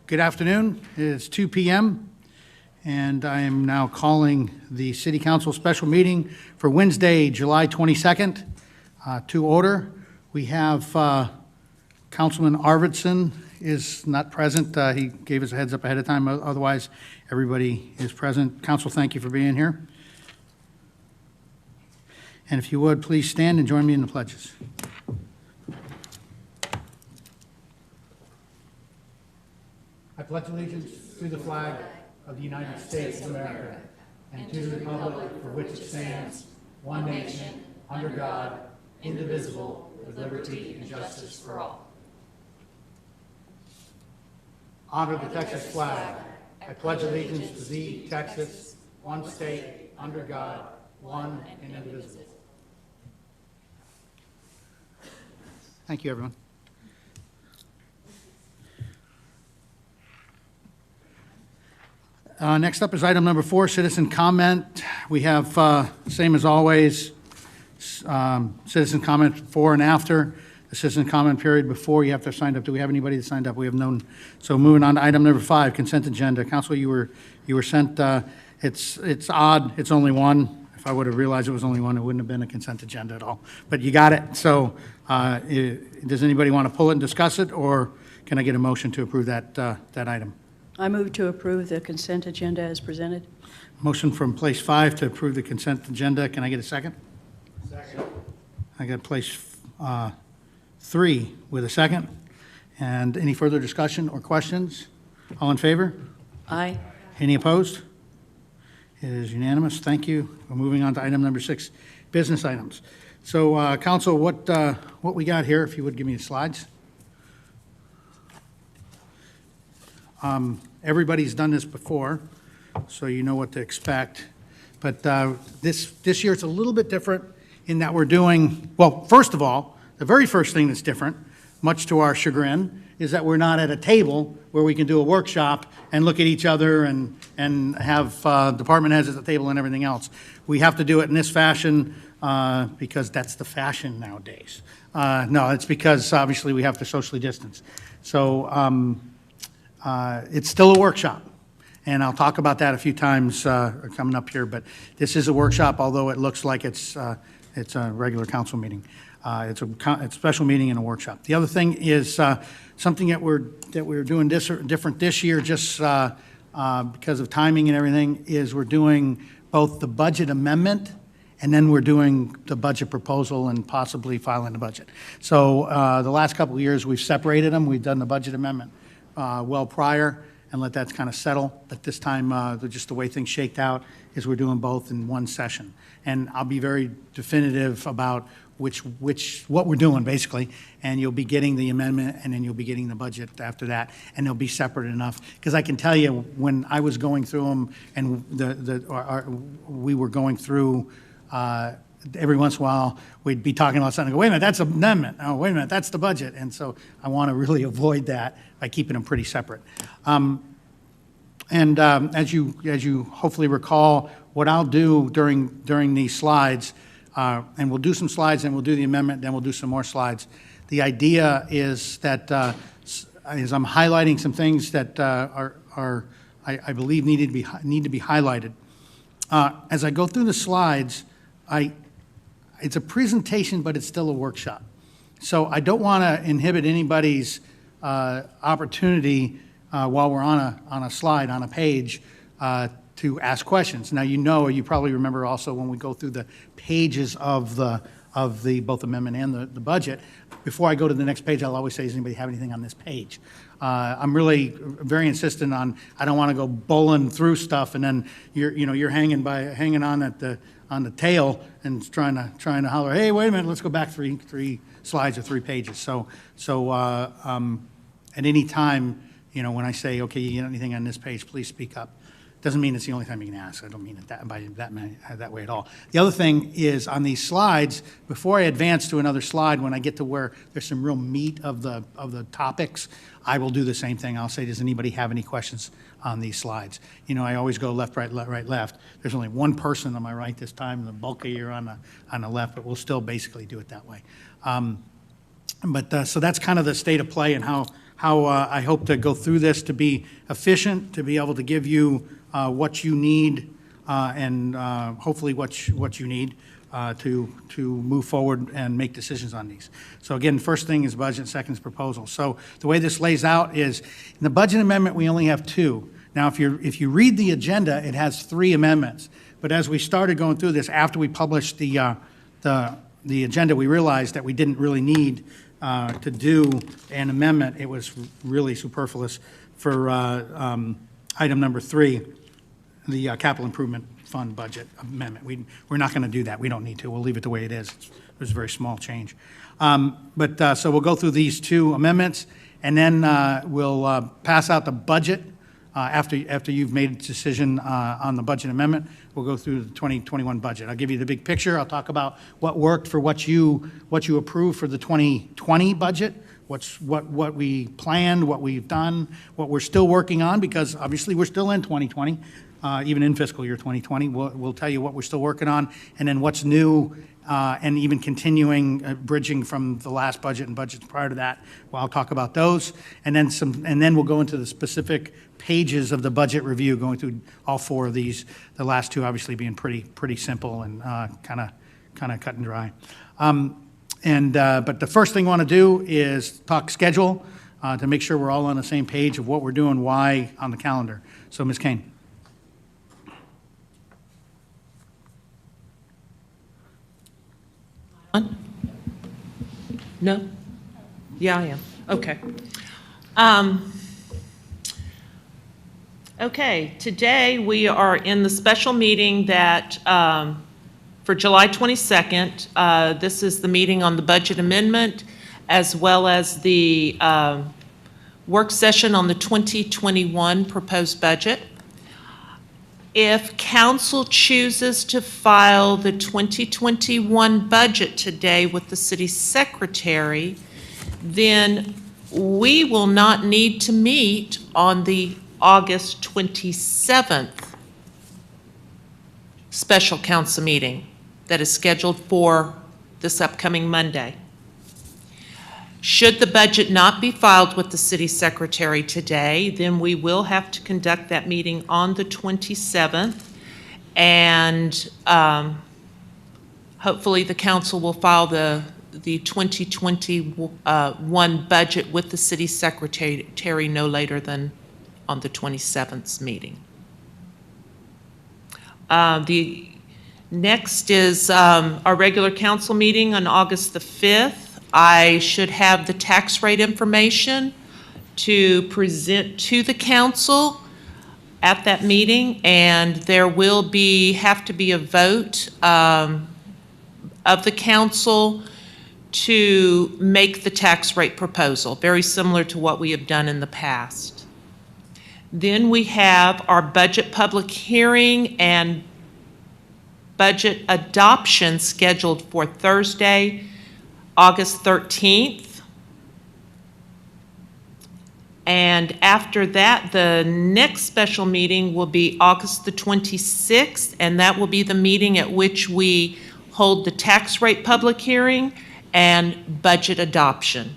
Good afternoon. It's 2 p.m. and I am now calling the City Council special meeting for Wednesday, July 22nd to order. We have Councilman Arvidsson is not present. He gave us a heads up ahead of time. Otherwise, everybody is present. Council, thank you for being here. And if you would, please stand and join me in the pledges. I pledge allegiance to the flag of the United States of America and to the republic for which it stands, one nation, under God, indivisible, with liberty and justice for all. Honor the Texas flag. I pledge allegiance to thee, Texas, one state, under God, one and indivisible. Thank you, everyone. Next up is item number 4, citizen comment. We have, same as always, citizen comment before and after. The citizen comment period before, you have to have signed up. Do we have anybody that signed up? We have none. So moving on to item number 5, consent agenda. Council, you were sent, it's odd, it's only one. If I would have realized it was only one, it wouldn't have been a consent agenda at all. But you got it. So does anybody want to pull it and discuss it, or can I get a motion to approve that item? I move to approve the consent agenda as presented. Motion from place 5 to approve the consent agenda. Can I get a second? Second. I got place 3 with a second. And any further discussion or questions? All in favor? Aye. Any opposed? It is unanimous. Thank you. We're moving on to item number 6, business items. So, Council, what we got here, if you would give me the slides. Everybody's done this before, so you know what to expect. But this year it's a little bit different in that we're doing, well, first of all, the very first thing that's different, much to our chagrin, is that we're not at a table where we can do a workshop and look at each other and have department heads at the table and everything else. We have to do it in this fashion because that's the fashion nowadays. No, it's because obviously we have to socially distance. So it's still a workshop, and I'll talk about that a few times coming up here, but this is a workshop, although it looks like it's a regular council meeting. It's a special meeting and a workshop. The other thing is something that we're doing different this year, just because of timing and everything, is we're doing both the budget amendment and then we're doing the budget proposal and possibly filing the budget. So the last couple of years we've separated them. We've done the budget amendment well prior and let that kind of settle. But this time, just the way things shaked out is we're doing both in one session. And I'll be very definitive about what we're doing basically, and you'll be getting the amendment and then you'll be getting the budget after that, and they'll be separate enough. Because I can tell you, when I was going through them and we were going through, every once in a while, we'd be talking about something and go, wait a minute, that's an amendment. Oh, wait a minute, that's the budget. And so I want to really avoid that by keeping them pretty separate. As you hopefully recall, what I'll do during these slides, and we'll do some slides and we'll do the amendment, then we'll do some more slides. The idea is that as I'm highlighting some things that I believe need to be highlighted. As I go through the slides, it's a presentation, but it's still a workshop. So I don't want to inhibit anybody's opportunity while we're on a slide, on a page, to ask questions. Now, you probably remember also when we go through the pages of both amendment and the budget, before I go to the next page, I'll always say, does anybody have anything on this page? I'm really very insistent on, I don't want to go bowling through stuff and then you're hanging on the tail and trying to holler, hey, wait a minute, let's go back three slides or 3 pages. So at any time, when I say, okay, you got anything on this page, please speak up. Doesn't mean it's the only time you can ask. I don't mean it that way at all. The other thing is on these slides, before I advance to another slide, when I get to where there's some real meat of the topics, I will do the same thing. I'll say, does anybody have any questions on these slides? I always go left, right, left. There's only one person on my right this time. The bulk of you are on the left, but we'll still basically do it that way. So that's kind of the state of play and how I hope to go through this to be efficient, to be able to give you what you need, and hopefully what you need to move forward and make decisions on these. So again, first thing is budget, second is proposal. So the way this lays out is, in the budget amendment, we only have 2. Now, if you read the agenda, it has 3 amendments. But as we started going through this, after we published the agenda, we realized that we didn't really need to do an amendment. It was really superfluous for item number 3, the capital improvement fund budget amendment. We're not going to do that. We don't need to. We'll leave it the way it is. It was a very small change. So we'll go through these 2 amendments, and then we'll pass out the budget after you've made a decision on the budget amendment. We'll go through the 2021 budget. I'll give you the big picture. I'll talk about what worked for what you approved for the 2020 budget, what we planned, what we've done, what we're still working on, because obviously we're still in 2020, even in fiscal year 2020. We'll tell you what we're still working on, and then what's new, and even continuing, bridging from the last budget and budgets prior to that. Well, I'll talk about those, and then we'll go into the specific pages of the budget review, going through all 4 of these. The last 2 obviously being pretty simple and kind of cut and dry. But the first thing I want to do is talk schedule to make sure we're all on the same page of what we're doing, why on the calendar. So, Ms. Kane. No? Yeah, I am. Okay. Okay, today we are in the special meeting that, for July 22nd, this is the meeting on the budget amendment, as well as the work session on the 2021 proposed budget. If council chooses to file the 2021 budget today with the city secretary, then we will not need to meet on the August 27th special council meeting that is scheduled for this upcoming Monday. Should the budget not be filed with the city secretary today, then we will have to conduct that meeting on the 27th, and hopefully the council will file the 2021 budget with the city secretary no later than on the 27th meeting. The next is our regular council meeting on August the 5th. I should have the tax rate information to present to the council at that meeting, and there will have to be a vote of the council to make the tax rate proposal, very similar to what we have done in the past. Then we have our budget public hearing and budget adoption scheduled for Thursday, August 13th. And after that, the next special meeting will be August the 26th, and that will be the meeting at which we hold the tax rate public hearing and budget adoption.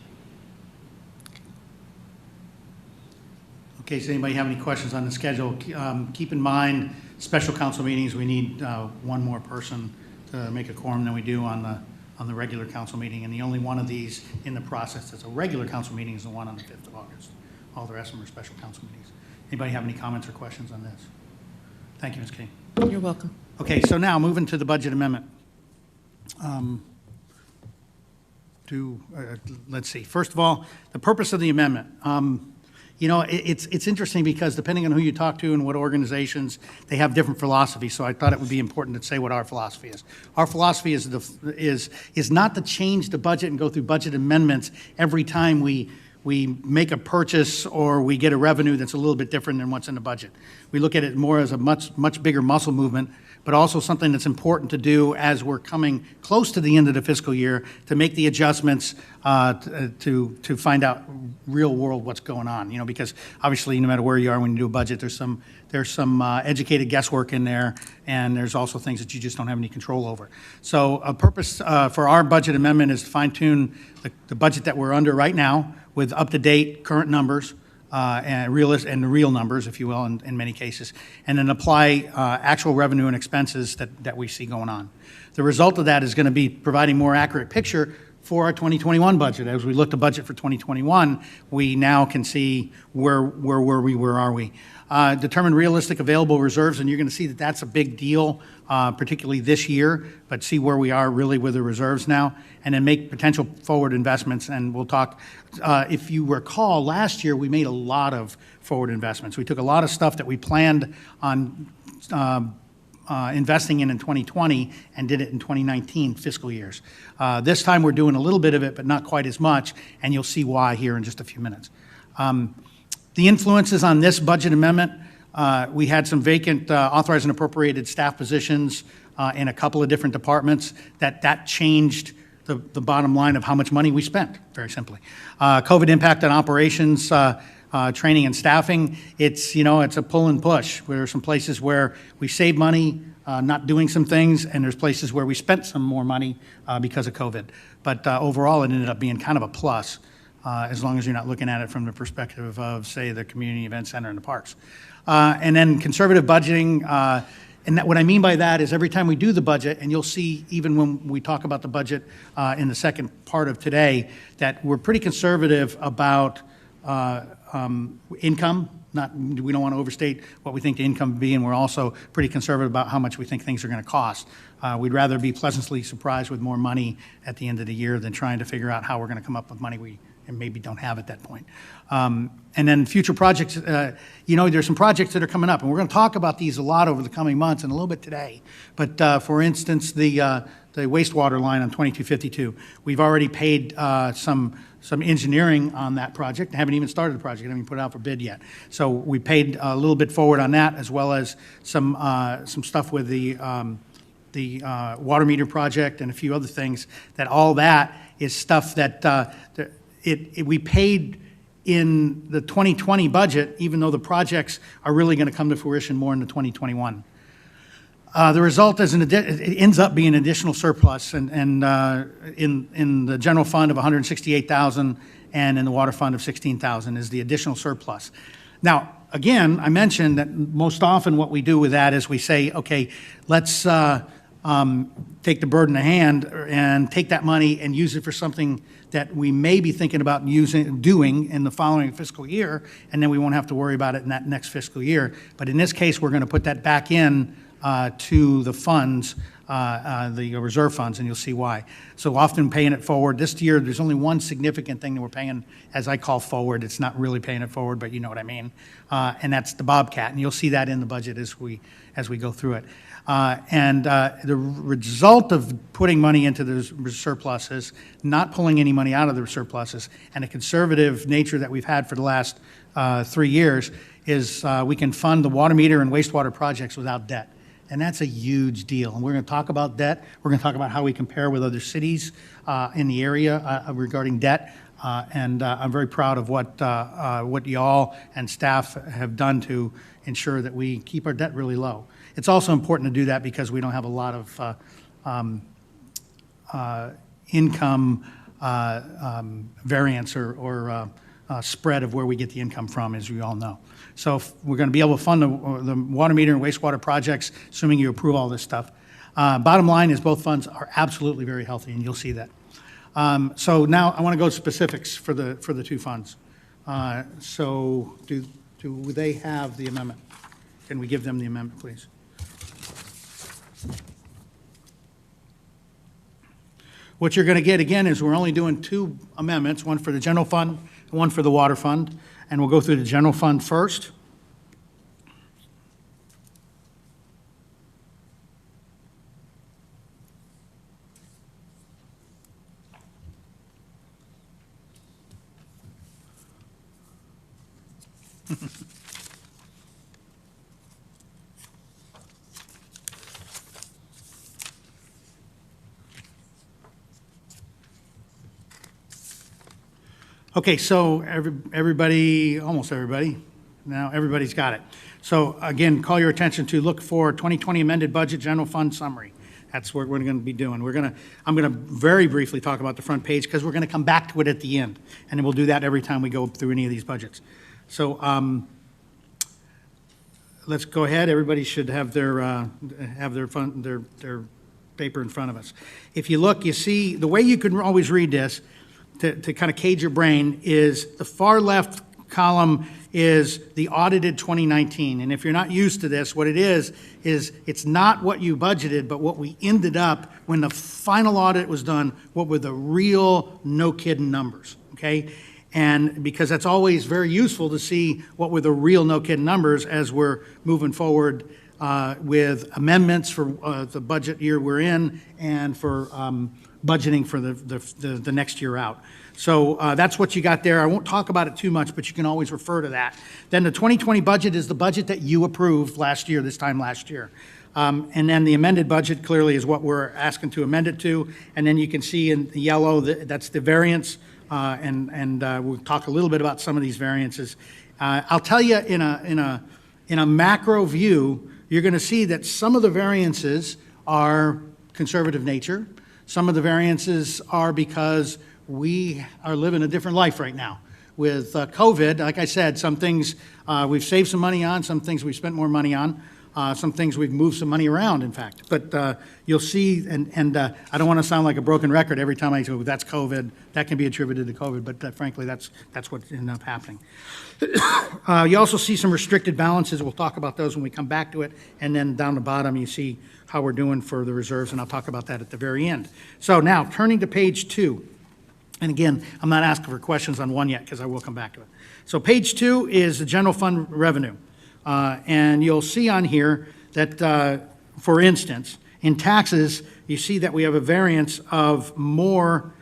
Okay, does anybody have any questions on the schedule? Keep in mind, special council meetings, we need 1 more person to make a quorum than we do on the regular council meeting, and the only one of these in the process that's a regular council meeting is the one on the 5th of August. All the rest of them are special council meetings. Anybody have any comments or questions on this? Thank you, Ms. King. You're welcome. Okay, so now moving to the budget amendment. Let's see. First of all, the purpose of the amendment. You know, it's interesting because depending on who you talk to and what organizations, they have different philosophies. So I thought it would be important to say what our philosophy is. Our philosophy is not to change the budget and go through budget amendments every time we make a purchase or we get a revenue that's a little bit different than what's in the budget. We look at it more as a much bigger muscle movement, but also something that's important to do as we're coming close to the end of the fiscal year to make the adjustments to find out real world what's going on. You know, because obviously no matter where you are when you do a budget, there's some educated guesswork in there, and there's also things that you just don't have any control over. So a purpose for our budget amendment is to fine tune the budget that we're under right now, with up-to-date current numbers and the real numbers, if you will, in many cases, and then apply actual revenue and expenses that we see going on. The result of that is going to be providing more accurate picture for our 2021 budget. As we look to budget for 2021, we now can see where were we, where are we. Determine realistic available reserves, and you're going to see that that's a big deal, particularly this year, but see where we are really with the reserves now, and then make potential forward investments, and we'll talk. If you recall, last year we made a lot of forward investments. We took a lot of stuff that we planned on investing in 2020 and did it in 2019 fiscal years. This time we're doing a little bit of it, but not quite as much, and you'll see why here in just a few minutes. The influences on this budget amendment, we had some vacant authorized and appropriated staff positions in a couple of different departments. That changed the bottom line of how much money we spent, very simply. COVID impact on operations, training and staffing, it's a pull and push. There are some places where we save money not doing some things, and there's places where we spent some more money because of COVID. But overall, it ended up being kind of a plus, as long as you're not looking at it from the perspective of, say, the community event center and the parks. And then conservative budgeting, and what I mean by that is every time we do the budget, and you'll see even when we talk about the budget in the second part of today, that we're pretty conservative about income. We don't want to overstate what we think the income would be, and we're also pretty conservative about how much we think things are going to cost. We'd rather be pleasantly surprised with more money at the end of the year than trying to figure out how we're going to come up with money we maybe don't have at that point. And then future projects, there's some projects that are coming up, and we're going to talk about these a lot over the coming months and a little bit today. But for instance, the wastewater line on 2252, we've already paid some engineering on that project. I haven't even started the project. I haven't even put it out for bid yet. So we paid a little bit forward on that, as well as some stuff with the water meter project and a few other things. All that is stuff that we paid in the 2020 budget, even though the projects are really going to come to fruition more in the 2021. The result is it ends up being additional surplus, and in the general fund of $168,000 and in the water fund of $16,000 is the additional surplus. Now, again, I mentioned that most often what we do with that is we say, okay, let's take the bird in the hand and take that money and use it for something that we may be thinking about doing in the following fiscal year, and then we won't have to worry about it in that next fiscal year. But in this case, we're going to put that back in to the funds, the reserve funds, and you'll see why. So often paying it forward. This year, there's only one significant thing that we're paying, as I call forward. It's not really paying it forward, but you know what I mean. And that's the Bobcat, and you'll see that in the budget as we go through it. The result of putting money into the surpluses, not pulling any money out of the surpluses, and a conservative nature that we've had for the last 3 years is we can fund the water meter and wastewater projects without debt. And that's a huge deal. And we're going to talk about debt. We're going to talk about how we compare with other cities in the area regarding debt. And I'm very proud of what y'all and staff have done to ensure that we keep our debt really low. It's also important to do that because we don't have a lot of income variance or spread of where we get the income from, as you all know. So we're going to be able to fund the water meter and wastewater projects, assuming you approve all this stuff. Bottom line is both funds are absolutely very healthy, and you'll see that. So now I want to go to specifics for the two funds. So do they have the amendment? Can we give them the amendment, please? What you're going to get, again, is we're only doing two amendments, one for the general fund and one for the water fund. And we'll go through the general fund first. Okay, so everybody, almost everybody, now everybody's got it. So again, call your attention to look for 2020 amended budget general fund summary. That's what we're going to be doing. I'm going to very briefly talk about the front page because we're going to come back to it at the end, and then we'll do that every time we go through any of these budgets. So let's go ahead. Everybody should have their paper in front of us. If you look, you see the way you can always read this to kind of cage your brain is the far left column is the audited 2019. And if you're not used to this, what it is it's not what you budgeted, but what we ended up when the final audit was done, what were the real no kidding numbers, okay? And because that's always very useful to see what were the real no kidding numbers as we're moving forward with amendments for the budget year we're in and for budgeting for the next year out. So that's what you got there. I won't talk about it too much, but you can always refer to that. Then the 2020 budget is the budget that you approved this time last year. And then the amended budget clearly is what we're asking to amend it to. And then you can see in the yellow, that's the variance. And we'll talk a little bit about some of these variances. I'll tell you in a macro view, you're going to see that some of the variances are conservative nature. Some of the variances are because we are living a different life right now. With COVID, like I said, some things we've saved some money on, some things we've spent more money on, some things we've moved some money around, in fact. But you'll see, and I don't want to sound like a broken record every time I say, that's COVID, that can be attributed to COVID, but frankly, that's what ended up happening. You also see some restricted balances. We'll talk about those when we come back to it. And then down the bottom, you see how we're doing for the reserves, and I'll talk about that at the very end. So now, turning to page 2. And again, I'm not asking for questions on one yet because I will come back to it. So page 2 is the general fund revenue. And you'll see on here that, for instance, in taxes, you see that we have a variance of more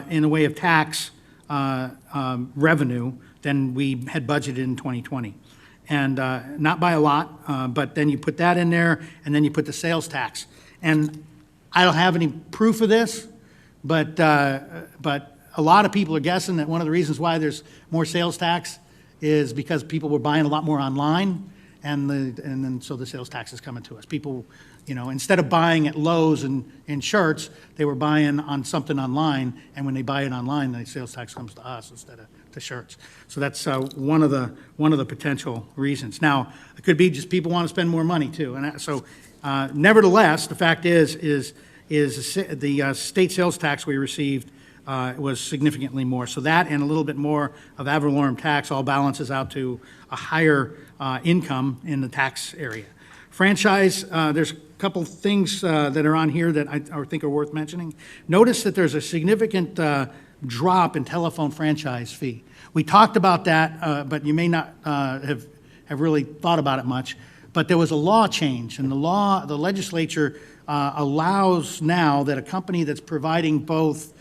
in the way of tax revenue than we had budgeted in 2020. And not by a lot, but then you put that in there, and then you put the sales tax. And I don't have any proof of this, but a lot of people are guessing that one of the reasons why there's more sales tax is because people were buying a lot more online, and then so the sales tax is coming to us. People, instead of buying at Lowe's in shirts, they were buying on something online, and when they buy it online, the sales tax comes to us instead of the shirts. So that's one of the potential reasons. Now, it could be just people want to spend more money too, and so nevertheless, the fact is the state sales tax we received was significantly more. So that and a little bit more of ad valorem tax all balances out to a higher income in the tax area. Franchise, there's a couple things that are on here that I think are worth mentioning. Notice that there's a significant drop in telephone franchise fee. We talked about that, but you may not have really thought about it much. But there was a law change, and the legislature allows now that a company that's providing both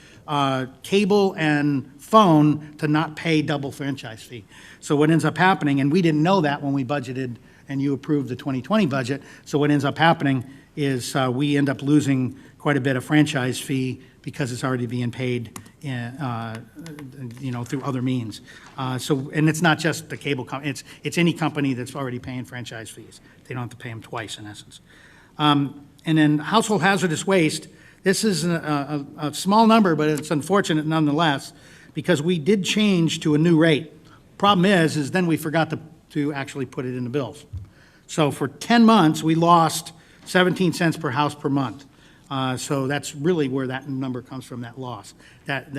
cable and phone to not pay double franchise fee. So what ends up happening, and we didn't know that when we budgeted and you approved the 2020 budget, so what ends up happening is we end up losing quite a bit of franchise fee because it's already being paid through other means. And it's not just the cable company, it's any company that's already paying franchise fees. They don't have to pay them twice, in essence. And then household hazardous waste, this is a small number, but it's unfortunate nonetheless, because we did change to a new rate. Problem is then we forgot to actually put it in the bills. So for 10 months, we lost 17 cents per house per month. So that's really where that number comes from, that loss. That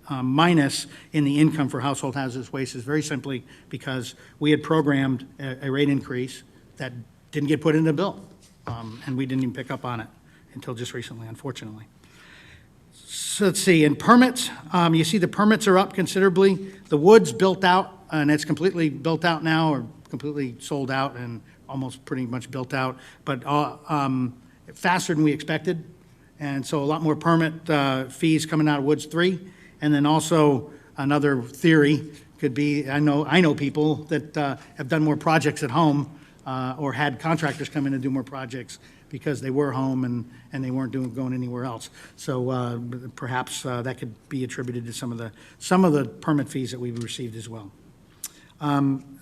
minus in the income for household hazardous waste is very simply because we had programmed a rate increase that didn't get put in the bill, and we didn't even pick up on it until just recently, unfortunately. So let's see, in permits, you see the permits are up considerably. The Woods built out, and it's completely built out now, or completely sold out and almost pretty much built out, but faster than we expected. And so a lot more permit fees coming out of Woods 3. And then also another theory could be, I know people that have done more projects at home or had contractors come in and do more projects because they were home and they weren't going anywhere else. So perhaps that could be attributed to some of the permit fees that we've received as well.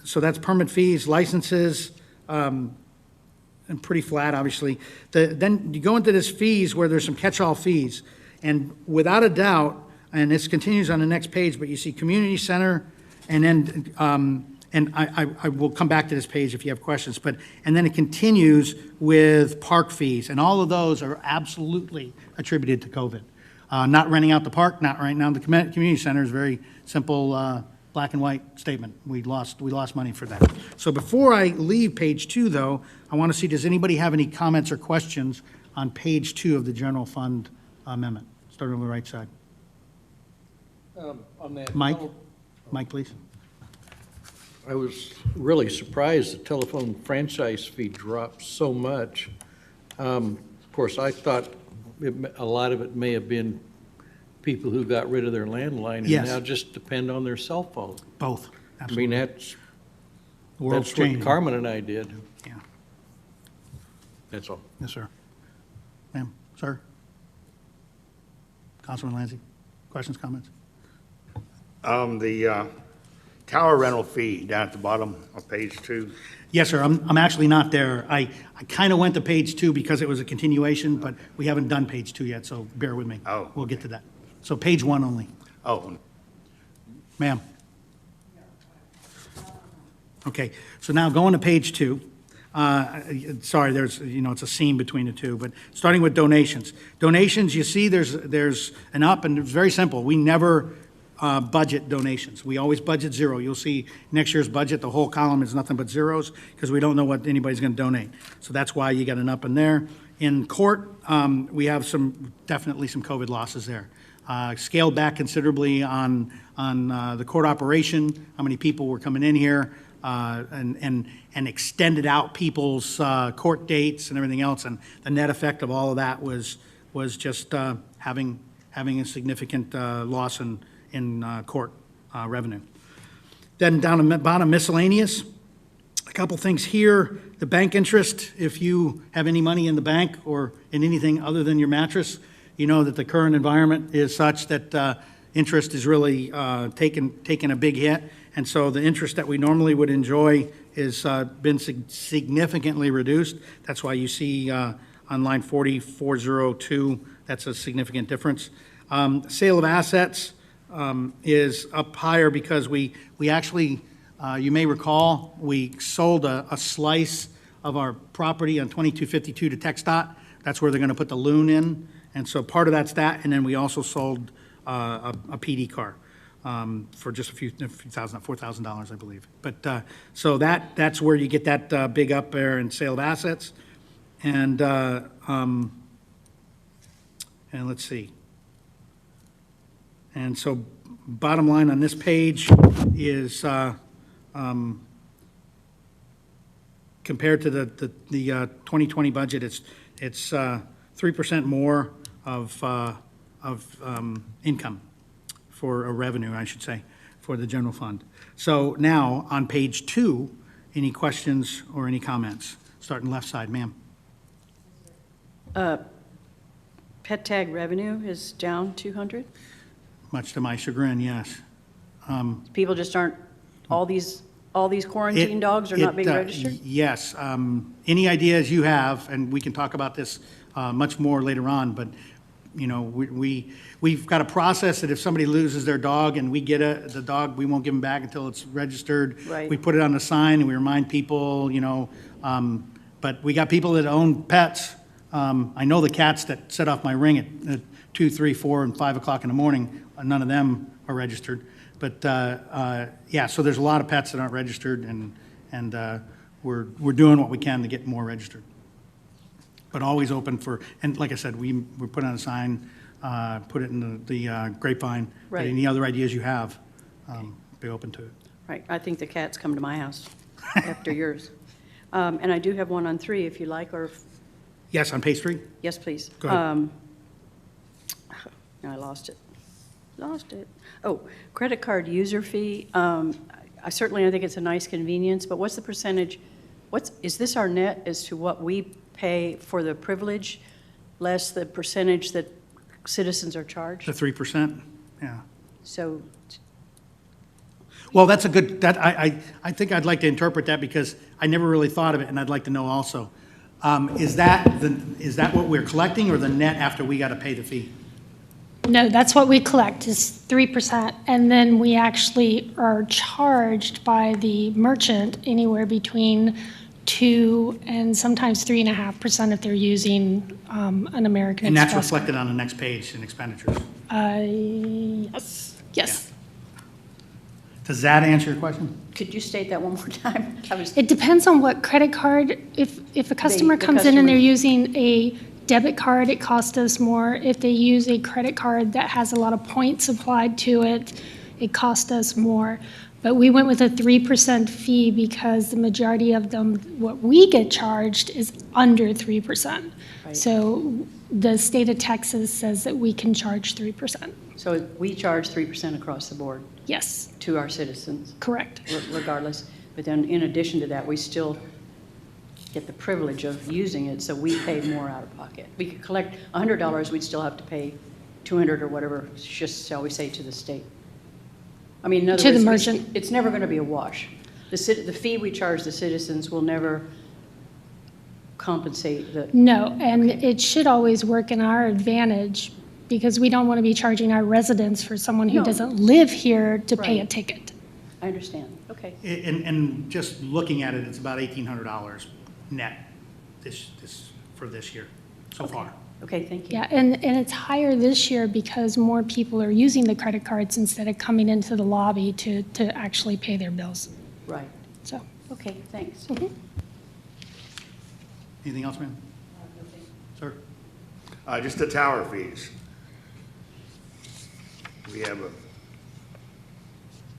So that's permit fees, licenses. and pretty flat, obviously. Then you go into this fees where there's some catch-all fees. And without a doubt, and this continues on the next page, but you see community center, and then, and I will come back to this page if you have questions, and then it continues with park fees. And all of those are absolutely attributed to COVID. Not renting out the park, not renting out the community center is very simple, black and white statement. We lost money for that. So before I leave page 2, though, I want to see, does anybody have any comments or questions on page 2 of the general fund amendment? Starting on the right side. On that. Mike? Mike, please. I was really surprised the telephone franchise fee dropped so much. Of course, I thought a lot of it may have been people who got rid of their landline and Yes. now just depend on their cell phone. Both, I absolutely. mean, The world's that's what changing. Carmen and I did. Yeah. That's all. Yes, sir. Ma'am, sir? Councilman Lanzy, questions, comments? The tower rental fee down at the bottom of page 2. Yes, sir, I'm actually not there. I kind of went to page 2 because it was a continuation, but we haven't done page 2 yet, so bear with me. Oh, We'll get to that. So page 1 only. Oh, Ma'am? Okay, so now going to page 2. Sorry, there's, it's a seam between the two, but starting with donations. Donations, you see there's an up, and it's very simple. We never budget donations. We always budget 0. You'll see next year's budget, the whole column is nothing but zeros because we don't know what anybody's going to donate. So that's why you got an up in there. In court, we have definitely some COVID losses there. Scaled back considerably on the court operation, how many people were coming in here, and extended out people's court dates and everything else. And the net effect of all of that was just having a significant loss in court revenue. Then down at the bottom, miscellaneous. A couple things here. The bank interest, if you have any money in the bank or in anything other than your mattress, you know that the current environment is such that interest is really taking a big hit. And so the interest that we normally would enjoy has been significantly reduced. That's why you see on line 4402, that's a significant difference. Sale of assets is up higher because we actually, you may recall, we sold a slice of our property on 2252 to TxDOT. That's where they're going to put the loon in. And so part of that's that, and then we also sold a PD car for just a few thousand, $4,000, I believe. But so that's where you get that big up there in sale of assets. And let's see. And so bottom line on this page is compared to the 2020 budget, it's 3% more of income for a revenue, I should say, for the general fund. So now on page 2, any questions or any comments? Starting left side, ma'am. Pet tag revenue is down 200? Much to my chagrin, yes. People just aren't, all these quarantine dogs are not being registered? Yes. Any ideas you have, and we can talk about this much more later on, but, we've got a process that if somebody loses their dog and we get the dog, we won't give them back until it's registered. Right. We put it on the sign and we remind people, but we got people that own pets. I know the cats that set off my ring at 2, 3, 4, and 5 o'clock in the morning, none of them are registered. But, yeah, so there's a lot of pets that aren't registered, and we're doing what we can to get more registered. But always open for, and like I said, we put on a sign, put it in the grapevine. But Right. any other ideas you have, be open to it. Right, I think the cats come to my house after yours. And I do have one on 3 if you like, or, Yes, on page 3? yes, please. Go ahead. No, I lost it. Oh, credit card user fee. I certainly think it's a nice convenience, but what's the percentage? Is this our net as to what we pay for the privilege, less the percentage that citizens are The charged? 3%? Yeah. So, Well, that's a good, I think I'd like to interpret that because I never really thought of it, and I'd like to know also. Is that what we're collecting, or the net after we got to pay the fee? No, that's what we collect, is 3%. And then we actually are charged by the merchant anywhere between 2 and sometimes 3.5% if they're using an American And that's Express card. reflected on the next page in expenditures. Yes. Does that answer your question? Could you state that one more time? I was, It depends on what credit card, if a customer the comes in and they're customer- using a debit card, it costs us more. If they use a credit card that has a lot of points applied to it, it costs us more. But we went with a 3% fee because the majority of them, what we get charged is under 3%. Right. So the state of Texas says that we can charge 3%. so we charge 3% across the board Yes, to our citizens, correct. regardless. But then in addition to that, we still get the privilege of using it, so we pay more out of pocket. We could collect $100, we'd still have to pay 200 or whatever, just shall we say, to the state. I mean, in other To the words, merchant. it's never going to be a wash. The fee we charge the citizens will never compensate the, No, and it should always work in our advantage because we don't want to be charging our residents for someone who No. doesn't live here to pay a Right. ticket. I understand, okay. And just looking at it, it's about $1,800 net for this year, so far. Okay, thank you. Yeah, and it's higher this year because more people are using the credit cards instead of coming into the lobby to actually pay their bills. Right, So, okay, thanks. Anything else, ma'am? Sir? Just the tower fees. We have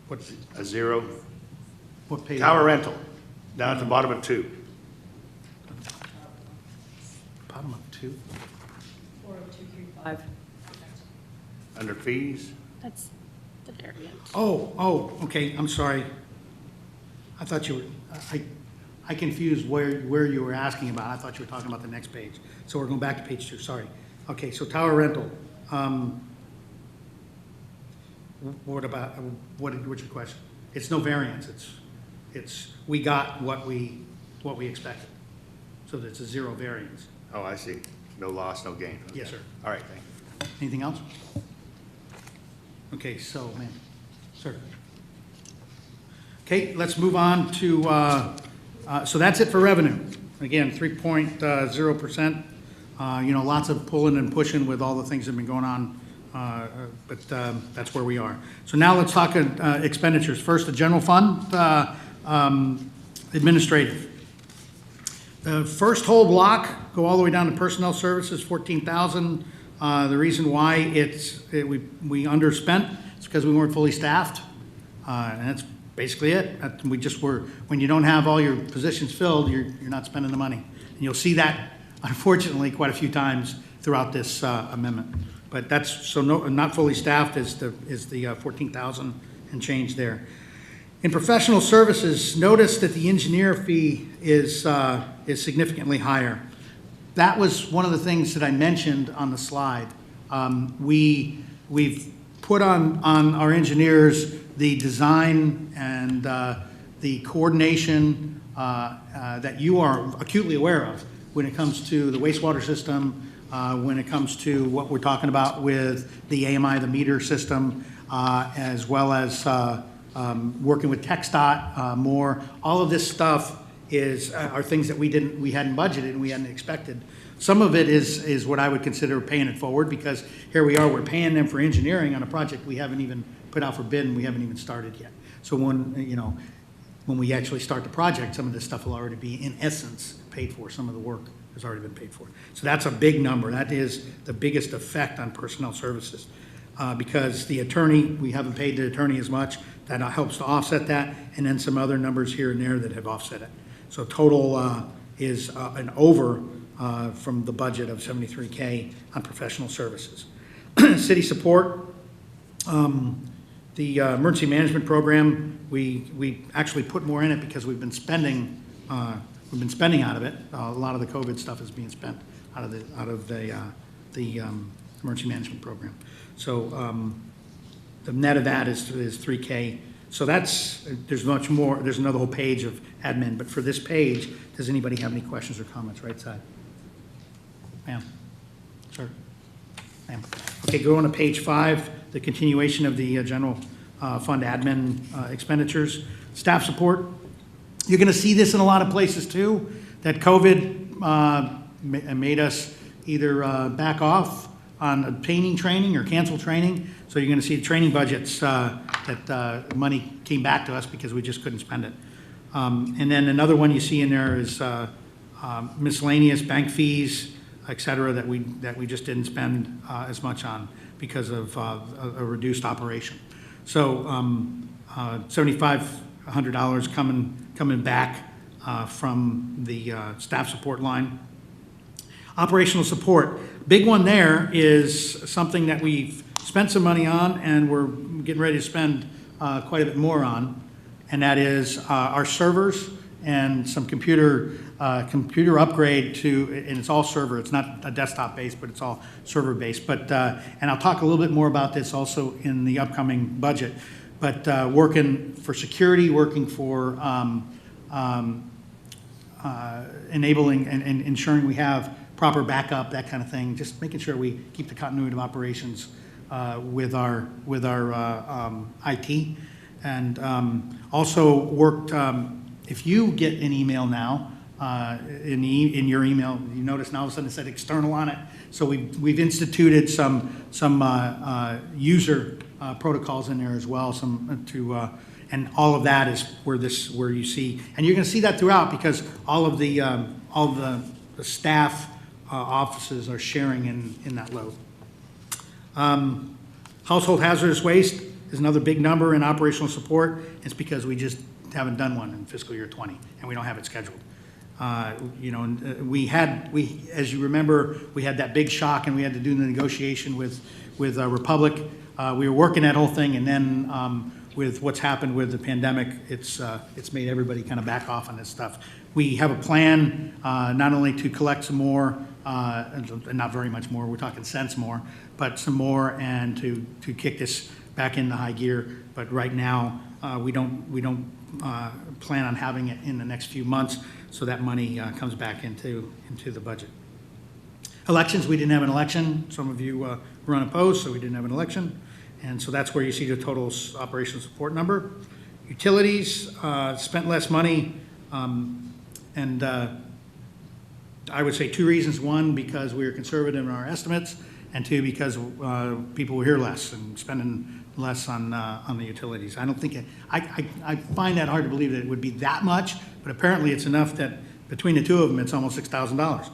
What's, a zero. what page? Tower rental, down at the bottom of 2. Bottom of 2. 40235. Under fees, that's the variant. Oh, okay, I'm sorry. I thought you were, I confused where you were asking about. I thought you were talking about the next page. So we're going back to page 2, sorry. Okay, so tower rental. What about, what's your question? It's no variance, we got what we expected. So it's a zero variance. oh, I see. No loss, no gain. Yes, sir. All right, thank you. Anything else? Okay, so, ma'am, sir. Okay, let's move on to, so that's it for revenue. Again, 3.0%. Lots of pulling and pushing with all the things that have been going on, but that's where we are. So now let's talk expenditures. First, the general fund, administrative. The first whole block, go all the way down to personnel services, 14,000. The reason why we underspent is because we weren't fully staffed, and that's basically it. We just were, when you don't have all your positions filled, you're not spending the money. And you'll see that, unfortunately, quite a few times throughout this amendment. But that's, so not fully staffed is the 14,000 and change there. In professional services, notice that the engineer fee is significantly higher. That was one of the things that I mentioned on the slide. We've put on our engineers the design and the coordination that you are acutely aware of when it comes to the wastewater system, when it comes to what we're talking about with the AMI, the meter system, as well as working with TxDOT more. All of this stuff are things that we hadn't budgeted and we hadn't expected. Some of it is what I would consider paying it forward, because here we are, we're paying them for engineering on a project we haven't even put out for bid and we haven't even started yet. So when we actually start the project, some of this stuff will already be, in essence, paid for. Some of the work has already been paid for. So that's a big number. That is the biggest effect on personnel services. Because the attorney, we haven't paid the attorney as much. That helps to offset that, and then some other numbers here and there that have offset it. So total is an over from the budget of $73K on professional services. City support, the emergency management program, we actually put more in it because we've been spending out of it. A lot of the COVID stuff is being spent out of the emergency management program. So the net of that is $3K So there's much more, there's another whole page of admin, but for this page, does anybody have any questions or comments? Right side. Ma'am? Sir? Ma'am? Okay, go on to page 5, the continuation of the general fund admin expenditures. Staff support, you're gonna see this in a lot of places too, that COVID made us either back off on obtaining training or cancel training. So you're gonna see the training budgets that money came back to us because we just couldn't spend it. And then another one you see in there is miscellaneous bank fees, et cetera, that we just didn't spend as much on because of a reduced operation. So $7,500 coming back from the staff support line. Operational support, big one there is something that we've spent some money on and we're getting ready to spend quite a bit more on, and that is our servers and some computer upgrade to, and it's all server, it's not a desktop based, but it's all server based. But, and I'll talk a little bit more about this also in the upcoming budget, but working for security, working for enabling and ensuring we have proper backup, that kind of thing, just making sure we keep the continuity of operations with our IT. And also worked, if you get an email now, in your email, you notice now all of a sudden it said external on it. So we've instituted some user protocols in there as well, and all of that is where you see, and you're going to see that throughout because all of the staff offices are sharing in that load. Household hazardous waste is another big number in operational support. It's because we just haven't done one in fiscal year 20, and we don't have it scheduled. You know, as you remember, we had that big shock, and we had to do the negotiation with Republic. We were working that whole thing, and then with what's happened with the pandemic, it's made everybody kind of back off on this stuff. We have a plan not only to collect some more, and not very much more, we're talking cents more, but some more, and to kick this back into high gear. But right now, we don't plan on having it in the next few months, so that money comes back into the budget. Elections, we didn't have an election. Some of you were unopposed, so we didn't have an election. And so that's where you see the total operational support number. Utilities, spent less money, and I would say 2 reasons. 1, because we were conservative in our estimates, and 2, because people were here less and spending less on the utilities. I don't think I find that hard to believe that it would be that much, but apparently it's enough that between the two of them, it's almost $6,000.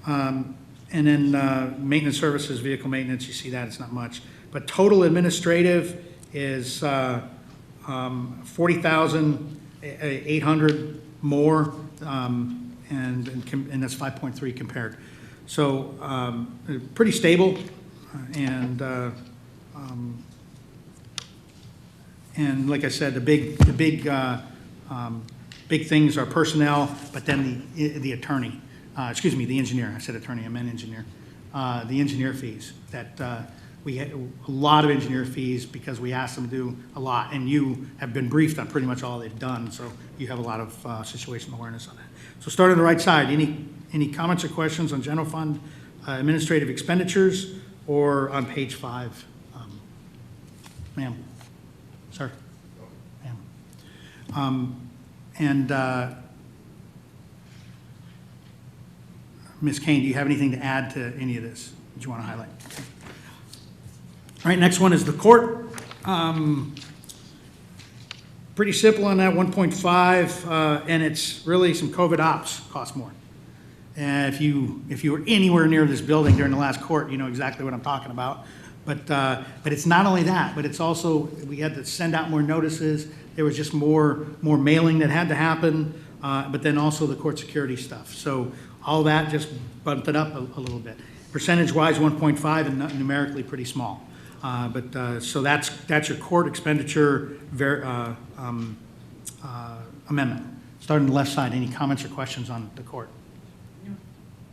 And then maintenance services, vehicle maintenance, you see that, it's not much. But total administrative is 40,800 more, and that's 5.3 compared. So pretty stable, and like I said, the big things are personnel, but then the attorney, excuse me, the engineer. I said attorney, I meant engineer. The engineer fees that we had a lot of engineer fees because we asked them to do a lot, and you have been briefed on pretty much all they've done, so you have a lot of situational awareness on that. So start on the right side. Any comments or questions on general fund administrative expenditures, or on page 5? Ma'am? Sir? Ma'am? Ms. Kane, do you have anything to add to any of this that you want to highlight? Okay. All right, next one is the court. Pretty simple on that, 1.5, and it's really some COVID ops cost more. And if you were anywhere near this building during the last court, you know exactly what I'm talking about. But it's not only that, but it's also, we had to send out more notices. There was just more mailing that had to happen, but then also the court security stuff. So all that just bumped it up a little bit. Percentage-wise, 1.5, and numerically pretty small. So that's your court expenditure amendment. Starting on the left side, any comments or questions on the court? No.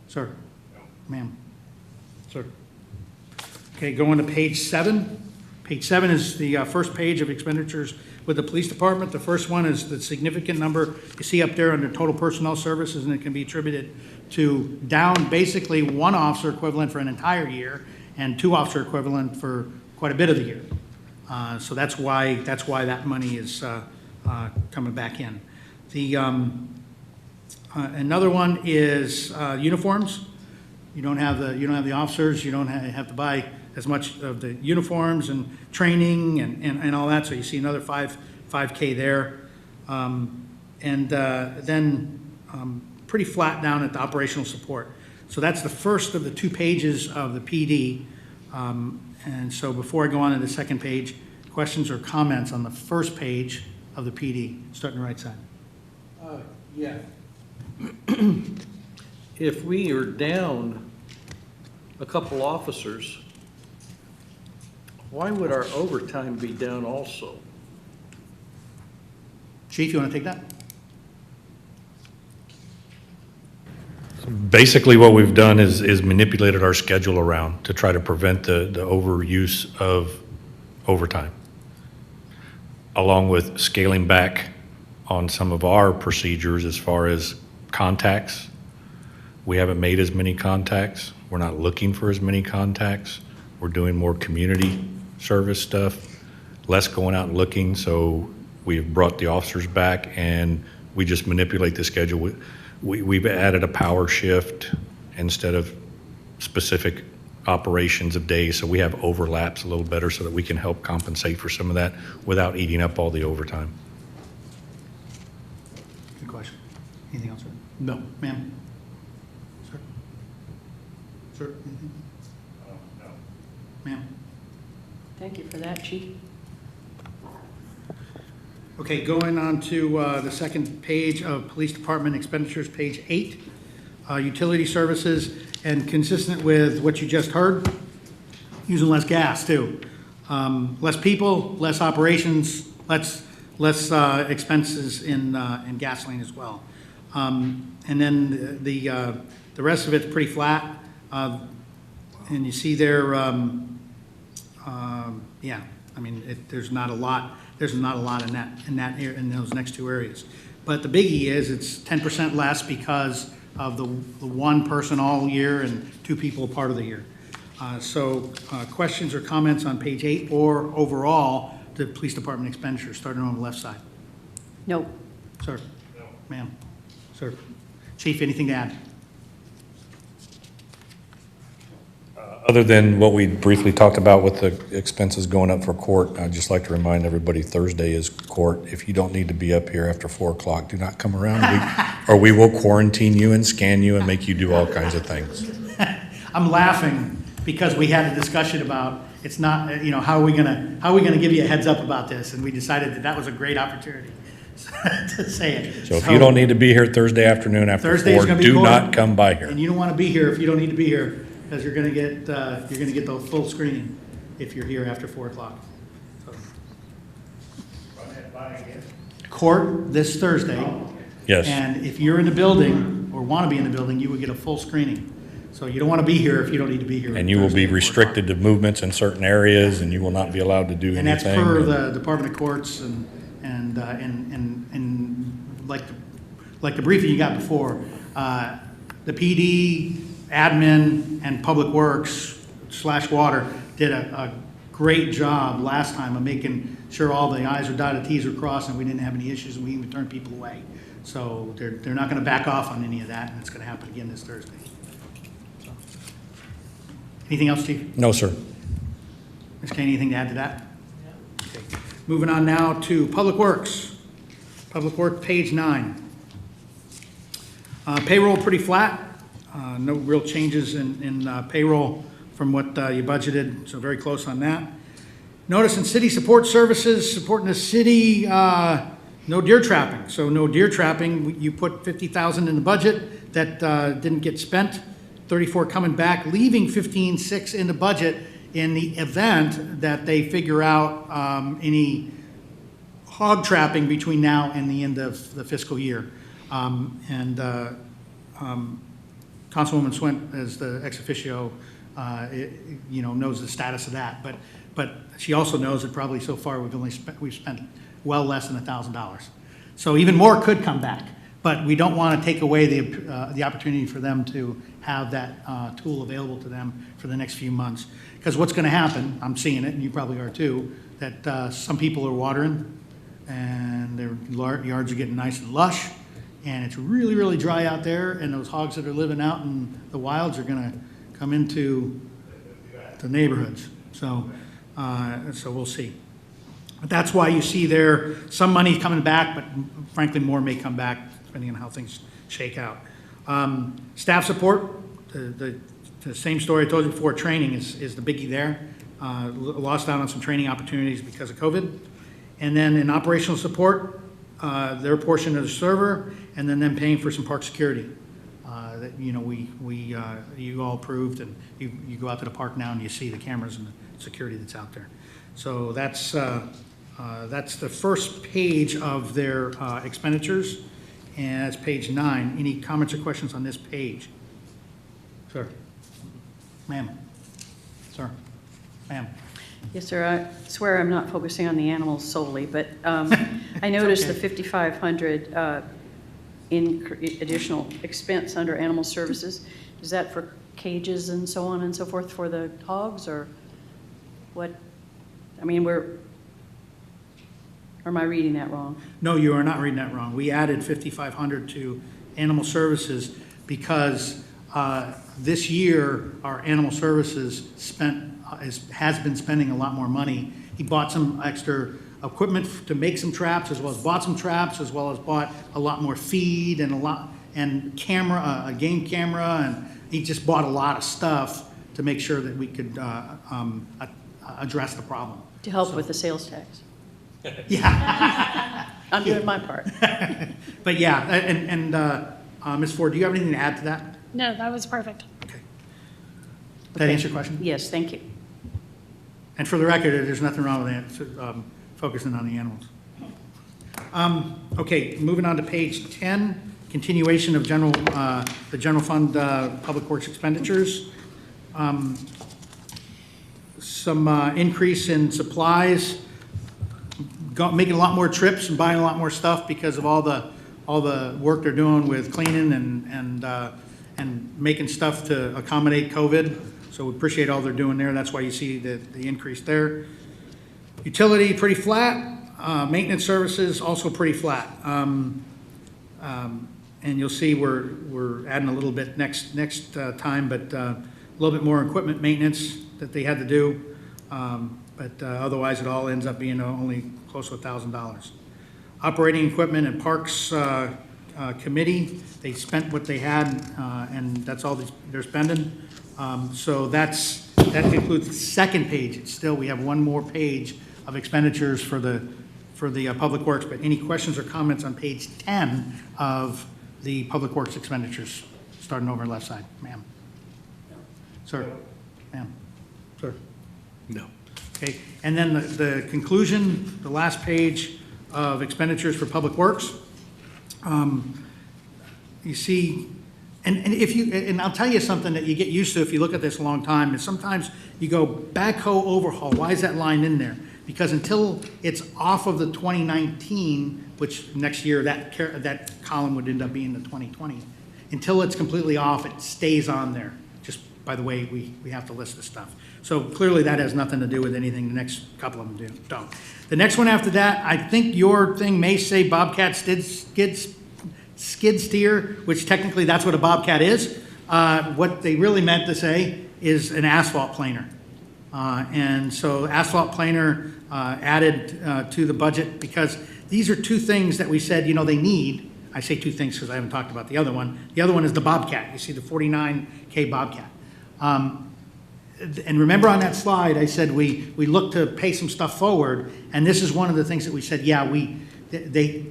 Sir? No. Ma'am? Sir? Okay, going to page 7. Page 7 is the first page of expenditures with the police department. The first one is the significant number you see up there under total personnel services, and it can be attributed to down basically 1 officer equivalent for an entire year and 2 officer equivalent for quite a bit of the year. So that's why that money is coming back in. The another one is uniforms. You don't have the officers. You don't have to buy as much of the uniforms and training and all that. So you see another $5K there, and then pretty flat down at the operational support. So that's the first of the 2 pages of the PD. And so before I go on to the second page, questions or comments on the first page of the PD, starting the right side. Yeah. If we are down a couple officers, why would our overtime be down also? Chief, you want to take that? Basically, what we've done is manipulated our schedule around to try to prevent the overuse of overtime, along with scaling back on some of our procedures as far as contacts. We haven't made as many contacts. We're not looking for as many contacts. We're doing more community service stuff, less going out and looking. So we've brought the officers back, and we just manipulate the schedule. We've added a power shift instead of specific operations of days, so we have overlaps a little better so that we can help compensate for some of that without eating up all the overtime. Good question. Anything else, sir? No. Ma'am? Sir? Sir, anything? No. Ma'am? Thank you for that, Chief. Okay, going on to the second page of Police Department expenditures, page 8, utility services, and consistent with what you just heard, using less gas too. Less people, less operations, less expenses in gasoline as well. And then the rest of it's pretty flat. And you see there, yeah, I mean, there's not a lot. There's not a lot in those next 2 areas. But the biggie is it's 10% less because of the 1 person all year and 2 people part of the year. So questions or comments on page 8 or overall the police department expenditures, starting on the left side? No. Sir? No. Ma'am? Sir? Chief, anything to add? Other than what we briefly talked about with the expenses going up for court, I'd just like to remind everybody Thursday is court. If you don't need to be up here after 4 o'clock, do not come around, or we will quarantine you and scan you and make you do all kinds of things. I'm laughing because we had a discussion about it's not, how are we gonna give you a heads up about this? And we decided that was a great opportunity to say it. So if you don't need to be here Thursday afternoon after Thursday's 4, gonna be do court. not come by here. And you don't want to be here if you don't need to be here, because you're going to get the full screening if you're here after 4 o'clock. So. Court this Thursday. Yes. And if you're in the building or want to be in the building, you would get a full screening. So you don't want to be here if you don't need to be here. And you will Thursday be at 4 o'clock. restricted to movements in certain areas, and you will not be allowed to do anything. And that's per the Department of Courts and like the briefing you got before, the PD, admin, and Public Works / Water did a great job last time of making sure all the i's are dotted, t's are crossed, and we didn't have any issues, and we even turned people away. So they're not going to back off on any of that, and it's going to happen again this Thursday. So. Anything else, Chief? No, sir. Ms. Kane, anything to add to that? Okay. Moving on now to Public Works. Public Works, page 9. Payroll pretty flat. No real changes in payroll from what you budgeted, so very close on that. Notice in city support services, supporting the city, no deer trapping. So no deer trapping. You put $50,000 in the budget that didn't get spent. 34 coming back, leaving 15.6 in the budget in the event that they figure out any hog trapping between now and the end of the fiscal year. Councilwoman Swint, as the ex officio, knows the status of that. But but she also knows that probably so far we've spent well less than $1,000. So even more could come back, but we don't want to take away the opportunity for them to have that tool available to them for the next few months. Because what's going to happen, I'm seeing it, and you probably are too, that some people are watering and their yards are getting nice and lush, and it's really, really dry out there, and those hogs that are living out in the wilds are going to come into the neighborhoods. So, so we'll see. But that's why you see there some money coming back, but frankly, more may come back depending on how things shake out. Staff support, the same story I told you before, training is the biggie there. Lost out on some training opportunities because of COVID. And then in operational support, their portion of the server, and then them paying for some park security. That, you know, you all approved, and you go out to the park now and you see the cameras and the security that's out there. So that's the first page of their expenditures, and that's page 9. Any comments or questions on this page? Sir? Ma'am? Sir? Ma'am? Yes, sir. I swear I'm not focusing on the animals solely, but I noticed the 5,500 additional expense under animal services. Is that for cages and so on and so forth for the hogs, or what? I mean, or am I reading that wrong? No, you are not reading that wrong. We added 5,500 to animal services because this year our animal services has been spending a lot more money. He bought some extra equipment to make some traps, as well as bought some traps, as well as bought a lot more feed and camera, a game camera, and he just bought a lot of stuff to make sure that we could address the problem. To help with the sales tax. Yeah. I'm doing my part. But yeah, and Ms. Ford, do you have anything to add to that? No, that was perfect. Okay. That answer your question? Yes, thank you. And for the record, there's nothing wrong with that, focusing on the animals. Okay, moving on to page 10, continuation of the general fund public works expenditures. Some increase in supplies, making a lot more trips and buying a lot more stuff because of all the work they're doing with cleaning and making stuff to accommodate COVID. So we appreciate all they're doing there. That's why you see the increase there. Utility, pretty flat. Maintenance services, also pretty flat. And you'll see we're adding a little bit next time, but a little bit more equipment maintenance that they had to do. But otherwise, it all ends up being only close to $1,000. Operating equipment and parks committee, they spent what they had, and that's all they're spending. So that concludes the second page. Still, we have one more page of expenditures for the public works. But any questions or comments on page 10 of the public works expenditures, starting over on the left side, ma'am? Sir? Ma'am? Sir? No. Okay, and then the conclusion, the last page of expenditures for public works. You see, and I'll tell you something that you get used to if you look at this a long time, is sometimes you go backhoe overhaul. Why is that line in there? Because until it's off of the 2019, which next year that column would end up being the 2020, until it's completely off, it stays on there. Just by the way, we have to list this stuff. So clearly that has nothing to do with anything the next couple of them don't. The next one after that, I think your thing may say Bobcat skid steer, which technically that's what a Bobcat is. What they really meant to say is an asphalt planer. And so asphalt planer added to the budget because these are two things that we said, they need. I say two things because I haven't talked about the other one. The other one is the Bobcat. You see the 49K Bobcat. And remember on that slide, I said we look to pay some stuff forward, and this is one of the things that we said, yeah, they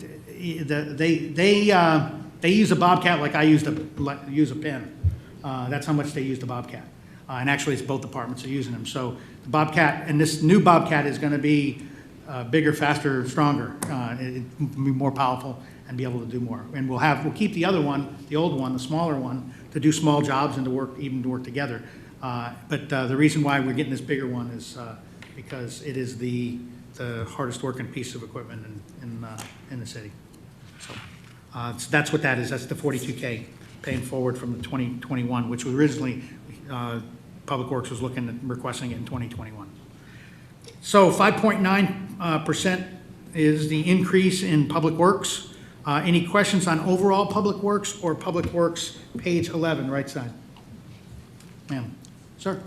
use a Bobcat like I use a pen. That's how much they use the Bobcat. And actually, it's both departments are using them. So the Bobcat, and this new Bobcat is going to be bigger, faster, stronger. It will be more powerful and be able to do more. And we'll keep the other one, the old one, the smaller one, to do small jobs and to work together. But the reason why we're getting this bigger one is because it is the hardest working piece of equipment in the city. So that's what that is. That's the 42K paying forward from the 2021, which was originally, Public Works was looking at requesting it in 2021. So 5.9% is the increase in Public Works. Any questions on overall Public Works or Public Works, page 11, right side? Ma'am. Sir?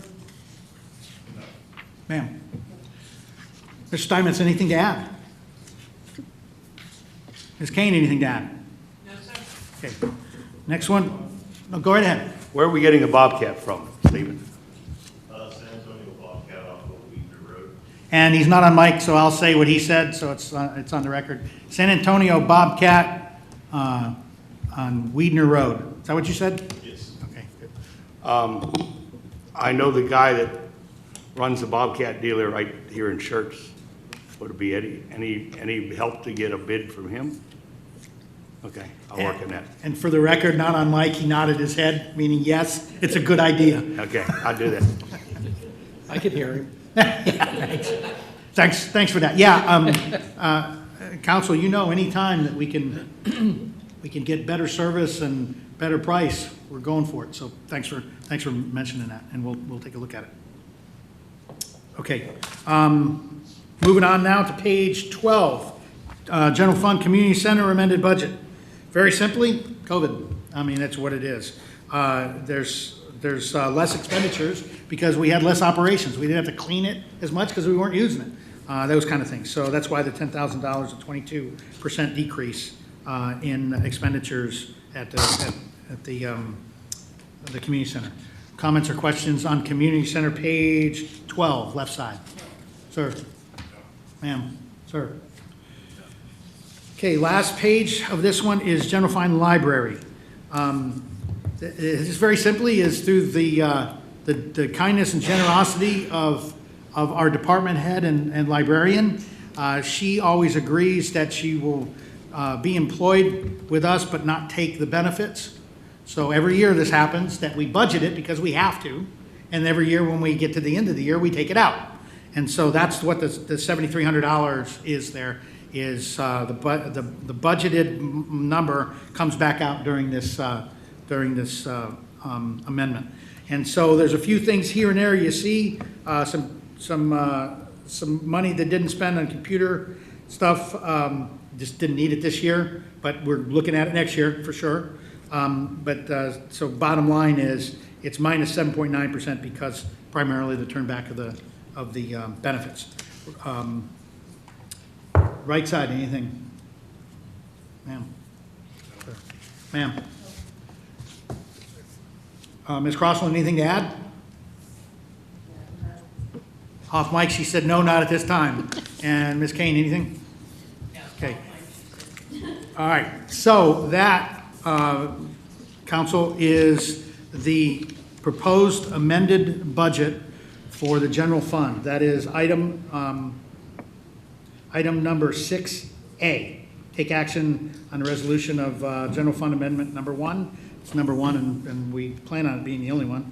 Ma'am. Mr. Steinmetz, anything to add? Ms. Kane, anything to add? No, sir. Okay. Next one. No, go right ahead. Where are we getting a Bobcat from, Stephen? San Antonio Bobcat off of Weaver Road. And he's not on mic, so I'll say what he said, so it's on the record. San Antonio Bobcat on Weidner Road. Is that what you said? Yes. Okay, good. I know the guy that runs the Bobcat dealer right here in Schertz. Would it be any help to get a bid from him? Okay, I'll work on that. And for the record, not on mic, he nodded his head, meaning yes, it's a good idea. Okay, I'll do that. I could hear him. Thanks for that. Yeah, council, you know, anytime that we can get better service and better price, we're going for it. So thanks for mentioning that, and we'll take a look at it. Okay, moving on now to page 12, General Fund Community Center amended budget. Very simply, COVID. I mean, that's what it is. There's less expenditures because we had less operations. We didn't have to clean it as much because we weren't using it. Those kind of things. So that's why the $10,000, a 22% decrease in expenditures at the community center. Comments or questions on community center, page 12, left side. Sir. Ma'am. Sir. Okay, last page of this one is general fund library. This very simply is through the kindness and generosity of our department head and librarian. She always agrees that she will be employed with us but not take the benefits. So every year this happens, that we budget it because we have to, and every year when we get to the end of the year, we take it out. And so that's what the $7,300 is there, is the budgeted number comes back out during this amendment. And so there's a few things here and there you see, some money that didn't spend on computer stuff, just didn't need it this year, but we're looking at it next year for sure. So bottom line is it's minus 7.9% because primarily the turn back of the benefits. Right side, anything? Ma'am. Ma'am. Ms. Crossland, anything to add? Off mic, she said no, not at this time. And Ms. Kane, anything? Okay. All right, so that, council, is the proposed amended budget for the general fund. That is item number 6A. Take action on the resolution of general fund amendment number 1. It's number 1, and we plan on it being the only one.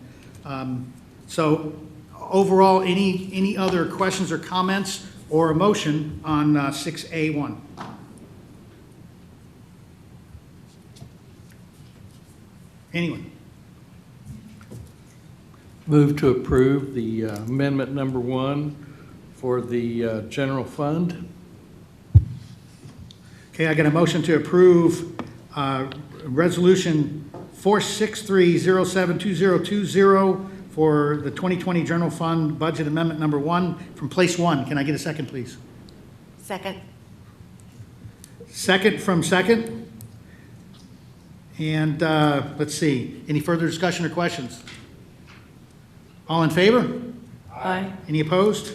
So overall, any other questions or comments or a motion on 6A1? Anyone? Move to approve the amendment number 1 for the general fund. Okay, I got a motion to approve Resolution 463072020 for the 2020 General Fund Budget Amendment Number 1 from place 1. Can I get a second, please? Second. Second from second. And let's see, any further discussion or questions? All in favor? Aye. Any opposed?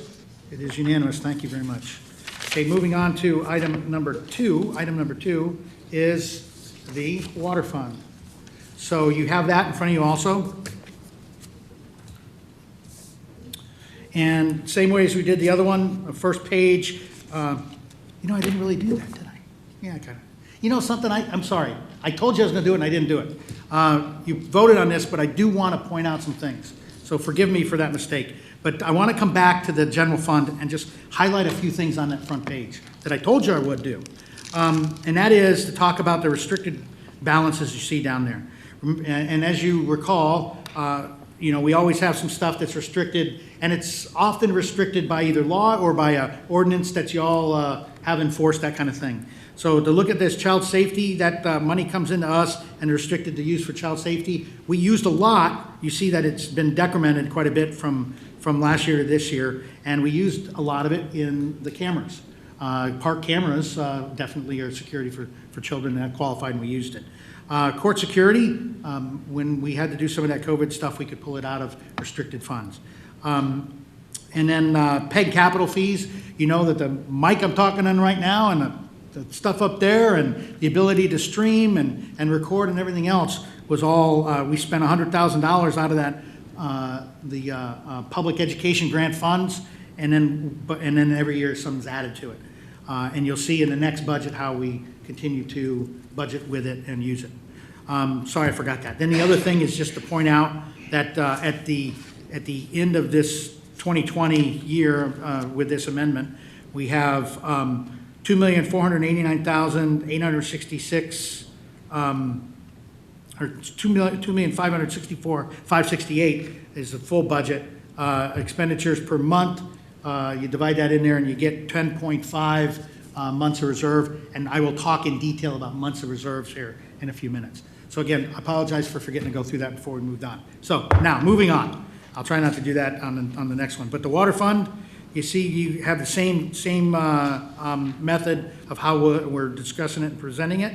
It is unanimous. Thank you very much. Okay, moving on to item number 2. Item number 2 is the water fund. So you have that in front of you also. And same way as we did the other one, the first page. I didn't really do that, did I? Yeah, I kind of. You know something, I'm sorry. I told you I was going to do it and I didn't do it. You voted on this, but I do want to point out some things. So forgive me for that mistake. But I want to come back to the general fund and just highlight a few things on that front page that I told you I would do. And that is to talk about the restricted balances you see down there. And as you recall, we always have some stuff that's restricted, and it's often restricted by either law or by a ordinance that you all have enforced, that kind of thing. So to look at this child safety, that money comes into us and restricted to use for child safety. We used a lot. You see that it's been decremented quite a bit from last year to this year, and we used a lot of it in the cameras. Park cameras definitely are security for children that qualified, and we used it. Court security, when we had to do some of that COVID stuff, we could pull it out of restricted funds. And then PEG capital fees, you know that the mic I'm talking on right now and the stuff up there and the ability to stream and record and everything else was all, we spent $100,000 out of that, the public education grant funds, and then every year something's added to it. And you'll see in the next budget how we continue to budget with it and use it. Sorry, I forgot that. Then the other thing is just to point out that at the end of this 2020 year with this amendment, we have $2,489,866, or $2,564,568 is the full budget. Expenditures per month, you divide that in there and you get 10.5 months of reserve, and I will talk in detail about months of reserves here in a few minutes. So again, I apologize for forgetting to go through that before we moved on. So now, moving on. I'll try not to do that on the next one. But the water fund, you see you have the same method of how we're discussing it and presenting it.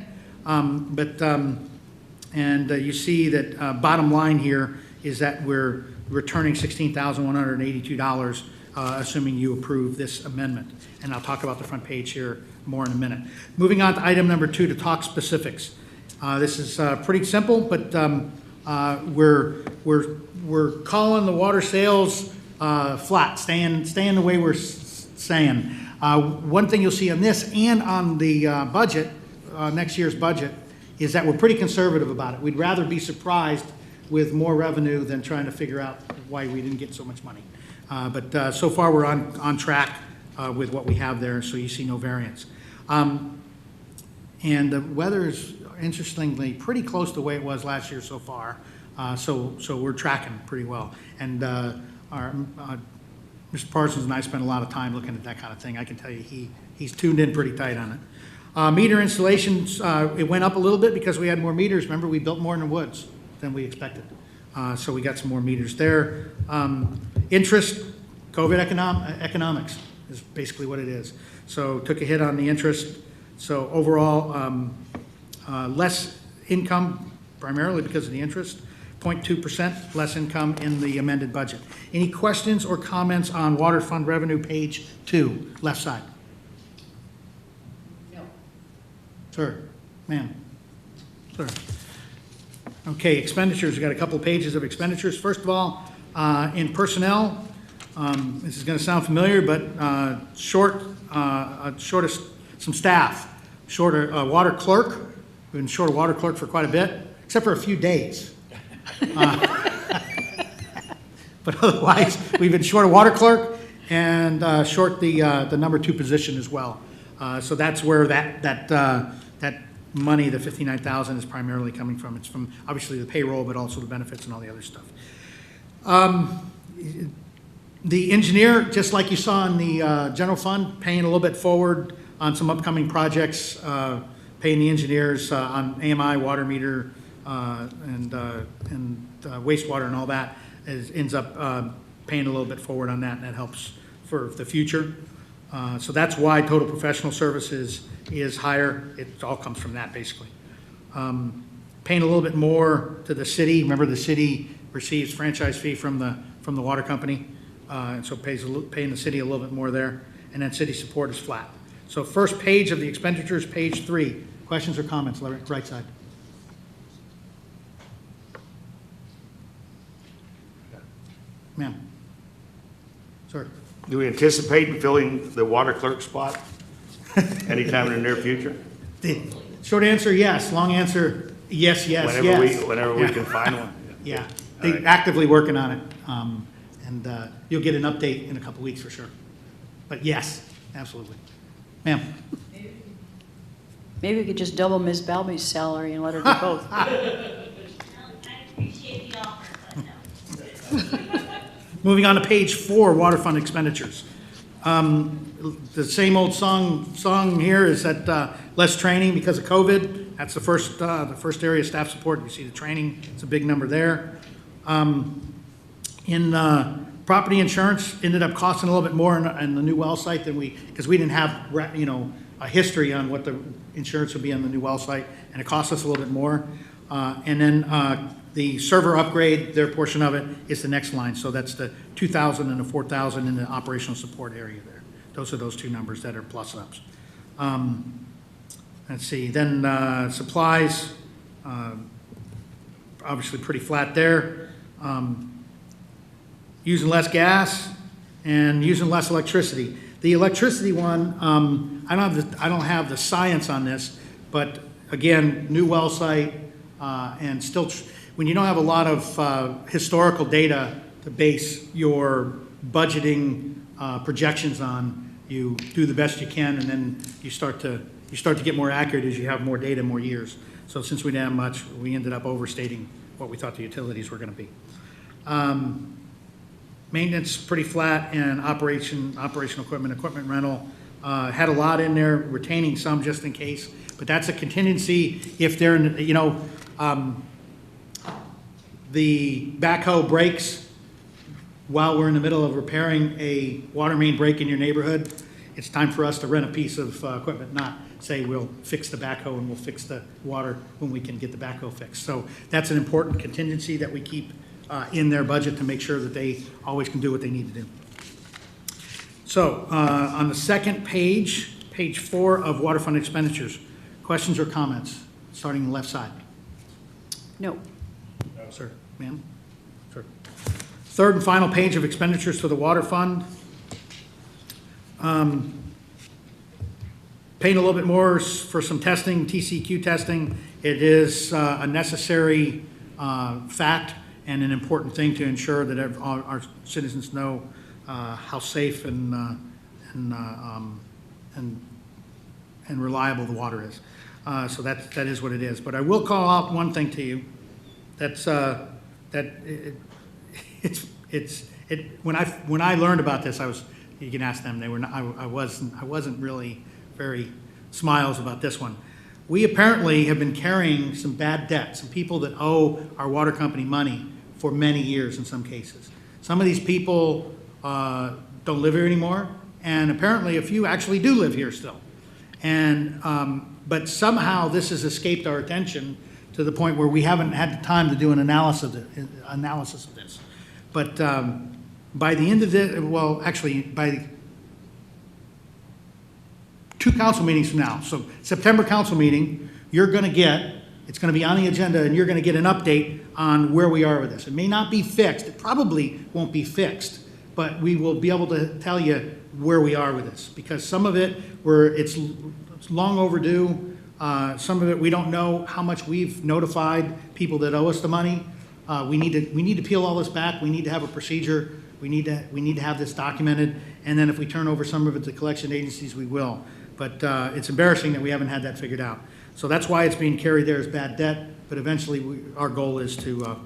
You see that bottom line here is that we're returning $16,182, assuming you approve this amendment. And I'll talk about the front page here more in a minute. Moving on to item number 2 to talk specifics. This is pretty simple, but we're calling the water sales flat, staying the way we're saying. One thing you'll see on this and on the budget, next year's budget, is that we're pretty conservative about it. We'd rather be surprised with more revenue than trying to figure out why we didn't get so much money. But so far, we're on track with what we have there, so you see no variance. And the weather is, interestingly, pretty close to the way it was last year so far. So we're tracking pretty well. And Mr. Parsons and I spent a lot of time looking at that kind of thing. I can tell you he's tuned in pretty tight on it. Meter installations, it went up a little bit because we had more meters. Remember, we built more in the woods than we expected. So we got some more meters there. Interest, COVID economics is basically what it is. So took a hit on the interest. So overall, less income, primarily because of the interest, 0.2% less income in the amended budget. Any questions or comments on water fund revenue, page 2, left side? No. Sir, ma'am. Sir. Okay, expenditures. We've got a couple pages of expenditures. First of all, in personnel, this is going to sound familiar, but short of some staff. Short a water clerk. We've been short a water clerk for quite a bit, except for a few days. But otherwise, we've been short a water clerk and short the number 2 position as well. So that's where that money, the $59,000, is primarily coming from. It's from obviously the payroll, but also the benefits and all the other stuff. The engineer, just like you saw in the general fund, paying a little bit forward on some upcoming projects, paying the engineers on AMI, water meter, and wastewater and all that, ends up paying a little bit forward on that, and that helps for the future. So that's why total professional services is higher. It all comes from that, basically. Paying a little bit more to the city. Remember, the city receives franchise fee from the water company, and so paying the city a little bit more there. And then city support is flat. So first page of the expenditures, page 3. Questions or comments? Right side. Ma'am. Sir. Do we anticipate filling the water clerk spot anytime in the near future? The short answer, yes. Long answer, yes. Whenever we can find one. Yeah, All they're right. actively working on it. And you'll get an update in a couple weeks for sure. But yes, absolutely. Ma'am? Maybe we could just double Ms. Balby's salary and let her do both. I appreciate the offer, but no. Moving on to page 4, water fund expenditures. The same old song here is that less training because of COVID. That's the first area of staff support. You see the training, it's a big number there. In property insurance, ended up costing a little bit more in the new well site than because we didn't have, a history on what the insurance would be on the new well site, and it cost us a little bit more. And then the server upgrade, their portion of it is the next line. So that's the 2,000 and the 4,000 in the operational support area there. Those are those two numbers that are plus ups. Let's see, then supplies, obviously pretty flat there. Using less gas and using less electricity. The electricity one, I don't have the science on this, but again, new well site, and still, when you don't have a lot of historical data to base your budgeting projections on, you do the best you can, and then you start to get more accurate as you have more data, more years. So since we didn't have much, we ended up overstating what we thought the utilities were going to be. Maintenance pretty flat, and operational equipment rental had a lot in there, retaining some just in case, but that's a contingency if they're the backhoe breaks while we're in the middle of repairing a water main break in your neighborhood. It's time for us to rent a piece of equipment, not say we'll fix the backhoe and we'll fix the water when we can get the backhoe fixed. So that's an important contingency that we keep in their budget to make sure that they always can do what they need to do. So on the second page, page 4 of water fund expenditures, questions or comments, starting on the left side? No. Sir, ma'am? Sir. Third and final page of expenditures for the water fund. Paying a little bit more for some testing, TCQ testing. It is a necessary fact and an important thing to ensure that our citizens know how safe and reliable the water is. So that is what it is. But I will call out one thing to you. That's when I learned about this, you can ask them. I wasn't really very smiles about this one. We apparently have been carrying some bad debt, some people that owe our water company money for many years in some cases. Some of these people don't live here anymore, and apparently a few actually do live here still. And but somehow this has escaped our attention to the point where we haven't had the time to do an analysis of this. But by the end of this, well, actually, by 2 council meetings from now, so September council meeting, you're going to get, it's going to be on the agenda, and you're going to get an update on where we are with this. It may not be fixed. It probably won't be fixed, but we will be able to tell you where we are with this, because some of it, it's long overdue. Some of it, we don't know how much we've notified people that owe us the money. We need to peel all this back. We need to have a procedure. We need to have this documented. And then if we turn over some of it to collection agencies, we will. But it's embarrassing that we haven't had that figured out. So that's why it's being carried there as bad debt. But eventually, our goal is to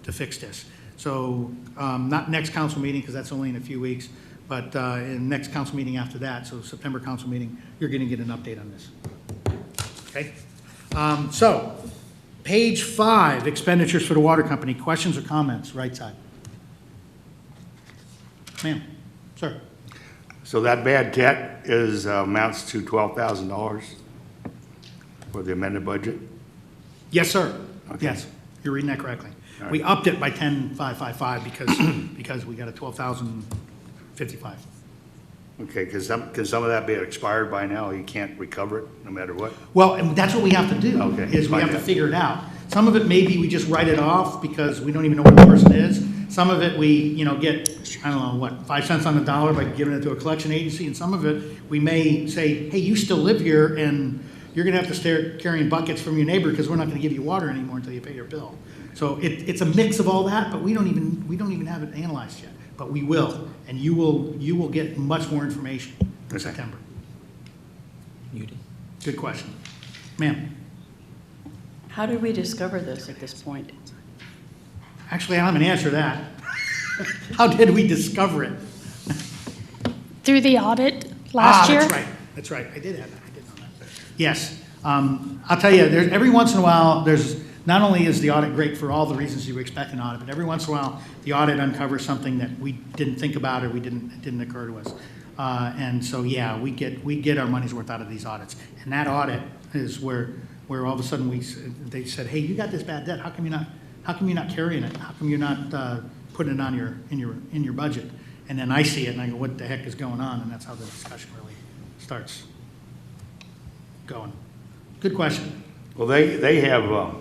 fix this. So not next council meeting, because that's only in a few weeks, but in the next council meeting after that, so September council meeting, you're going to get an update on this. Okay? So page 5, expenditures for the water company. Questions or comments? Right side. Ma'am. Sir. So that bad debt amounts to $12,000 for the amended budget? Yes, sir. Okay. Yes, you're reading that correctly. All right. We upped it by 10,555 because we got a 12,055. Okay, can some of that be expired by now? You can't recover it no matter what? Well, and that's what we have to do. Okay, Is we have to find out. figure it out. Some of it maybe we just write it off because we don't even know where the person is. Some of it we, get, I don't know, what, 5 cents on the dollar by giving it to a collection agency. And some of it we may say, hey, you still live here and you're going to have to start carrying buckets from your neighbor because we're not going to give you water anymore until you pay your bill. So it's a mix of all that, but we don't even have it analyzed yet. but we will. And you will get much more information in Okay. September. Good question. Ma'am? How did we discover this at this point? Actually, I don't have an answer to that. How did we discover it? Through the audit last year? That's right, that's right. I did have that, I did know that. Yes. I'll tell you, there's, every once in a while, there's, not only is the audit great for all the reasons you would expect an audit, but every once in a while, the audit uncovers something that we didn't think about or it didn't occur to us. And so, yeah, we get our money's worth out of these audits. And that audit is where all of a sudden they said, hey, you got this bad debt, how come you're not carrying it? How come you're not putting it on in your budget? And then I see it and I go, what the heck is going on? And that's how the discussion really starts going. Good question. Well, they have,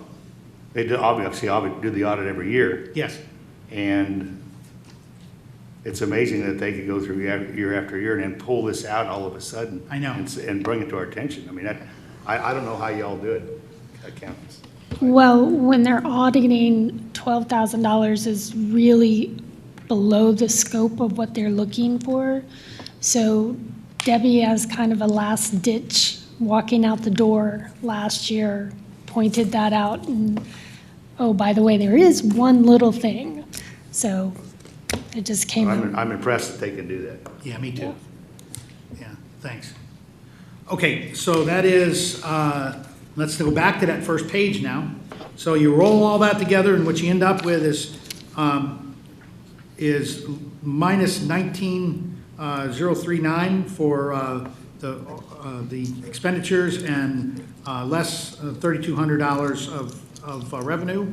they do obviously do the audit every year, Yes. and it's amazing that they could go through year after year and then pull this out all of a sudden. I know. And bring it to our attention. I mean, I don't know how y'all do it, accountants. Well, when they're auditing, $12,000 is really below the scope of what they're looking for. So Debbie, as kind of a last ditch, walking out the door last year, pointed that out. And, oh, by the way, there is one little thing. So it just came in. I'm impressed that they can do that. Yeah, me too. Yeah, thanks. Okay, so that is, let's go back to that first page now. So you roll all that together and what you end up with is minus 19,039 for the expenditures and less $3,200 of revenue.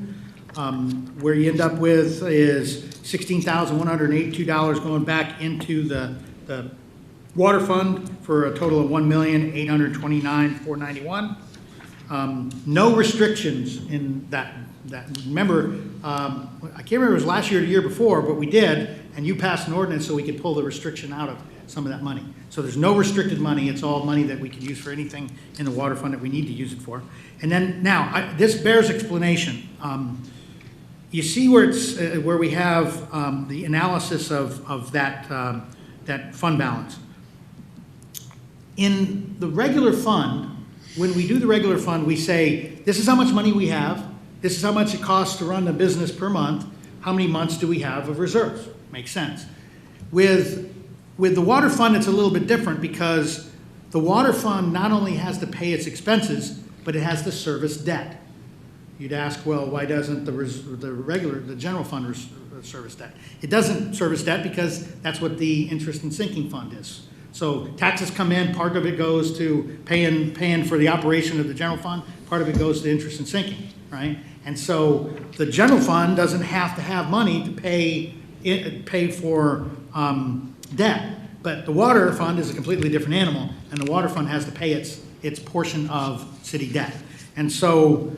Where you end up with is $16,182 going back into the water fund for a total of $1,829,491. No restrictions in that. Remember, I can't remember if it was last year or the year before, but we did, and you passed an ordinance so we could pull the restriction out of some of that money. So there's no restricted money. It's all money that we could use for anything in the water fund that we need to use it for. And then now, this bears explanation. You see where it's where we have the analysis of that fund balance. In the regular fund, when we do the regular fund, we say, this is how much money we have, this is how much it costs to run the business per month, how many months do we have of reserves? Makes sense. With the water fund, it's a little bit different because the water fund not only has to pay its expenses, but it has to service debt. You'd ask, well, why doesn't the general fund service debt? It doesn't service debt because that's what the interest and sinking fund is. So taxes come in, part of it goes to paying for the operation of the general fund, part of it goes to interest and sinking, right? And so the general fund doesn't have to have money to pay for debt, but the water fund is a completely different animal, and the water fund has to pay its portion of city debt. And so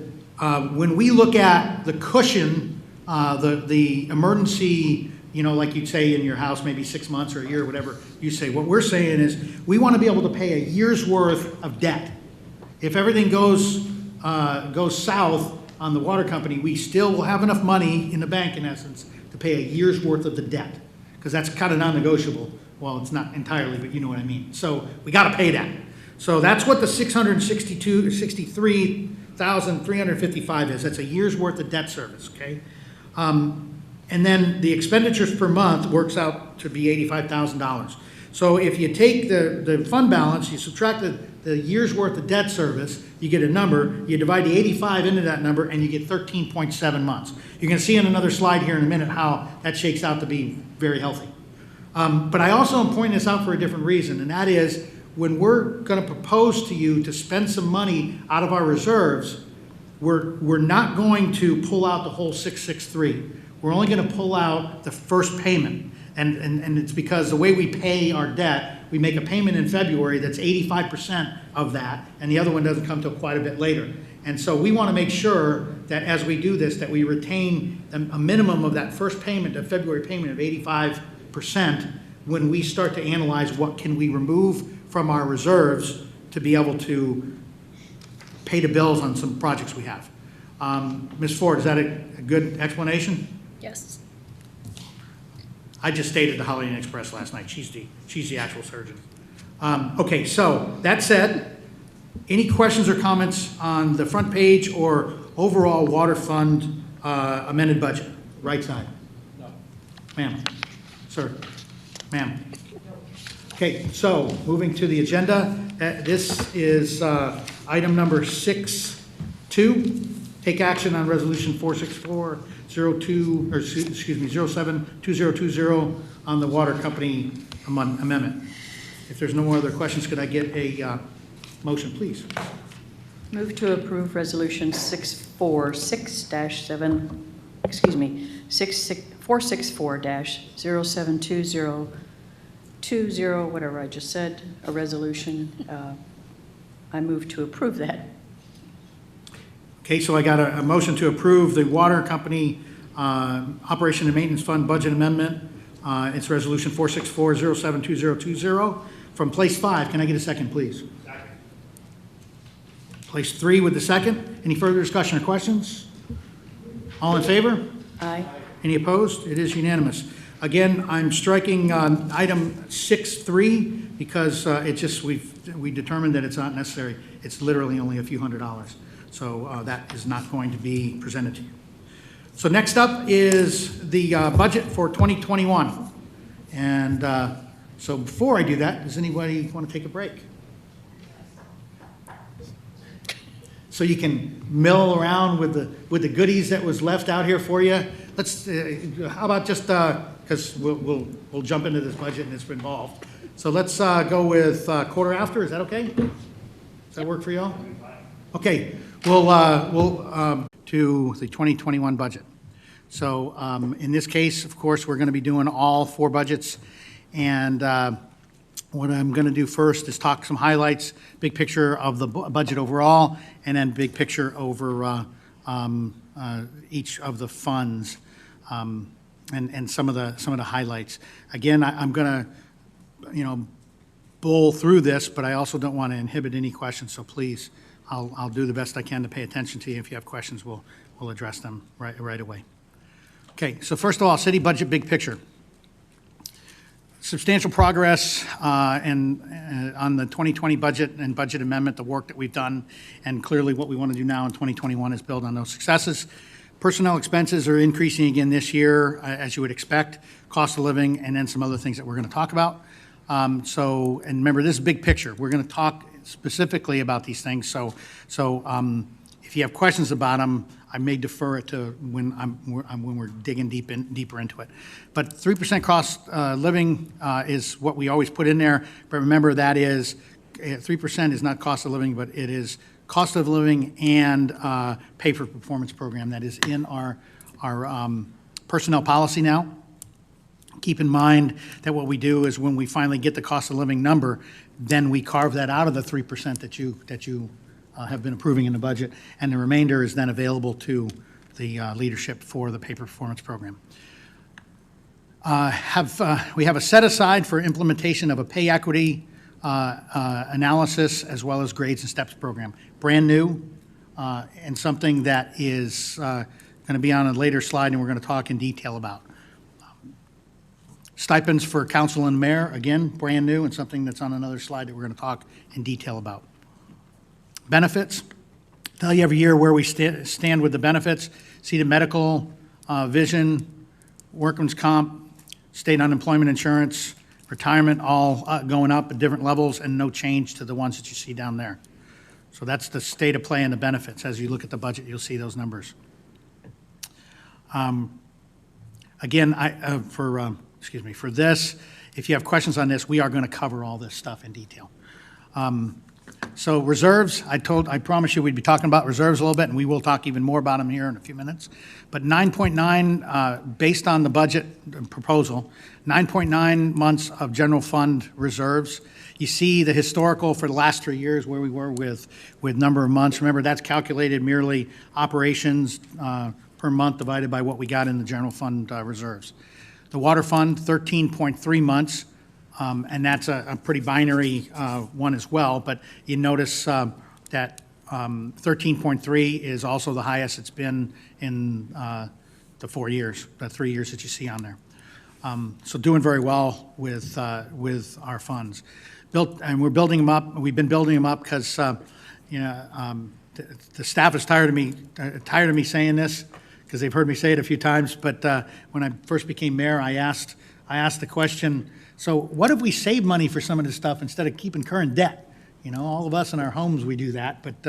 when we look at the cushion, the emergency, like you'd say in your house, maybe 6 months or a year or whatever, you say, what we're saying is we want to be able to pay a year's worth of debt. If everything goes south on the water company, we still will have enough money in the bank, in essence, to pay a year's worth of the debt, because that's kind of non-negotiable. Well, it's not entirely, but you know what I mean. So we got to pay that. So that's what the $63,355 is. That's a year's worth of debt service, okay? And then the expenditures per month works out to be $85,000. So if you take the fund balance, you subtract the year's worth of debt service, you get a number, you divide the 85 into that number, and you get 13.7 months. You're going to see in another slide here in a minute how that shakes out to be very healthy. But I also am pointing this out for a different reason, and that is when we're going to propose to you to spend some money out of our reserves, we're not going to pull out the whole 663. We're only going to pull out the first payment. And it's because the way we pay our debt, we make a payment in February that's 85% of that, and the other one doesn't come till quite a bit later. And so we want to make sure that as we do this, that we retain a minimum of that first payment, a February payment of 85% when we start to analyze what can we remove from our reserves to be able to pay the bills on some projects we have. Ms. Ford, is that a good explanation? Yes. I just stayed at the Holiday Inn Express last night. She's the actual surgeon. Okay, so that said, any questions or comments on the front page or overall water fund amended budget? Right side. No. Ma'am. Sir. Ma'am. Okay, so moving to the agenda, this is item number 6.2. Take action on resolution 46402, or excuse me, 072020 on the water company amendment. If there's no more other questions, could I get a motion, please? Move to approve Resolution 646-7, excuse me, 464-072020, whatever I just said, a resolution. I move to approve that. Okay, so I got a motion to approve the water company operation and maintenance fund budget amendment. It's resolution 464-072020 from place 5. Can I get a second, please? Second. Place 3 with the second. Any further discussion or questions? All in favor? Aye. Any opposed? It is unanimous. Again, I'm striking item 6.3 because we determined that it's not necessary. It's literally only a few $100s. So that is not going to be presented to you. So next up is the budget for 2021. And so before I do that, does anybody want to take a break? So you can mill around with the goodies that was left out here for you. Let's, how about just, because we'll jump into this budget and it's involved. So let's go with quarter after. Is that okay? Does that work for y'all? Okay, we'll to the 2021 budget. So in this case, of course, we're going to be doing all 4 budgets. And what I'm going to do first is talk some highlights, big picture of the budget overall, and then big picture over each of the funds and some of the highlights. Again, I'm going to, bowl through this, but I also don't want to inhibit any questions. So please, I'll do the best I can to pay attention to you. If you have questions, we'll address them right away. Okay, so first of all, city budget big picture. Substantial progress on the 2020 budget and budget amendment, the work that we've done, and clearly what we want to do now in 2021 is build on those successes. Personnel expenses are increasing again this year, as you would expect, cost of living, and then some other things that we're going to talk about. And remember, this is big picture. We're going to talk specifically about these things. So if you have questions about them, I may defer it to when we're digging deeper into it. But 3% cost living is what we always put in there. But remember, that is 3% is not cost of living, but it is cost of living and pay for performance program that is in our personnel policy now. Keep in mind that what we do is when we finally get the cost of living number, then we carve that out of the 3% that you have been approving in the budget, and the remainder is then available to the leadership for the pay performance program. We have a set aside for implementation of a pay equity analysis as well as grades and steps program. Brand new and something that is going to be on a later slide and we're going to talk in detail about. Stipends for council and mayor, again, brand new and something that's on another slide that we're going to talk in detail about. Benefits, tell you every year where we stand with the benefits. See the medical, vision, workman's comp, state unemployment insurance, retirement, all going up at different levels and no change to the ones that you see down there. So that's the state of play in the benefits. As you look at the budget, you'll see those numbers. Again, for this, if you have questions on this, we are going to cover all this stuff in detail. So reserves, I promised you we'd be talking about reserves a little bit, and we will talk even more about them here in a few minutes. But 9.9, based on the budget proposal, 9.9 months of general fund reserves. You see the historical for the last 3 years where we were with number of months. Remember, that's calculated merely operations per month divided by what we got in the general fund reserves. The water fund, 13.3 months. And that's a pretty binary one as well, but you notice that 13.3 is also the highest it's been in the 4 years, the 3 years that you see on there. So doing very well with our funds. And we're building them up. We've been building them up because, the staff is tired of me saying this, because they've heard me say it a few times. But when I first became mayor, I asked the question, so what if we save money for some of this stuff instead of keeping current debt? All of us in our homes, we do that. But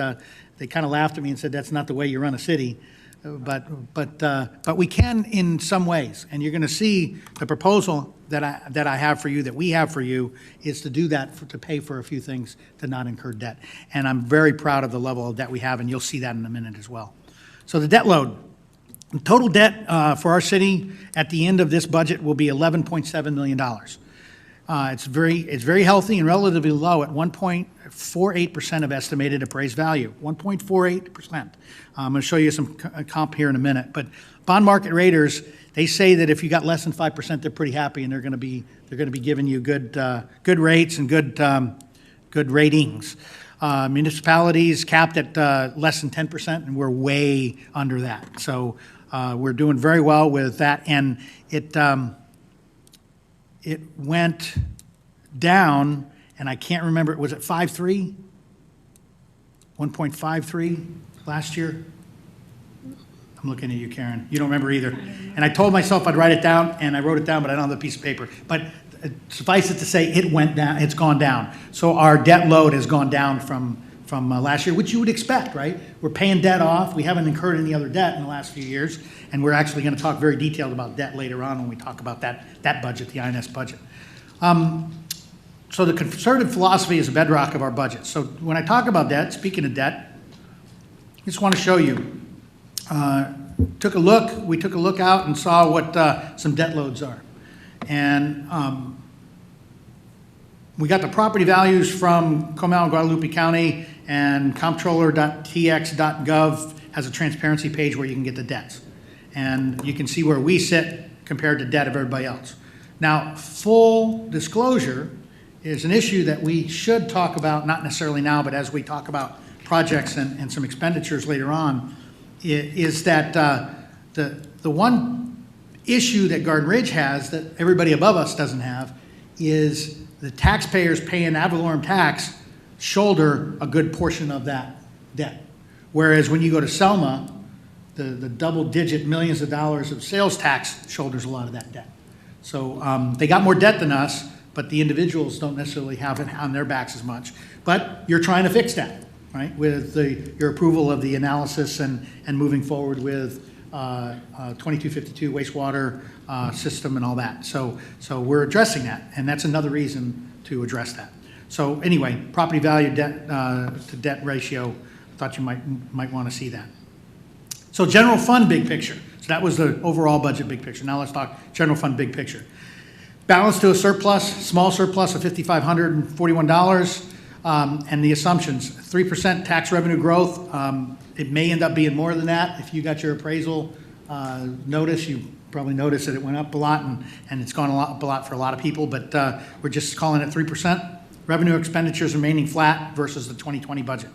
they kind of laughed at me and said, that's not the way you run a city. But we can in some ways, and you're going to see the proposal that I have for you, that we have for you, is to do that, to pay for a few things, to not incur debt. And I'm very proud of the level of debt we have, and you'll see that in a minute as well. So the debt load, total debt for our city at the end of this budget will be $11.7 million. It's very healthy and relatively low at 1.48% of estimated appraised value, 1.48%. I'm going to show you some comp here in a minute. But bond market raters, they say that if you got less than 5%, they're pretty happy, and they're going to be giving you good rates and good ratings. Municipalities capped at less than 10%, and we're way under that. So we're doing very well with that, and it went down, and I can't remember, was it 5.3? 1.53 last year? I'm looking at you, Karen. You don't remember either. And I told myself I'd write it down, and I wrote it down, but I don't have the piece of paper. But suffice it to say, it went down, it's gone down. So our debt load has gone down from last year, which you would expect, right? We're paying debt off. We haven't incurred any other debt in the last few years, and we're actually going to talk very detailed about debt later on when we talk about that budget, the INS budget. So the conservative philosophy is a bedrock of our budget. So when I talk about debt, speaking of debt, I just want to show you. We took a look out and saw what some debt loads are. And we got the property values from Comal and Guadalupe County, and comptroller.tx.gov has a transparency page where you can get the debts. And you can see where we sit compared to debt of everybody else. Now, full disclosure is an issue that we should talk about, not necessarily now, but as we talk about projects and some expenditures later on, is that the one issue that Garden Ridge has that everybody above us doesn't have is the taxpayers paying ad valorem tax shoulder a good portion of that debt. Whereas when you go to Selma, the double-digit millions of dollars of sales tax shoulders a lot of that debt. So they got more debt than us, but the individuals don't necessarily have it on their backs as much. But you're trying to fix that, right, with your approval of the analysis and moving forward with 2252 wastewater system and all that. So we're addressing that, and that's another reason to address that. So anyway, property value debt to debt ratio, thought you might want to see that. So general fund big picture. So that was the overall budget big picture. Now let's talk general fund big picture. Balance to a surplus, small surplus of $5,541. And the assumptions, 3% tax revenue growth. It may end up being more than that. If you got your appraisal notice, you probably noticed that it went up a lot, and it's gone up a lot for a lot of people, but we're just calling it 3%. Revenue expenditures remaining flat versus the 2020 budget.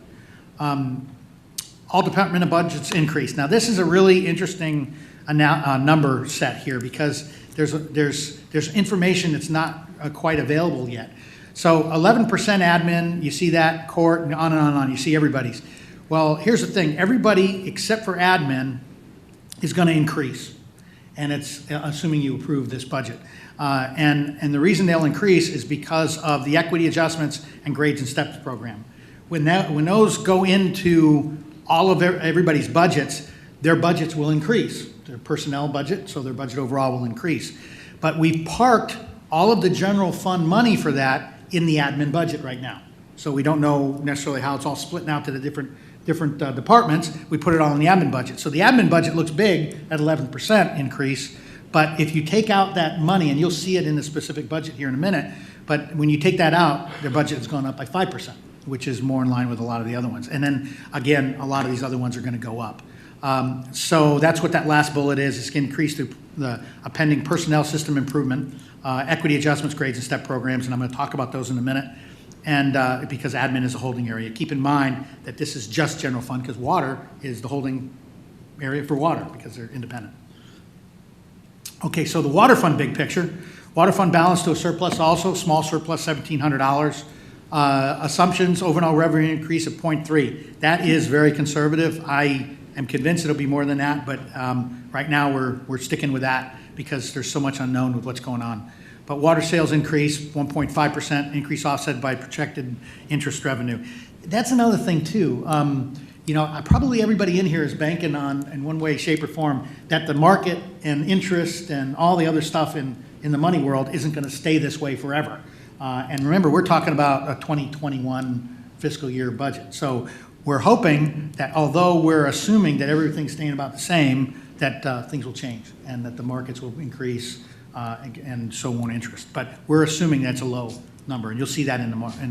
All department budgets increased. Now, this is a really interesting number set here because there's information that's not quite available yet. So 11% admin, you see that, court, and on and on and on. You see everybody's. Well, here's the thing. Everybody except for admin is going to increase, and it's assuming you approve this budget. And the reason they'll increase is because of the equity adjustments and grades and steps program. When those go into all of everybody's budgets, their budgets will increase. Their personnel budget, so their budget overall will increase. But we've parked all of the general fund money for that in the admin budget right now. So we don't know necessarily how it's all split out to the different departments. We put it all in the admin budget. So the admin budget looks big at 11% increase, but if you take out that money, and you'll see it in the specific budget here in a minute, but when you take that out, their budget has gone up by 5%, which is more in line with a lot of the other ones. And then again, a lot of these other ones are going to go up. So that's what that last bullet is. It's going to increase through a pending personnel system improvement, equity adjustments, grades and step programs, and I'm going to talk about those in a minute. And because admin is a holding area. Keep in mind that this is just general fund because water is the holding area for water because they're independent. Okay, so the water fund big picture. Water fund balance to a surplus also, small surplus, $1,700. Assumptions, overall revenue increase of 0.3. That is very conservative. I am convinced it'll be more than that, but right now we're sticking with that because there's so much unknown with what's going on. But water sales increase, 1.5%, increase offset by projected interest revenue. That's another thing too. Probably everybody in here is banking on, in one way, shape, or form, that the market and interest and all the other stuff in the money world isn't going to stay this way forever. And remember, we're talking about a 2021 fiscal year budget. So we're hoping that although we're assuming that everything's staying about the same, that things will change and that the markets will increase and so won't interest. But we're assuming that's a low number, and you'll see that in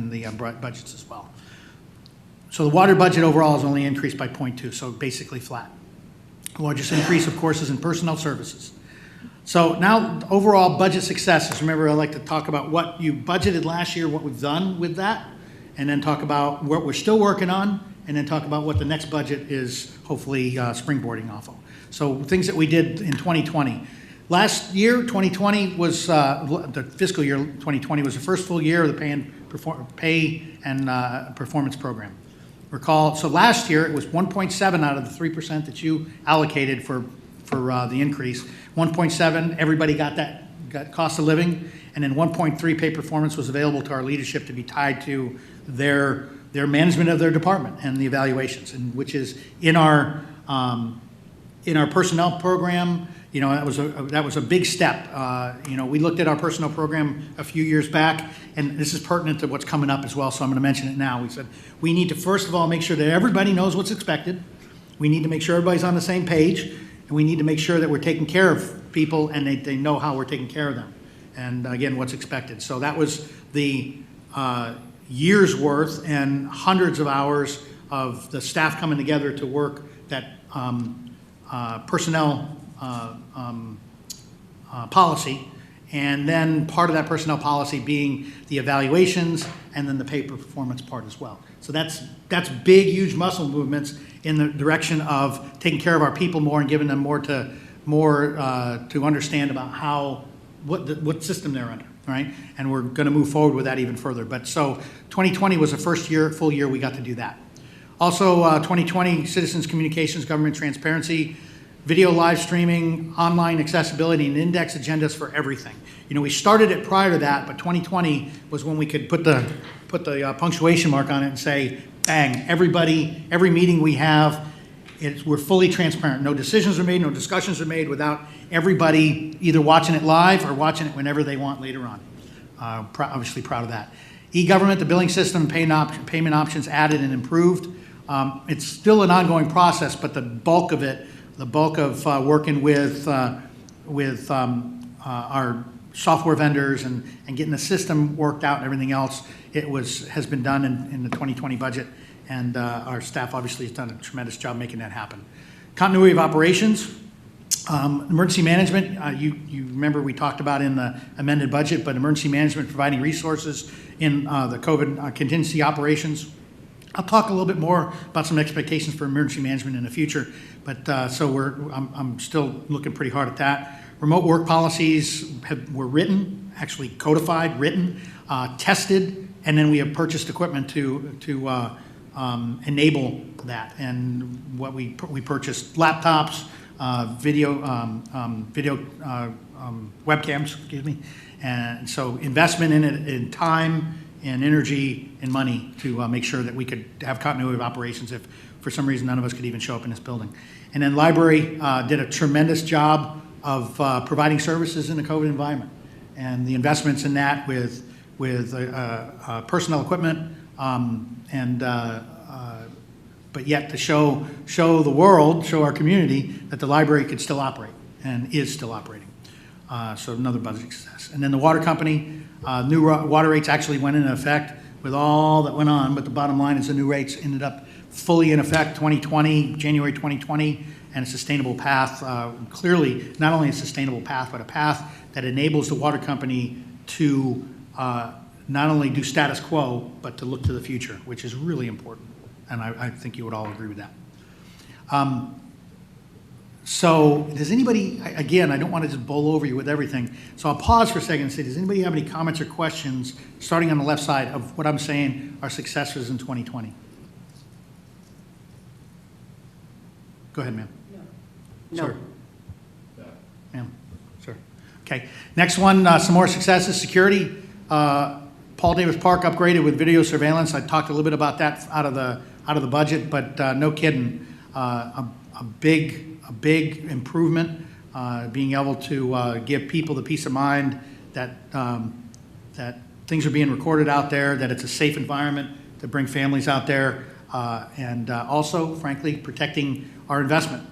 the budgets as well. So the water budget overall is only increased by 0.2, so basically flat. The largest increase, of course, is in personnel services. So now overall budget successes. Remember, I like to talk about what you budgeted last year, what we've done with that, and then talk about what we're still working on, and then talk about what the next budget is hopefully springboarding off of. So things that we did in 2020. Last year, 2020 was, the fiscal year 2020 was the first full year of the pay and performance program. Recall, so last year it was 1.7 out of the 3% that you allocated for the increase. 1.7, everybody got cost of living, and then 1.3 pay performance was available to our leadership to be tied to their management of their department and the evaluations, and which is in our personnel program. That was a big step. We looked at our personnel program a few years back, and this is pertinent to what's coming up as well, so I'm going to mention it now. We said we need to first of all make sure that everybody knows what's expected. We need to make sure everybody's on the same page, and we need to make sure that we're taking care of people and they know how we're taking care of them. And again, what's expected. So that was the year's worth and hundreds of hours of the staff coming together to work that personnel policy, and then part of that personnel policy being the evaluations and then the pay performance part as well. So that's big, huge muscle movements in the direction of taking care of our people more and giving them more to understand about what system they're under, right? And we're going to move forward with that even further. But so 2020 was the first full year we got to do that. Also, 2020 citizens communications, government transparency, video live streaming, online accessibility, and index agendas for everything. We started it prior to that, but 2020 was when we could put the punctuation mark on it and say, bang, everybody, every meeting we have, we're fully transparent. No decisions are made, no discussions are made without everybody either watching it live or watching it whenever they want later on. Obviously proud of that. E-government, the billing system, payment options added and improved. It's still an ongoing process, but the bulk of working with our software vendors and getting the system worked out and everything else, has been done in the 2020 budget, and our staff obviously has done a tremendous job making that happen. Continuity of operations, emergency management, you remember we talked about in the amended budget, but emergency management providing resources in the COVID contingency operations. I'll talk a little bit more about some expectations for emergency management in the future, but I'm still looking pretty hard at that. Remote work policies were written, actually codified, written, tested, and then we have purchased equipment to enable that. And what we purchased laptops, video webcams, excuse me, and so investment in it in time and energy and money to make sure that we could have continuity of operations if for some reason none of us could even show up in this building. And then library did a tremendous job of providing services in the COVID environment, and the investments in that with personnel equipment, but yet to show the world, show our community that the library could still operate and is still operating. So another budget success. And then the water company, new water rates actually went into effect with all that went on, but the bottom line is the new rates ended up fully in effect January 2020, and a sustainable path, clearly not only a sustainable path, but a path that enables the water company to not only do status quo, but to look to the future, which is really important. And I think you would all agree with that. So does anybody, again, I don't want to just bowl over you with everything, so I'll pause for a second and say, does anybody have any comments or questions, starting on the left side, of what I'm saying are successes in 2020? Go ahead, ma'am. No. Sir. Ma'am, sir. Okay, next one, some more successes, security. Paul Davis Park upgraded with video surveillance. I talked a little bit about that out of the budget, but no kidding, a big improvement, being able to give people the peace of mind that that things are being recorded out there, that it's a safe environment to bring families out there, and also, frankly, protecting our investment.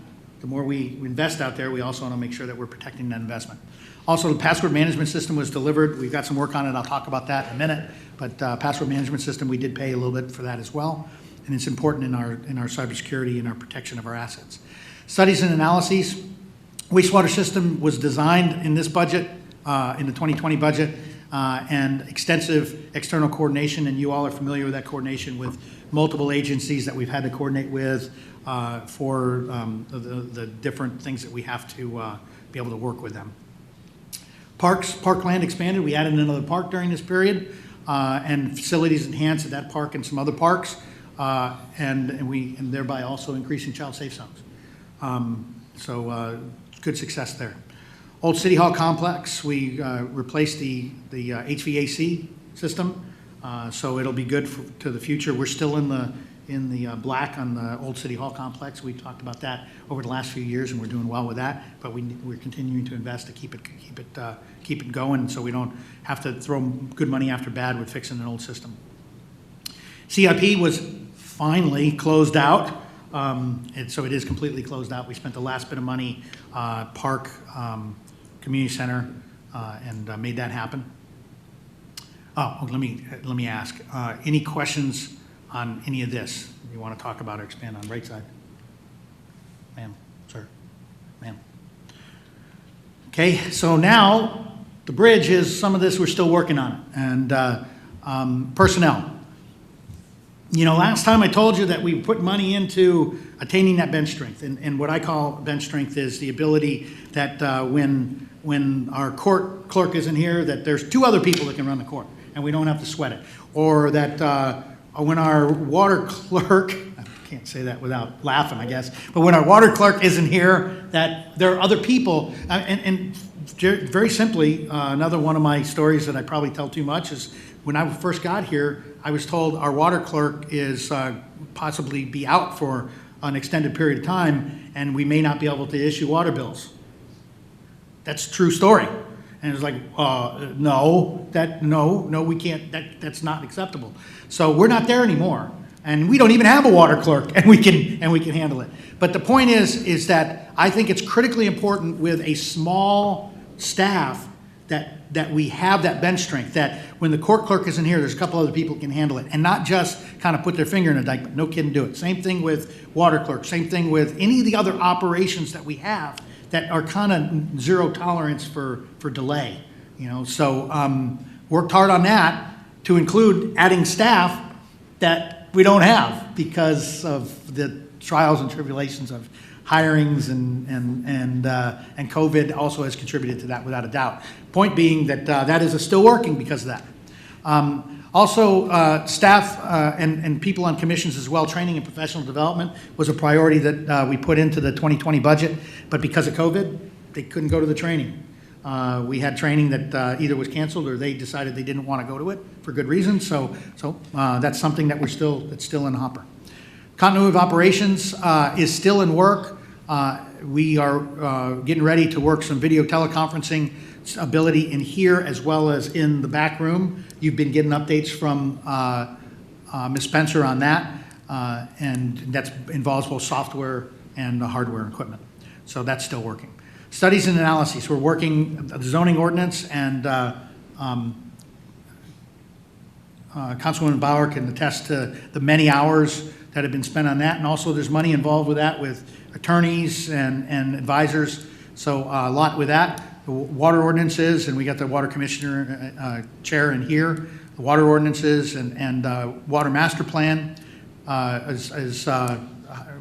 The more we invest out there, we also want to make sure that we're protecting that investment. Also, the password management system was delivered. We've got some work on it. I'll talk about that in a minute. But password management system, we did pay a little bit for that as well. And it's important in our cybersecurity and our protection of our assets. Studies and analyses. Wastewater system was designed in this budget, in the 2020 budget, and extensive external coordination. And you all are familiar with that coordination with multiple agencies that we've had to coordinate with for the different things that we have to be able to work with them. Parks, parkland expanded. We added another park during this period, and facilities enhanced at that park and some other parks, and thereby also increasing child safe zones. So good success there. Old City Hall complex, we replaced the HVAC system, so it'll be good to the future. We're still in the black on the Old City Hall complex. We talked about that over the last few years, and we're doing well with that. But we're continuing to invest to keep it going, so we don't have to throw good money after bad with fixing an old system. CIP was finally closed out, and so it is completely closed out. We spent the last bit of money, park, community center, and made that happen. Oh, let me ask. Any questions on any of this you want to talk about or expand on? Right side. Ma'am, sir, ma'am. Okay, so now the bridge is some of this we're still working on. And personnel. You know, last time I told you that we put money into attaining that bench strength. And what I call bench strength is the ability that when our court clerk isn't here, that there's two other people that can run the court and we don't have to sweat it. Or that when our water clerk, I can't say that without laughing, I guess, but when our water clerk isn't here, that there are other people, and very simply, another one of my stories that I probably tell too much is when I first got here, I was told our water clerk is possibly be out for an extended period of time, and we may not be able to issue water bills. That's a true story. And it was like, no, we can't, that's not acceptable. So we're not there anymore. And we don't even have a water clerk, and we can handle it. But the point is that I think it's critically important with a small staff that we have that bench strength, that when the court clerk isn't here, there's a couple other people who can handle it, and not just kind of put their finger in a dike, but no kidding, do it. Same thing with water clerk, same thing with any of the other operations that we have that are kind of zero tolerance for delay, you know. So worked hard on that to include adding staff that we don't have because of the trials and tribulations of hirings and COVID also has contributed to that without a doubt. Point being that that is still working because of that. Also, staff and people on commissions as well, training and professional development was a priority that we put into the 2020 budget, but because of COVID, they couldn't go to the training. We had training that either was canceled or they decided they didn't want to go to it for good reason, so that's something that that's still in the hopper. Continuity of operations is still in work. We are getting ready to work some video teleconferencing ability in here as well as in the back room. You've been getting updates from Ms. Spencer on that, and that involves both software and the hardware equipment. So that's still working. Studies and analyses. We're working the zoning ordinance, and Councilwoman Bauer can attest to the many hours that have been spent on that, and also there's money involved with that with attorneys and advisors, so a lot with that. The water ordinances, and we got the water commissioner chair in here, the water ordinances and water master plan,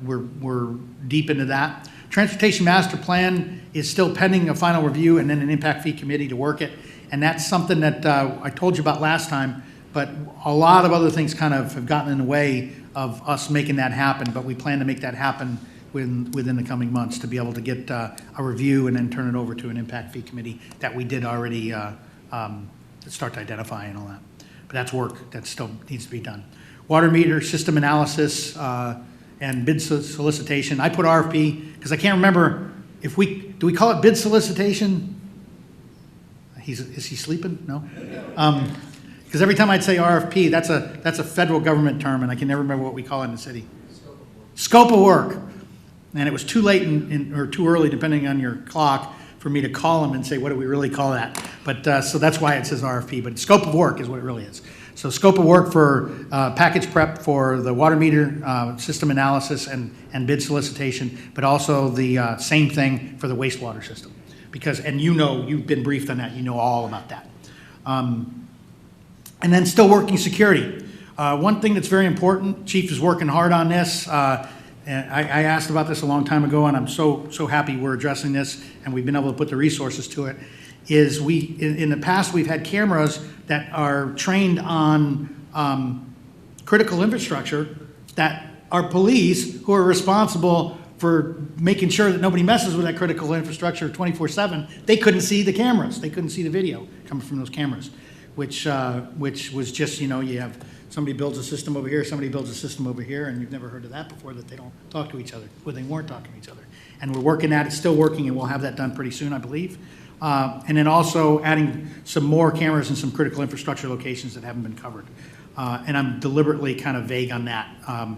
we're deep into that. Transportation Master Plan is still pending a final review and then an impact fee committee to work it. And that's something that I told you about last time, but a lot of other things kind of have gotten in the way of us making that happen, but we plan to make that happen within the coming months to be able to get a review and then turn it over to an impact fee committee that we did already start to identify and all that. But that's work that still needs to be done. Water meter system analysis and bid solicitation. I put RFP because I can't remember if do we call it bid solicitation? Is he sleeping? No? Because every time I'd say RFP, that's a federal government term, and I can never remember what we call it in the city. Scope of work. And it was too late or too early, depending on your clock, for me to call him and say, what do we really call that? But so that's why it says RFP, but scope of work is what it really is. So scope of work for package prep for the water meter system analysis and bid solicitation, but also the same thing for the wastewater system. Because, and you've been briefed on that, you know all about that. And then still working security. One thing that's very important, Chief is working hard on this. And I asked about this a long time ago, and I'm so happy we're addressing this, and we've been able to put the resources to it, is in the past, we've had cameras that are trained on critical infrastructure that our police, who are responsible for making sure that nobody messes with that critical infrastructure 24/7, they couldn't see the cameras. They couldn't see the video coming from those cameras, which was just, you have somebody builds a system over here, somebody builds a system over here, and you've never heard of that before, that they don't talk to each other, or they weren't talking to each other. And we're working at it, still working, and we'll have that done pretty soon, I believe. And then also adding some more cameras in some critical infrastructure locations that haven't been covered. And I'm deliberately kind of vague on that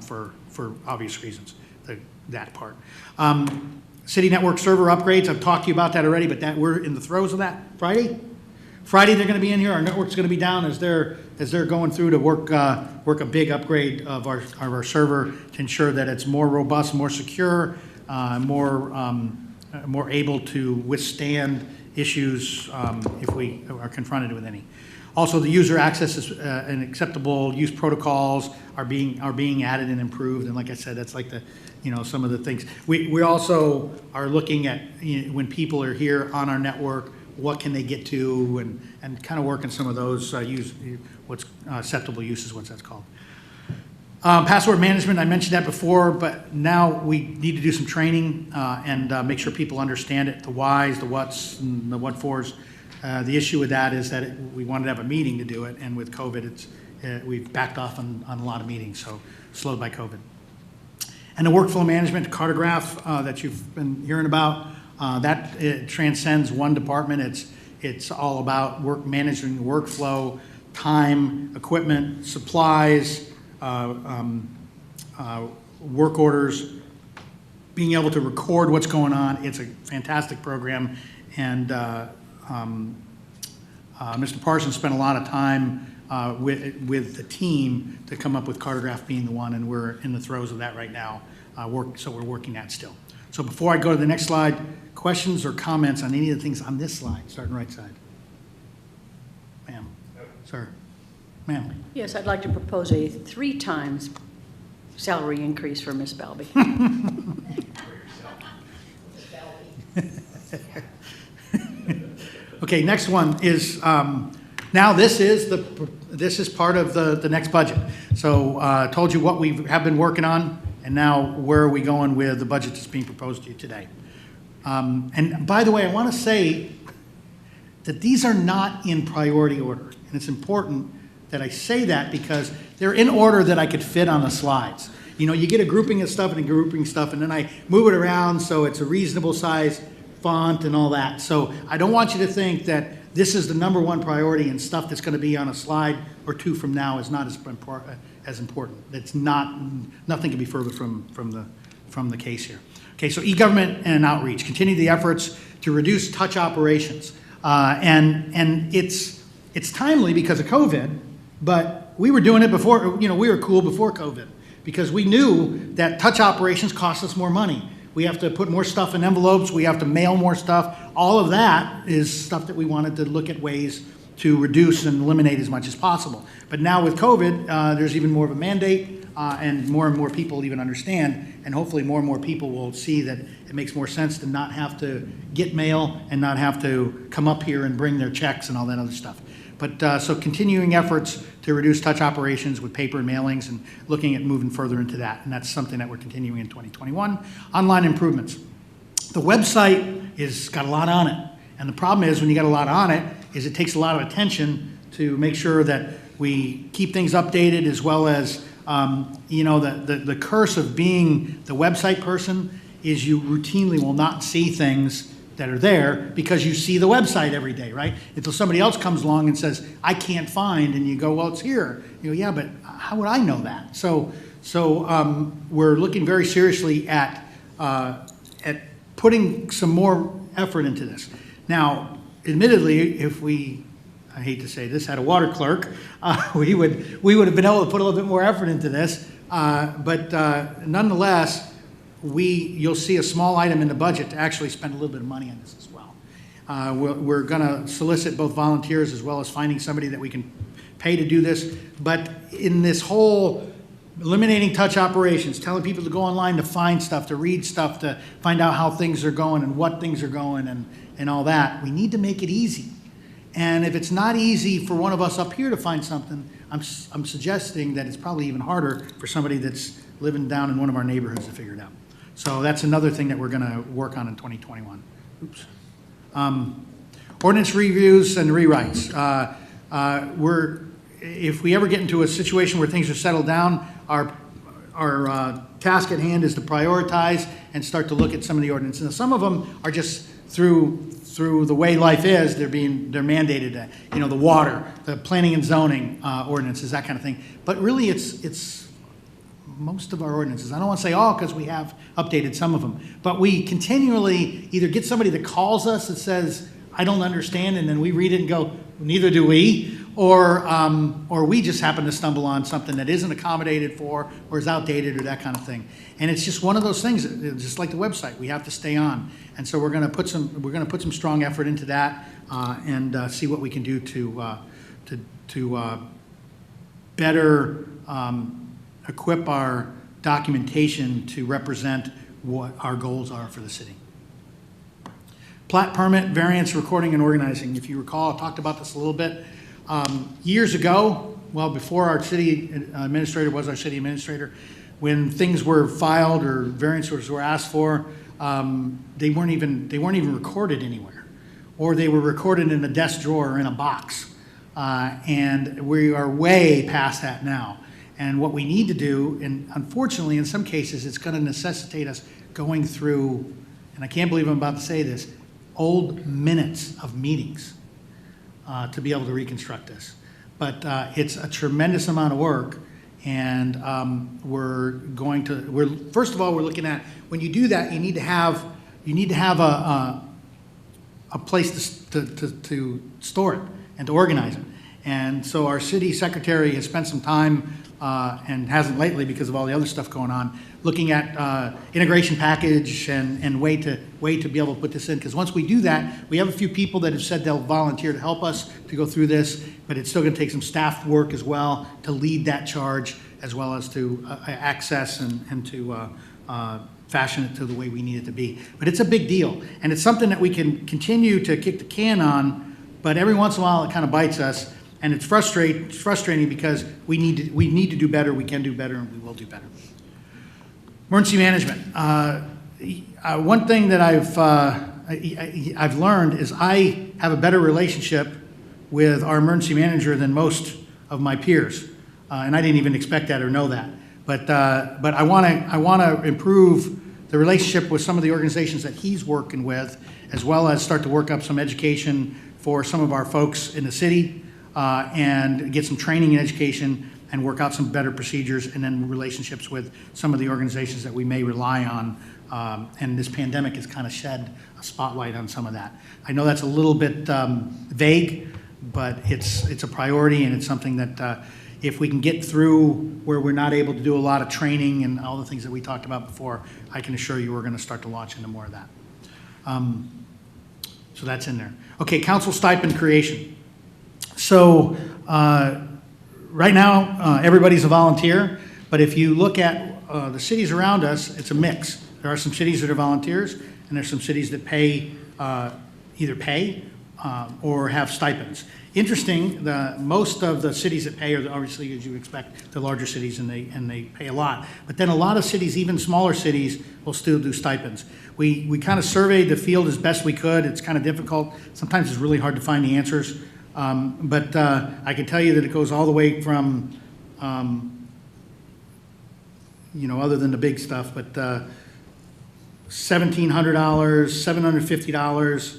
for obvious reasons, that part. City network server upgrades, I've talked to you about that already, but we're in the throes of that. Friday they're going to be in here. Our network's going to be down as they're going through to work a big upgrade of our server to ensure that it's more robust, more secure, more able to withstand issues if we are confronted with any. Also, the user access and acceptable use protocols are being added and improved. And like I said, that's like some of the things. We also are looking at when people are here on our network, what can they get to, and kind of working some of those what's acceptable uses, what that's called. Password management, I mentioned that before, but now we need to do some training and make sure people understand it, the whys, the whats, and the what fors. The issue with that is that we wanted to have a meeting to do it, and with COVID, we've backed off on a lot of meetings, so slowed by COVID. And the workflow management, Cartograph that you've been hearing about, it transcends one department. It's all about managing the workflow, time, equipment, supplies, work orders, being able to record what's going on. It's a fantastic program, and Mr. Parsons spent a lot of time with the team to come up with Cartograph being the one, and we're in the throes of that right now. So we're working that still. So before I go to the next slide, questions or comments on any of the things on this slide, starting right side? Ma'am, sir, ma'am. Yes, I'd like to propose a 3 times salary increase for Ms. Balby. Okay, next one is, now this is part of the next budget. So I told you what we have been working on, and now where are we going with the budget that's being proposed to you today. And by the way, I want to say that these are not in priority order. And it's important that I say that because they're in order that I could fit on the slides. You get a grouping of stuff and a grouping of stuff, and then I move it around so it's a reasonable size font and all that. So I don't want you to think that this is the #1 priority and stuff that's going to be on a slide or 2 from now is not as important. It's not, nothing can be further from the case here. Okay, so e-government and outreach, continue the efforts to reduce touch operations. And it's timely because of COVID, but we were doing it before, we were cool before COVID because we knew that touch operations cost us more money. We have to put more stuff in envelopes. We have to mail more stuff. All of that is stuff that we wanted to look at ways to reduce and eliminate as much as possible. But now with COVID, there's even more of a mandate, and more people even understand, and hopefully more and more people will see that It makes more sense to not have to get mail and not have to come up here and bring their checks and all that other stuff. But, so continuing efforts to reduce touch operations with paper and mailings and looking at moving further into that. And that's something that we're continuing in 2021. Online improvements. The website is got a lot on it. And the problem is when you got a lot on it is it takes a lot of attention to make sure that we keep things updated, as well as, you know, the curse of being the website person is you routinely will not see things that are there because you see the website every day, right? Until somebody else comes along and says, I can't find, and you go, well, it's here. You go, yeah, but how would I know that? So we're looking very seriously at putting some more effort into this. Now, admittedly, if we, I hate to say this, had a water clerk, we would have been able to put a little bit more effort into this. But nonetheless, you'll see a small item in the budget to actually spend a little bit of money on this as well. We're going to solicit both volunteers as well as finding somebody that we can pay to do this. But in this whole eliminating touch operations, telling people to go online to find stuff, to read stuff, to find out how things are going and what things are going and all that, we need to make it easy. And if it's not easy for one of us up here to find something, I'm suggesting that it's probably even harder for somebody that's living down in one of our neighborhoods to figure it out. So that's another thing that we're going to work on in 2021. Oops. Ordinance reviews and rewrites. If we ever get into a situation where things are settled down, our task at hand is to prioritize and start to look at some of the ordinances. And some of them are just through the way life is, they're mandated. You know, the water, the planning and zoning ordinances, that kind of thing. But really, it's most of our ordinances. I don't want to say all because we have updated some of them, but we continually either get somebody that calls us that says, I don't understand, and then we read it and go, neither do we, or we just happen to stumble on something that isn't accommodated for or is outdated or that kind of thing. And it's just one of those things, just like the website, we have to stay on. And so we're going to put some strong effort into that and see what we can do to better equip our documentation to represent what our goals are for the city. Plat permit, variance, recording, and organizing. If you recall, I talked about this a little bit. Years ago, well, before our city administrator was our city administrator, when things were filed or variances were asked for, they weren't even recorded anywhere, or they were recorded in a desk drawer or in a box. And we are way past that now. And what we need to do, and unfortunately, in some cases, it's going to necessitate us going through, and I can't believe I'm about to say this, old minutes of meetings to be able to reconstruct this. But it's a tremendous amount of work, and first of all, we're looking at, when you do that, you need to have a place to store it and to organize it. And so our city secretary has spent some time, and hasn't lately because of all the other stuff going on, looking at integration package and way to be able to put this in. Because once we do that, we have a few people that have said they'll volunteer to help us to go through this, but it's still going to take some staff work as well to lead that charge, as well as to access and to fashion it to the way we need it to be. But it's a big deal, and it's something that we can continue to kick the can on, but every once in a while it kind of bites us. And it's frustrating because we need to do better, we can do better, and we will do better. Emergency management. One thing that I've learned is I have a better relationship with our emergency manager than most of my peers, and I didn't even expect that or know that. But I want to improve the relationship with some of the organizations that he's working with, as well as start to work up some education for some of our folks in the city. And get some training and education and work out some better procedures, and then relationships with some of the organizations that we may rely on. And this pandemic has kind of shed a spotlight on some of that. I know that's a little bit vague, but it's a priority, and it's something that if we can get through where we're not able to do a lot of training and all the things that we talked about before, I can assure you we're going to start to launch into more of that. So that's in there. Okay, council stipend creation. So right now, everybody's a volunteer, but if you look at the cities around us, it's a mix. There are some cities that are volunteers, and there's some cities that pay, either pay or have stipends. Interesting, most of the cities that pay are obviously, as you would expect, the larger cities, and they pay a lot. But then a lot of cities, even smaller cities, will still do stipends. We kind of surveyed the field as best we could. It's kind of difficult. Sometimes it's really hard to find the answers. But I can tell you that it goes all the way from, other than the big stuff, but $1,700, $750,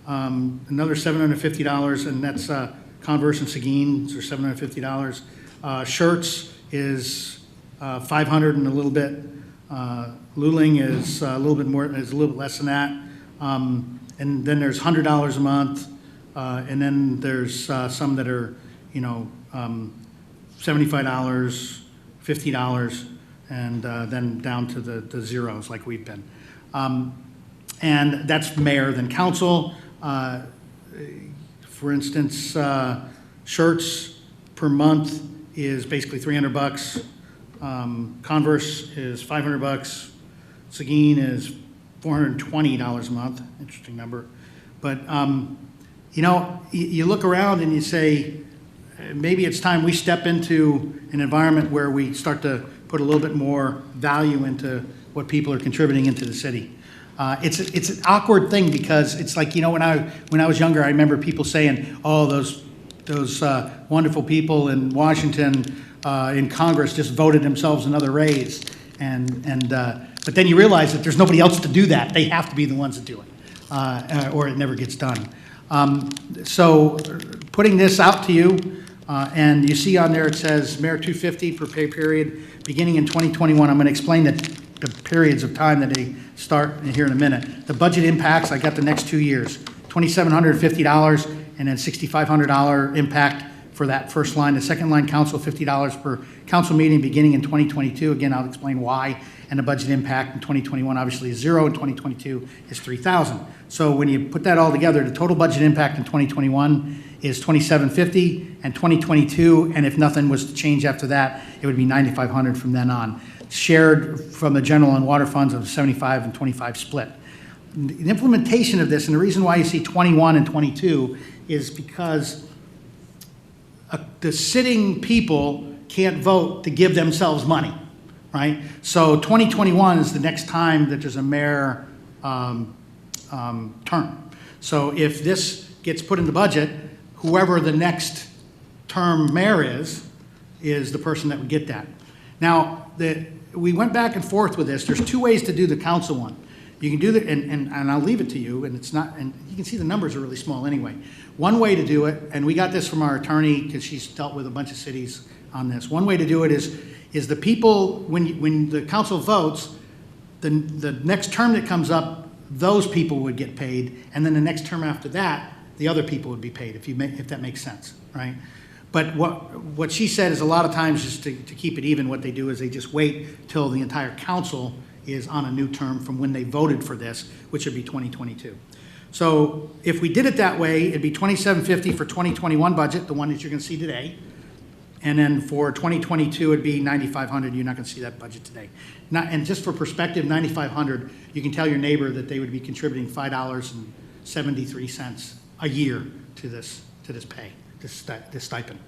another $750, and that's Converse and Seguin's are $750. Shirts is $500 and a little bit. Luling is a little bit more, is a little bit less than that. And then there's $100 a month, and then there's some that are, $75, $50, and then down to the zeros like we've been. And that's mayor, then council. For instance, shirts per month is basically $300. Converse is $500. Seguin is $420 a month. Interesting number. But, you look around and you say, maybe it's time we step into an environment where we start to put a little bit more value into what people are contributing into the city. It's an awkward thing because it's like, when I was younger, I remember people saying, oh, those wonderful people in Washington, in Congress just voted themselves another raise. But then you realize that there's nobody else to do that. They have to be the ones that do it, or it never gets done. So putting this out to you, and you see on there it says Mayor 250 per pay period beginning in 2021. I'm going to explain the periods of time that they start here in a minute. The budget impacts, I got the next 2 years, $2,750 and then $6,500 impact for that first line. The second line, council, $50 per council meeting beginning in 2022. Again, I'll explain why. And the budget impact in 2021 obviously is zero, in 2022 is $3,000. So when you put that all together, the total budget impact in 2021 is $2,750, and 2022, and if nothing was to change after that, it would be $9,500 from then on. Shared from the general and water funds of 75 and 25 split. The implementation of this, and the reason why you see 21 and 22 is because the sitting people can't vote to give themselves money, right? So 2021 is the next time that there's a mayor term. So if this gets put in the budget, whoever the next term mayor is the person that would get that. Now, we went back and forth with this. There's two ways to do the council one. You can do that, and I'll leave it to you, and it's not, and you can see the numbers are really small anyway. One way to do it, and we got this from our attorney because she's dealt with a bunch of cities on this. One way to do it is the people, when the council votes, the next term that comes up, those people would get paid, and then the next term after that, the other people would be paid, if that makes sense, right? But what she said is a lot of times, just to keep it even, what they do is they just wait till the entire council is on a new term from when they voted for this, which would be 2022. So if we did it that way, it'd be $2,750 for 2021 budget, the one that you're going to see today. And then for 2022, it'd be $9,500. You're not going to see that budget today. And just for perspective, $9,500, you can tell your neighbor that they would be contributing $5.73 a year to this pay, this stipend.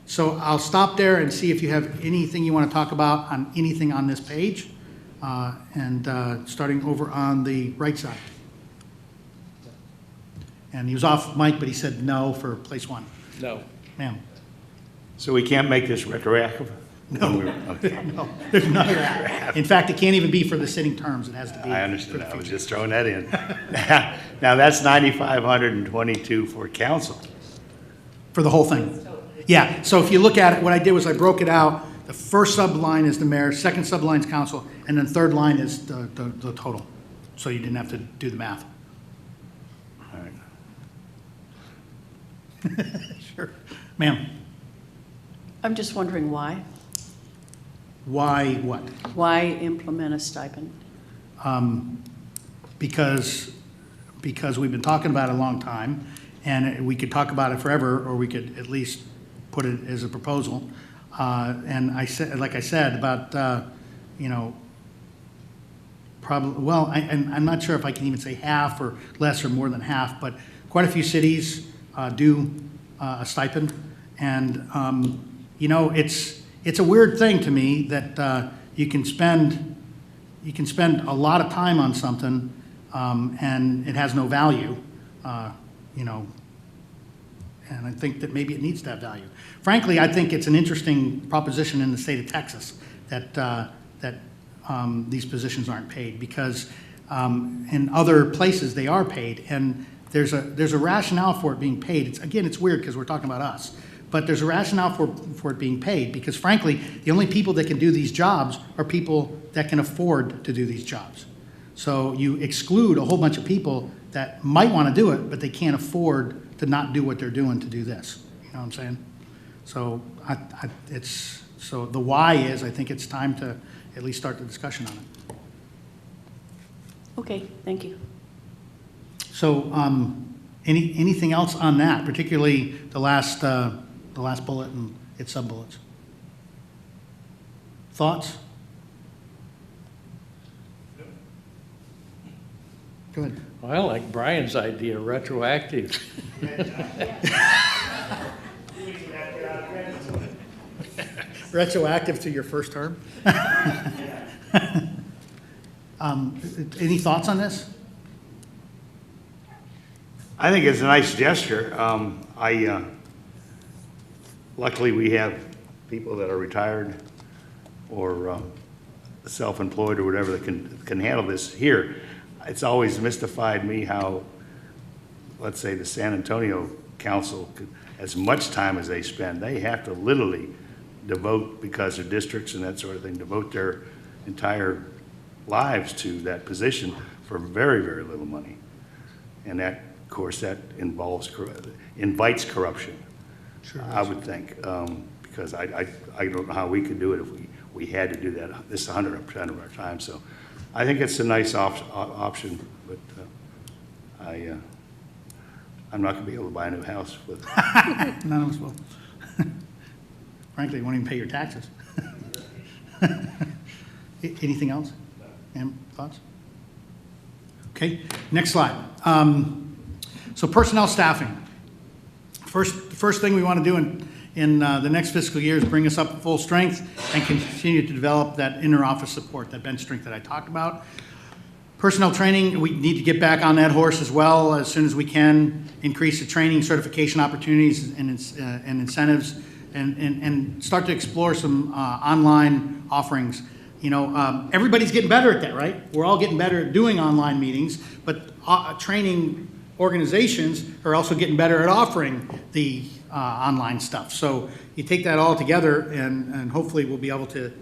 So I'll stop there and see if you have anything you want to talk about on anything on this page, starting over on the right side. And he was off mic, but he said no for place one. No. Ma'am. So we can't make this retroactive? No. Okay. No, there's none of that. In fact, it can't even be for the sitting terms. It has to be. I understand. I was just throwing that in. Now, that's $9,522 for council. For the whole thing. Yeah, so if you look at it, what I did was I broke it out. The first sub-line is the mayor, second sub-line is council, and then third line is the total. So you didn't have to do the math. All right. Sure. Ma'am, I'm just wondering why? why what? Why implement a stipend? Because we've been talking about it a long time, and we could talk about it forever, or we could at least put it as a proposal. And I said, like I said, about, probably, well, I'm not sure if I can even say half or less or more than half, but quite a few cities do a stipend. And, you know, it's a weird thing to me that you can spend a lot of time on something and it has no value, you know, and I think that maybe it needs to have value. Frankly, I think it's an interesting proposition in the state of Texas that these positions aren't paid, because in other places they are paid, and there's a rationale for it being paid. It's weird because we're talking about us, but there's a rationale for it being paid, because frankly, the only people that can do these jobs are people that can afford to do these jobs. So you exclude a whole bunch of people that might want to do it, but they can't afford to not do what they're doing to do this. You know what I'm saying? So so the why is, I think it's time to at least start the discussion on it. Okay, thank you. So anything else on that, particularly the last bullet and its sub-bullets? Thoughts? Go ahead. Well, I like Brian's idea, retroactive. Retroactive to your first term? Any thoughts on this? I think it's a nice gesture. Luckily, we have people that are retired or self-employed or whatever that can handle this here. It's always mystified me how, let's say, the San Antonio Council, as much time as they spend, they have to literally devote, because of districts and that sort of thing, devote their entire lives to that position for very, very little money. And that, of course, that invites corruption, Sure. I would think, because I don't know how we could do it if we had to do that. This is 100% of our time, so I think it's a nice option, but I'm not going to be able to buy a new house with. None of us will. Frankly, you won't even pay your taxes. Anything else? Em, thoughts? Okay, next slide. So personnel staffing. First thing we want to do in the next fiscal year is bring us up to full strength and continue to develop that inter-office support, that bench strength that I talked about. Personnel training, we need to get back on that horse as well as soon as we can, increase the training, certification opportunities and incentives, and start to explore some online offerings. You know, everybody's getting better at that, right? We're all getting better at doing online meetings, but training organizations are also getting better at offering the online stuff. So you take that all together, and hopefully we'll be able to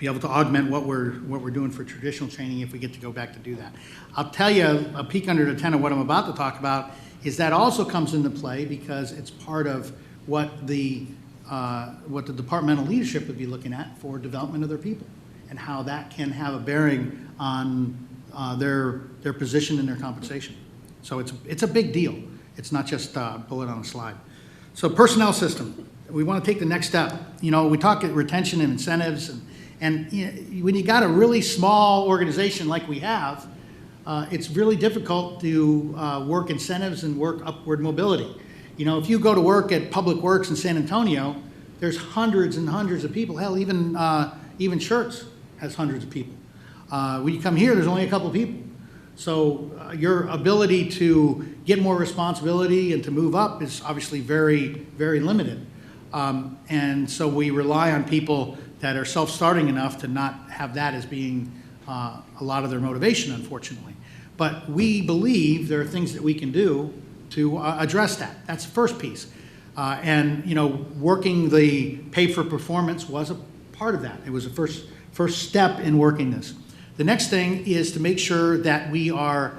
augment what we're doing for traditional training if we get to go back to do that. I'll tell you a peek under the tent of what I'm about to talk about is that also comes into play because it's part of what the departmental leadership would be looking at for development of their people and how that can have a bearing on their position and their compensation. So it's a big deal. It's not just a bullet on a slide. So personnel system, we want to take the next step. You know, we talk retention and incentives, and you know, when you got a really small organization like we have, it's really difficult to work incentives and work upward mobility. You know, if you go to work at Public Works in San Antonio, there's hundreds and hundreds of people. Hell, even Schertz has hundreds of people. When you come here, there's only a couple of people. So your ability to get more responsibility and to move up is obviously very, very limited. And so we rely on people that are self-starting enough to not have that as being a lot of their motivation, unfortunately. But we believe there are things that we can do to address that. That's the first piece. And, you know, working the pay for performance was a part of that. It was the first step in working this. The next thing is to make sure that we are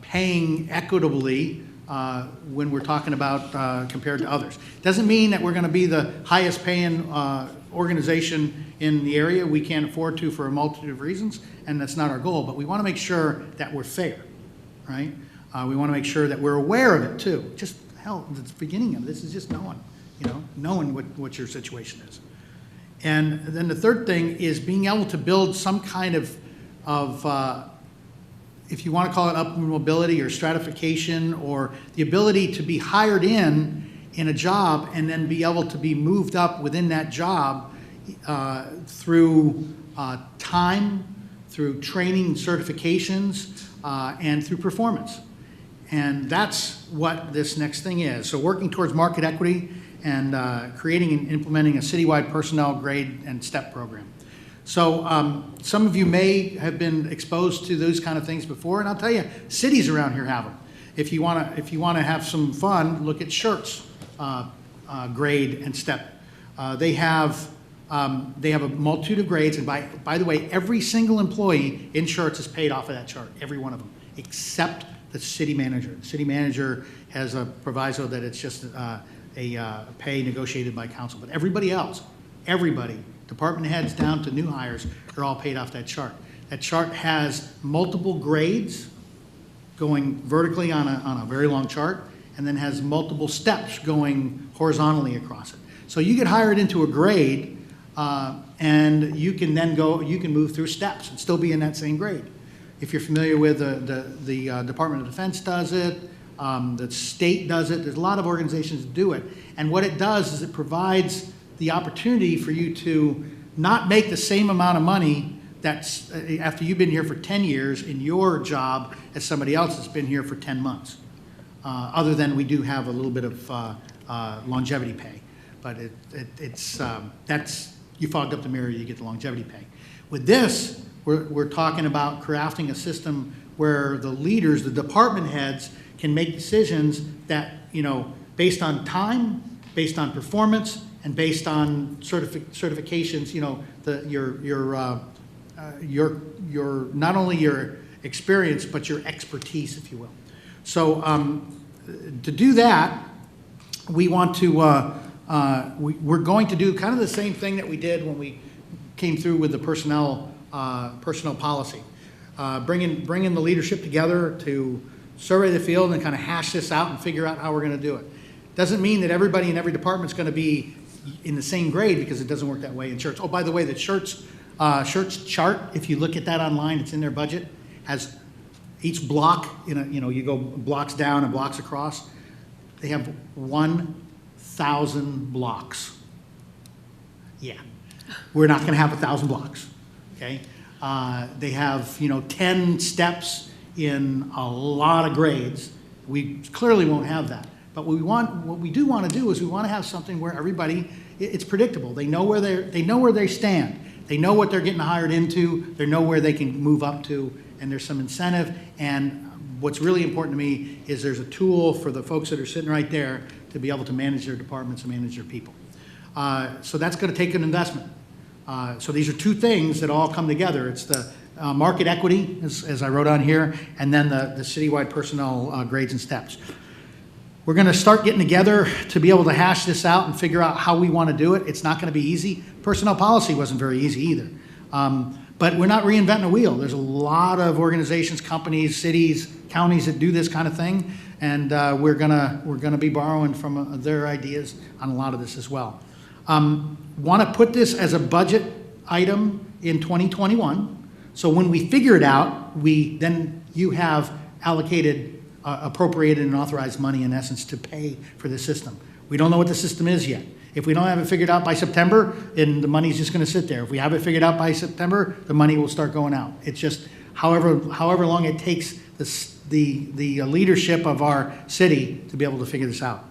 paying equitably when we're talking about compared to others. Doesn't mean that we're going to be the highest paying organization in the area. We can't afford to for a multitude of reasons, and that's not our goal. But we want to make sure that we're fair, right? We want to make sure that we're aware of it too. Just hell, the beginning of this is just knowing what your situation is. And then the third thing is being able to build some kind of if you want to call it upward mobility or stratification, or the ability to be hired in a job and then be able to be moved up within that job through time, through training, certifications, and through performance. And that's what this next thing is. So working towards market equity and creating and implementing a citywide personnel grade and step program. So some of you may have been exposed to those kind of things before, and I'll tell you, cities around here have them. If you want to have some fun, look at Shirts grade and step. They have a multitude of grades, and by the way, every single employee in Shirts is paid off of that chart, every one of them, except the city manager. The city manager has a proviso that it's just a pay negotiated by council, but everybody else, everybody, department heads down to new hires, are all paid off that chart. That chart has multiple grades going vertically on a very long chart, and then has multiple steps going horizontally across it. So you get hired into a grade, and you can then move through steps and still be in that same grade. If you're familiar with the Department of Defense does it, the state does it, there's a lot of organizations that do it. And what it does is it provides the opportunity for you to not make the same amount of money that's after you've been here for 10 years in your job as somebody else that's been here for 10 months. Other than we do have a little bit of longevity pay, but that's, you fogged up the mirror, you get the longevity pay. With this, we're talking about crafting a system where the leaders, the department heads, can make decisions that, based on time, based on performance, and based on certifications, your not only your experience, but your expertise, if you will. So to do that, we want to, we're going to do kind of the same thing that we did when we came through with the personnel policy. Bringing the leadership together to survey the field and kind of hash this out and figure out how we're going to do it. Doesn't mean that everybody in every department is going to be in the same grade, because it doesn't work that way in Shirts. Oh, by the way, the Shirts chart, if you look at that online, it's in their budget, has each block, you go blocks down and blocks across. They have 1,000 blocks. Yeah, we're not going to have 1,000 blocks, okay? They have, 10 steps in a lot of grades. We clearly won't have that. But what we do want to do is we want to have something where everybody, it's predictable. They know where they stand. They know what they're getting hired into. They know where they can move up to, and there's some incentive. And what's really important to me is there's a tool for the folks that are sitting right there to be able to manage their departments and manage their people. So that's going to take an investment. So these are two things that all come together. It's the market equity, as I wrote on here, and then the citywide personnel grades and steps. We're going to start getting together to be able to hash this out and figure out how we want to do it. It's not going to be easy. Personnel policy wasn't very easy either. But we're not reinventing a wheel. There's a lot of organizations, companies, cities, counties that do this kind of thing, and we're gonna be borrowing from their ideas on a lot of this as well. Want to put this as a budget item in 2021. So when we figure it out, you have allocated, appropriated and authorized money in essence to pay for the system. We don't know what the system is yet. If we don't have it figured out by September, then the money's just going to sit there. If we have it figured out by September, the money will start going out. It's just however long it takes the leadership of our city to be able to figure this out.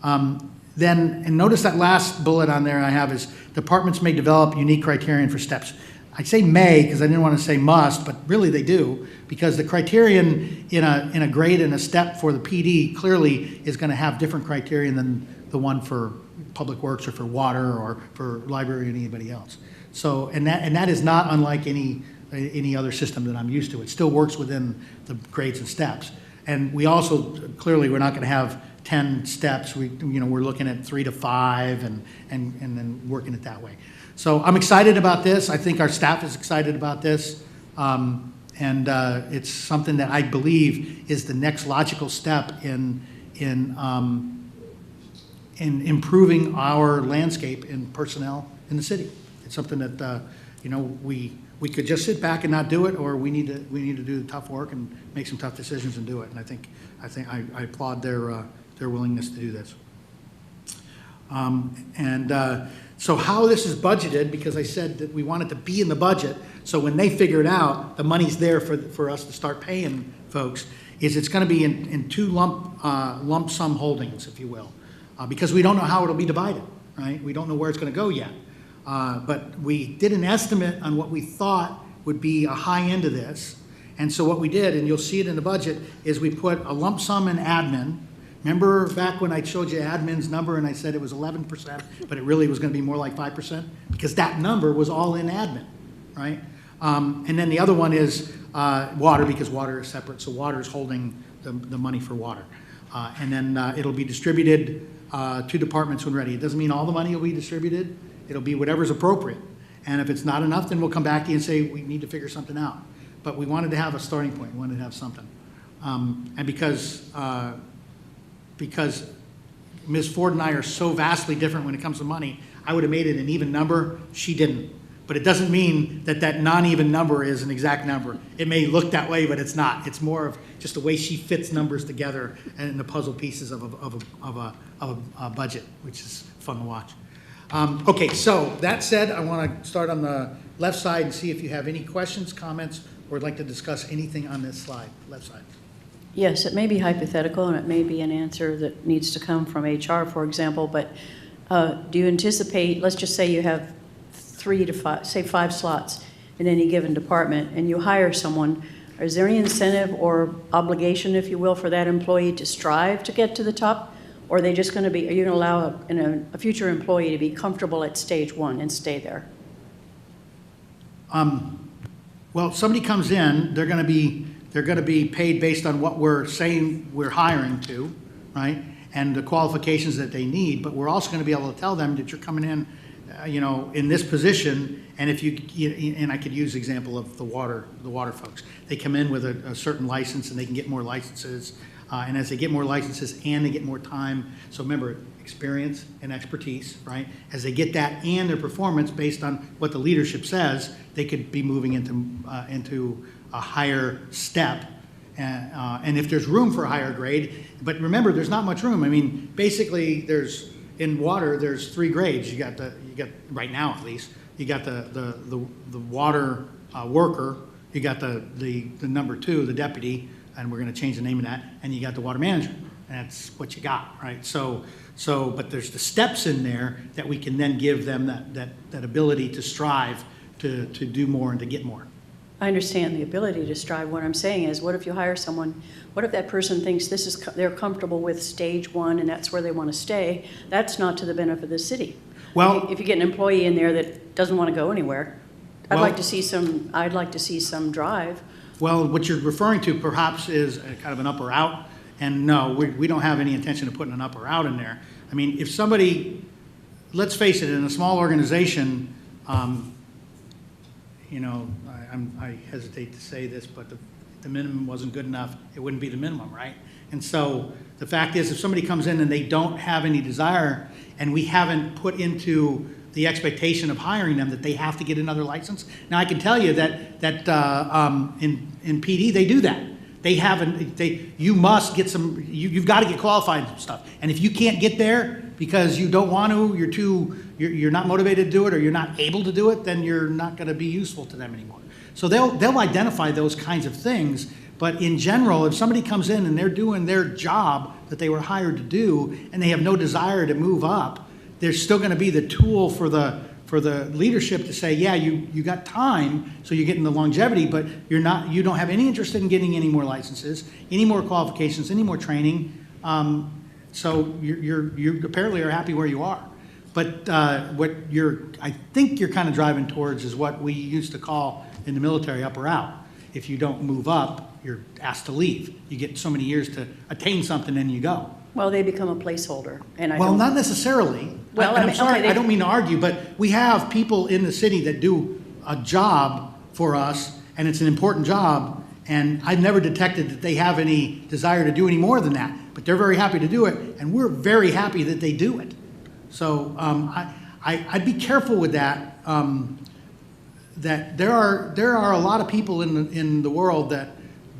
And notice that last bullet on there I have is departments may develop unique criterion for steps. I say may because I didn't want to say must, but really they do, because the criterion in a grade and a step for the PD clearly is going to have different criterion than the one for public works or for water or for library or anybody else. So, and that is not unlike any other system that I'm used to. It still works within the grades and steps. And we also, clearly, we're not going to have 10 steps. We're looking at 3 to 5 and then working it that way. So I'm excited about this. I think our staff is excited about this. And it's something that I believe is the next logical step in improving our landscape in personnel in the city. It's something that, you know, we could just sit back and not do it, or we need to do the tough work and make some tough decisions and do it. And I applaud their willingness to do this. So how this is budgeted, because I said that we want it to be in the budget, so when they figure it out, the money's there for us to start paying folks, is it's gonna be in two lump sum holdings, if you will, because we don't know how it'll be divided, right? We don't know where it's gonna go yet. But we did an estimate on what we thought would be a high end of this. And so what we did, and you'll see it in the budget, is we put a lump sum in admin. Remember back when I showed you admin's number and I said it was 11%, but it really was going to be more like 5%? Because that number was all in admin, right? And then the other one is water, because water is separate, so water is holding the money for water. And then it'll be distributed to departments when ready. It doesn't mean all the money will be distributed. It'll be whatever's appropriate. And if it's not enough, then we'll come back to you and say, we need to figure something out. But we wanted to have a starting point. We wanted to have something. And because Ms. Ford and I are so vastly different when it comes to money, I would have made it an even number. She didn't. But it doesn't mean that that non-even number is an exact number. It may look that way, but it's not. It's more of just the way she fits numbers together and the puzzle pieces of a budget, which is fun to watch. Okay, so that said, I want to start on the left side and see if you have any questions, comments, or would like to discuss anything on this slide, left side. Yes, it may be hypothetical, and it may be an answer that needs to come from HR, for example, but do you anticipate, let's just say you have 3 to 5, say 5 slots in any given department, and you hire someone, is there any incentive or obligation, if you will, for that employee to strive to get to the top? Or are they just going to be, are you going to allow a future employee to be comfortable at stage 1 and stay there? Well, if somebody comes in, they're going to be paid based on what we're saying we're hiring to, right? And the qualifications that they need, but we're also going to be able to tell them that you're coming in, you know, in this position, and if and I could use the example of the water folks. They come in with a certain license and they can get more licenses, and as they get more licenses and they get more time, so remember, experience and expertise, right? As they get that and their performance based on what the leadership says, they could be moving into a higher step, and if there's room for a higher grade, but remember, there's not much room. I mean, basically, in water, there's 3 grades. You got right now at least, you got the water worker, you got the number 2, the deputy, and we're going to change the name of that, and you got the water manager. That's what you got, right? So, but there's the steps in there that we can then give them that ability to strive to do more and to get more. I understand the ability to strive. What I'm saying is, what if you hire someone, what if that person thinks they're comfortable with stage 1 and that's where they want to stay? That's not to the benefit of the city. Well, if you get an employee in there that doesn't want to go anywhere, I'd like to see some drive. Well, what you're referring to perhaps is a kind of an up or out, and no, we don't have any intention of putting an up or out in there. I mean, if somebody, let's face it, in a small organization, you know, I hesitate to say this, but the minimum wasn't good enough, it wouldn't be the minimum, right? And so the fact is, if somebody comes in and they don't have any desire, and we haven't put into the expectation of hiring them that they have to get another license. Now, I can tell you that in PD, they do that. You must get some, you've got to get qualified and stuff. And if you can't get there because you don't want to, you're not motivated to do it, or you're not able to do it, then you're not going to be useful to them anymore. So they'll identify those kinds of things. But in general, if somebody comes in and they're doing their job that they were hired to do, and they have no desire to move up, there's still going to be the tool for the leadership to say, yeah, you got time, so you're getting the longevity, but you don't have any interest in getting any more licenses, any more qualifications, any more training. So you apparently are happy where you are. But what I think you're kind of driving towards is what we used to call in the military up or out. If you don't move up, you're asked to leave. You get so many years to attain something, and you go. Well, they become a placeholder, and Well, not necessarily. Well, I'm sorry, okay, I don't mean to argue, but we have people in the city that do a job for us, and it's an important job, and I've never detected that they have any desire to do any more than that. But they're very happy to do it, and we're very happy that they do it. So I'd be careful with that, that there are a lot of people in the world that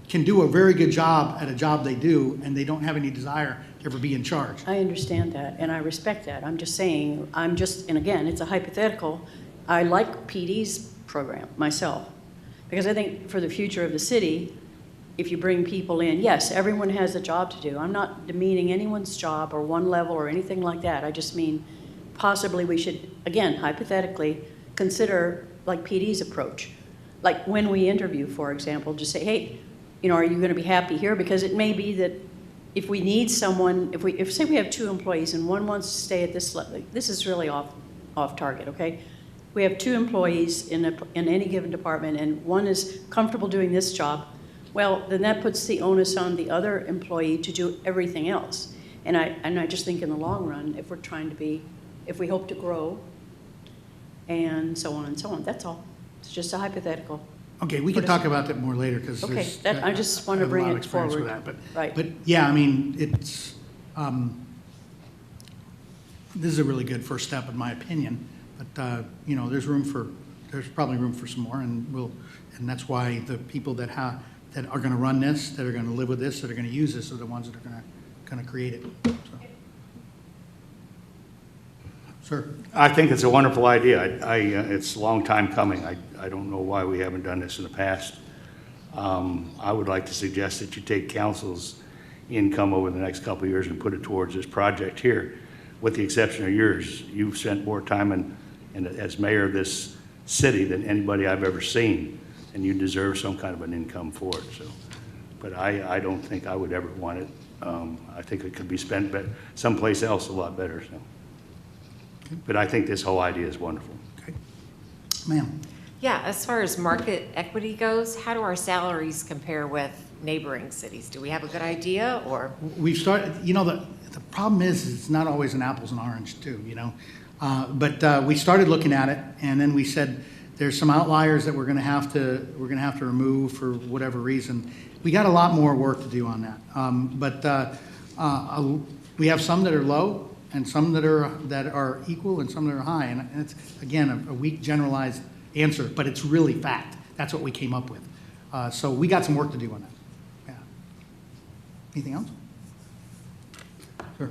can do a very good job at a job they do, and they don't have any desire to ever be in charge. I understand that, and I respect that. I'm just saying, and again, it's a hypothetical. I like PD's program myself, because I think for the future of the city, if you bring people in, yes, everyone has a job to do. I'm not demeaning anyone's job or one level or anything like that. I just mean possibly we should, again, hypothetically, consider like PD's approach. Like when we interview, for example, just say, hey, are you going to be happy here? Because it may be that if we need someone, if say we have 2 employees and one wants to stay at this level, this is really off target, okay? We have 2 employees in any given department, and one is comfortable doing this job. Well, then that puts the onus on the other employee to do everything else. And I just think in the long run, if we hope to grow, and so on and so on, that's all. It's just a hypothetical. Okay, we can talk about that more later, because Okay, I just want to bring it forward. Right. But yeah, I mean, it's, this is a really good first step, in my opinion. But, there's probably room for some more, and that's why the people that are going to run this, that are going to live with this, that are going to use this, are the ones that are going to create it. So. Sir? I think it's a wonderful idea. It's a long time coming. I don't know why we haven't done this in the past. I would like to suggest that you take council's income over the next couple of years and put it towards this project here, with the exception of yours. You've spent more time as mayor of this city than anybody I've ever seen, and you deserve some kind of an income for it. So, but I don't think I would ever want it. I think it could be spent someplace else a lot better. So. But I think this whole idea is wonderful. Okay. Ma'am? Yeah, as far as market equity goes, how do our salaries compare with neighboring cities? Do we have a good idea, or? We've started, the problem is it's not always an apples and orange too, But we started looking at it, and then we said there's some outliers that we're going to have to remove for whatever reason. We got a lot more work to do on that. We have some that are low, and some that are equal, and some that are high. And it's, again, a weak generalized answer, but it's really fact. That's what we came up with. So we got some work to do on that. Yeah. Anything else? Sure.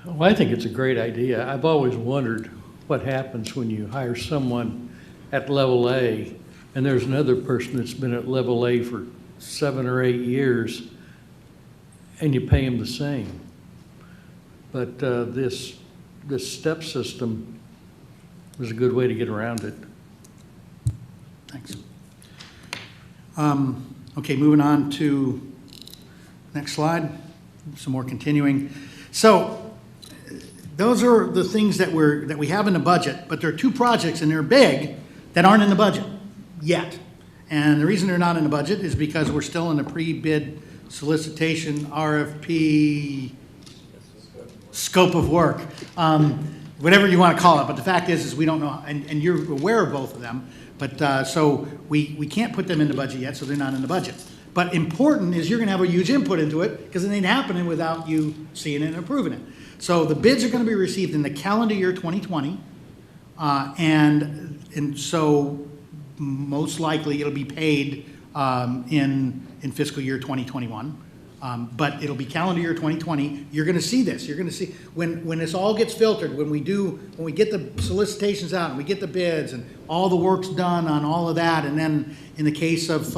Well, I think it's a great idea. I've always wondered what happens when you hire someone at level A, and there's another person that's been at level A for 7 or 8 years, and you pay them the same. But this step system is a good way to get around it. Thanks. Okay, moving on to next slide. Some more continuing. So those are the things that we have in the budget, but there are 2 projects, and they're big, that aren't in the budget yet. And the reason they're not in the budget is because we're still in the pre-bid solicitation RFP scope of work, whatever you want to call it. But the fact is we don't know, and you're aware of both of them. But so we can't put them in the budget yet, so they're not in the budget. But important is you're going to have a huge input into it, because it ain't happening without you seeing it and approving it. So the bids are going to be received in the calendar year 2020, and so most likely it'll be paid in fiscal year 2021. But it'll be calendar year 2020. You're going to see this. You're going to see when this all gets filtered, when we get the solicitations out and we get the bids and all the work's done on all of that, and then in the case of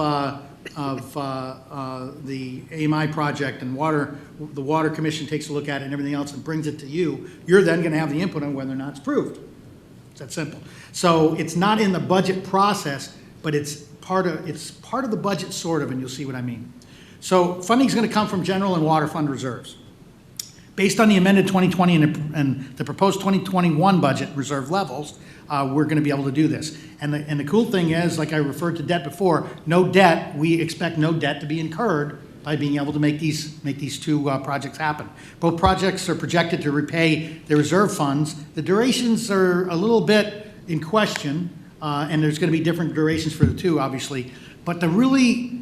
the AMI project and the Water Commission takes a look at it and everything else and brings it to you, you're then going to have the input on whether or not it's approved. It's that simple. So it's not in the budget process, but it's part of the budget, sort of, and you'll see what I mean. So funding is going to come from general and water fund reserves. Based on the amended 2020 and the proposed 2021 budget reserve levels, we're going to be able to do this. And the cool thing is, like I referred to debt before, no debt. We expect no debt to be incurred by being able to make these 2 projects happen. Both projects are projected to repay the reserve funds. The durations are a little bit in question, and there's going to be different durations for the 2, obviously. But the really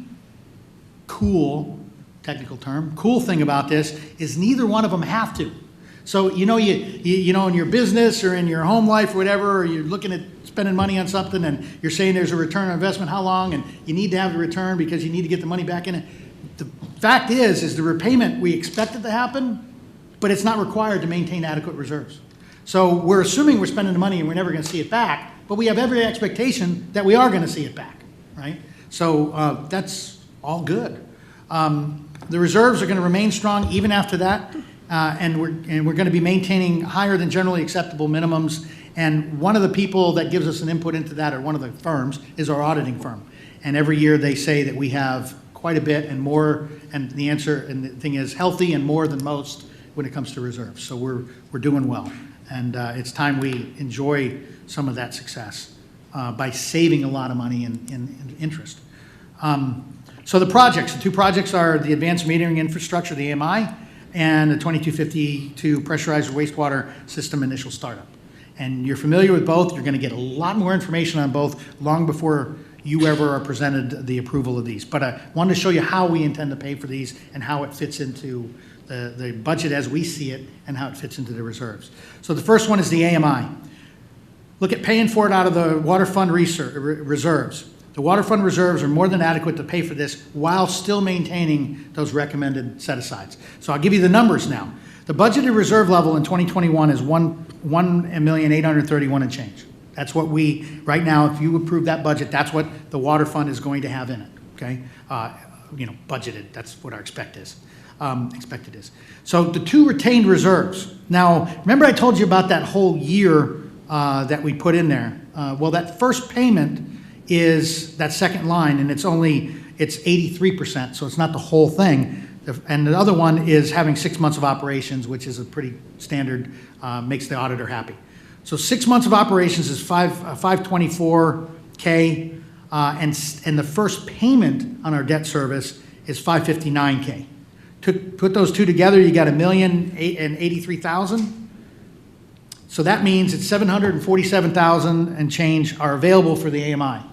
cool, technical term, cool thing about this is neither one of them have to. So, you know, you know, in your business or in your home life or whatever, or you're looking at spending money on something and you're saying there's a return on investment, how long, and you need to have the return because you need to get the money back in it. The fact is the repayment, we expect it to happen, but it's not required to maintain adequate reserves. So we're assuming we're spending the money and we're never going to see it back, but we have every expectation that we are going to see it back, right? So that's all good. The reserves are going to remain strong even after that, and we're going to be maintaining higher than generally acceptable minimums. And one of the people that gives us an input into that, or one of the firms, is our auditing firm. And every year they say that we have quite a bit and more, and the answer and the thing is healthy and more than most when it comes to reserves. So we're doing well. And it's time we enjoy some of that success by saving a lot of money in interest. So the projects, the two projects are the advanced metering infrastructure, the AMI, and the 2252 pressurized wastewater system initial startup. And you're familiar with both. You're going to get a lot more information on both long before you ever are presented the approval of these. But I wanted to show you how we intend to pay for these and how it fits into the budget as we see it and how it fits into the reserves. So the first one is the AMI. Look at paying for it out of the water fund reserves. The water fund reserves are more than adequate to pay for this while still maintaining those recommended set-asides. So I'll give you the numbers now. The budgeted reserve level in 2021 is $1,831,000 and change. That's what we, right now, if you approve that budget, that's what the water fund is going to have in it, okay? You know, budgeted, that's what our expected is. So the two retained reserves. Now, remember I told you about that whole year that we put in there? Well, that first payment is that second line, and it's 83%, so it's not the whole thing. And the other one is having 6 months of operations, which is a pretty standard, makes the auditor happy. So 6 months of operations is $524K, and the first payment on our debt service is $559K. Put those two together, you got $1,083,000. So that means it's $747,000 and change are available for the AMI.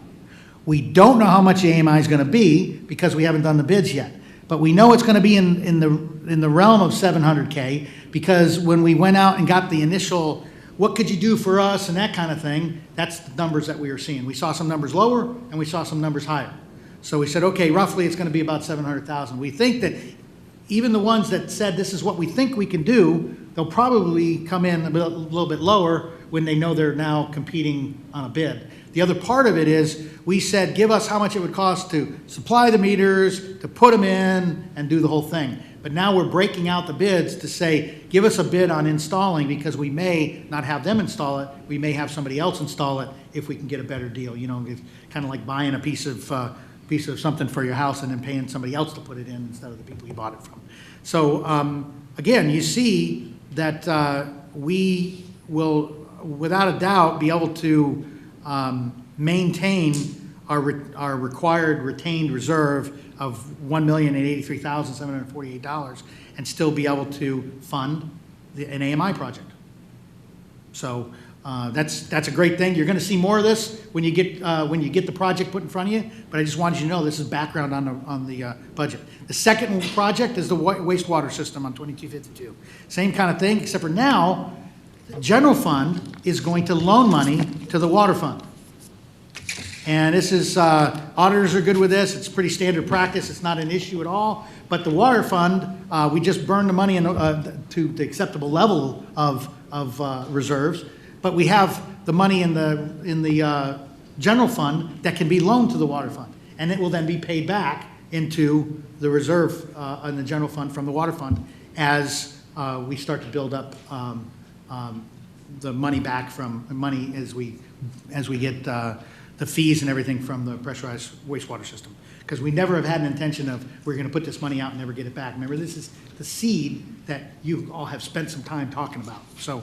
We don't know how much the AMI is going to be because we haven't done the bids yet. But we know it's going to be in the realm of $700K because when we went out and got the initial, what could you do for us and that kind of thing, that's the numbers that we were seeing. We saw some numbers lower and we saw some numbers higher. So we said, okay, roughly it's going to be about $700,000. We think that even the ones that said this is what we think we can do, they'll probably come in a little bit lower when they know they're now competing on a bid. The other part of it is we said, give us how much it would cost to supply the meters, to put them in, and do the whole thing. But now we're breaking out the bids to say, give us a bid on installing because we may not have them install it. We may have somebody else install it if we can get a better deal. You know, it's kind of like buying a piece of something for your house and then paying somebody else to put it in instead of the people you bought it from. So again, you see that we will, without a doubt, be able to maintain our required retained reserve of $1,083,748 and still be able to fund an AMI project. So that's a great thing. You're going to see more of this when you get the project put in front of you. But I just wanted you to know this is background on the budget. The second project is the wastewater system on 2252. Same kind of thing, except for now, the general fund is going to loan money to the water fund. And this is, auditors are good with this. It's pretty standard practice. It's not an issue at all. But the water fund, we just burned the money to the acceptable level of reserves. But we have the money in the general fund that can be loaned to the water fund. And it will then be paid back into the reserve in the general fund from the water fund as we start to build up the money back from money as we get the fees and everything from the pressurized wastewater system. Because we never have had an intention of we're going to put this money out and never get it back. Remember, this is the seed that you all have spent some time talking about. So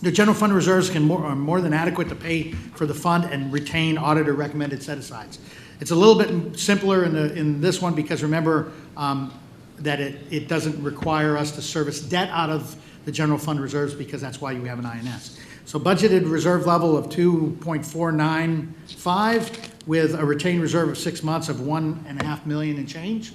the general fund reserves are more than adequate to pay for the fund and retain auditor recommended set-asides. It's a little bit simpler in this one because remember that it doesn't require us to service debt out of the general fund reserves because that's why you have an INS. So budgeted reserve level of 2.495 with a retained reserve of 6 months of $1.5 million and change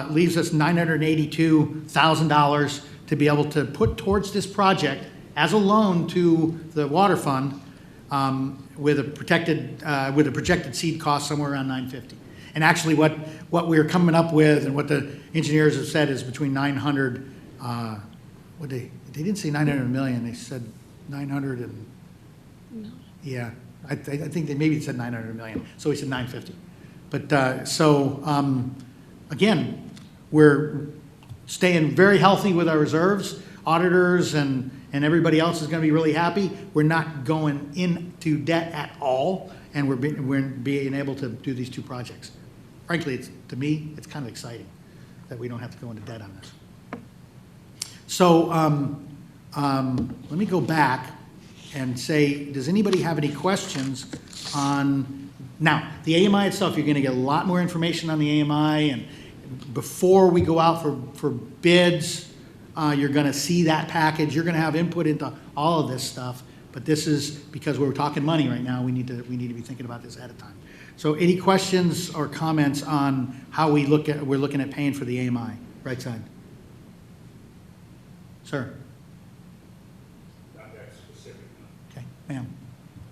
leaves us $982,000 to be able to put towards this project as a loan to the water fund, with a projected seed cost somewhere around 950. And actually what we're coming up with and what the engineers have said is between 900, they didn't say 900 million, they said 900 and, yeah, I think they maybe said 900 million, so we said 950. But, again, we're staying very healthy with our reserves. Auditors and everybody else is going to be really happy. We're not going into debt at all, and we're being able to do these two projects. Frankly, to me, it's kind of exciting that we don't have to go into debt on this. So let me go back and say, does anybody have any questions on, now, the AMI itself, you're going to get a lot more information on the AMI, and before we go out for bids, you're going to see that package. You're going to have input into all of this stuff, but this is, because we're talking money right now, we need to be thinking about this ahead of time. So any questions or comments on how we're looking at paying for the AMI? Right side. Sir? Not that specific. Okay, ma'am.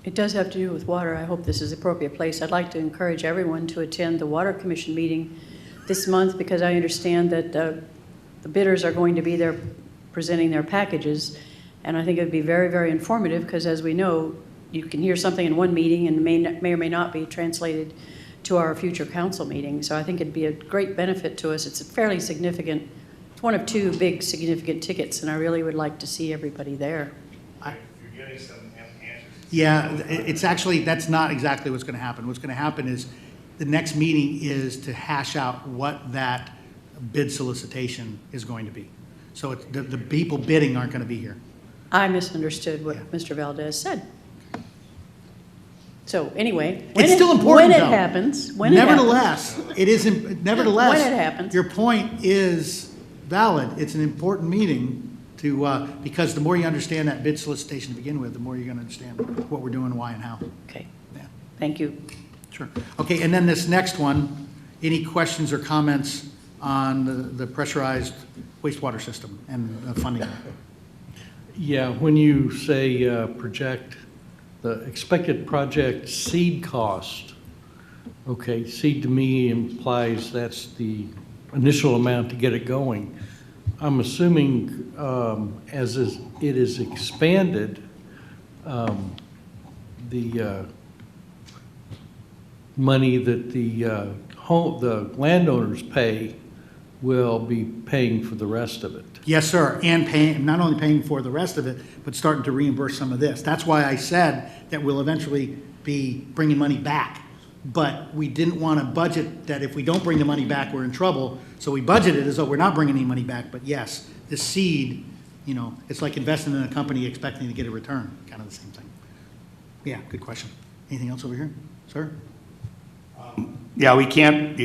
It does have to do with water. I hope this is the appropriate place. I'd like to encourage everyone to attend the Water Commission meeting this month, because I understand that the bidders are going to be there presenting their packages. And I think it would be very, very informative, because as we know, you can hear something in one meeting and may or may not be translated to our future council meeting. So I think it'd be a great benefit to us. It's a fairly significant, it's one of two big significant tickets, and I really would like to see everybody there. You're getting some answers. Yeah, it's actually, that's not exactly what's going to happen. What's going to happen is the next meeting is to hash out what that bid solicitation is going to be. So the people bidding aren't going to be here. I misunderstood what Yeah. Mr. Valdez said. So anyway, It's still important, when though. it happens, Nevertheless, it is, nevertheless. When it happens. Your point is valid. It's an important meeting to, because the more you understand that bid solicitation to begin with, the more you're going to understand what we're doing, why, and how. Okay, Yeah, thank you. sure. Okay, and then this next one, any questions or comments on the pressurized wastewater system and funding? Yeah, when you say project, the expected project seed cost, okay, seed to me implies that's the initial amount to get it going. I'm assuming as it is expanded, the money that the landowners pay will be paying for the rest of it. Yes, sir, and paying, not only paying for the rest of it, but starting to reimburse some of this. That's why I said that we'll eventually be bringing money back. But we didn't want to budget that if we don't bring the money back, we're in trouble. So we budgeted as though we're not bringing any money back. But yes, the seed, you know, it's like investing in a company expecting to get a return, kind of the same thing. Yeah, good question. Anything else over here, sir? Yeah, you can't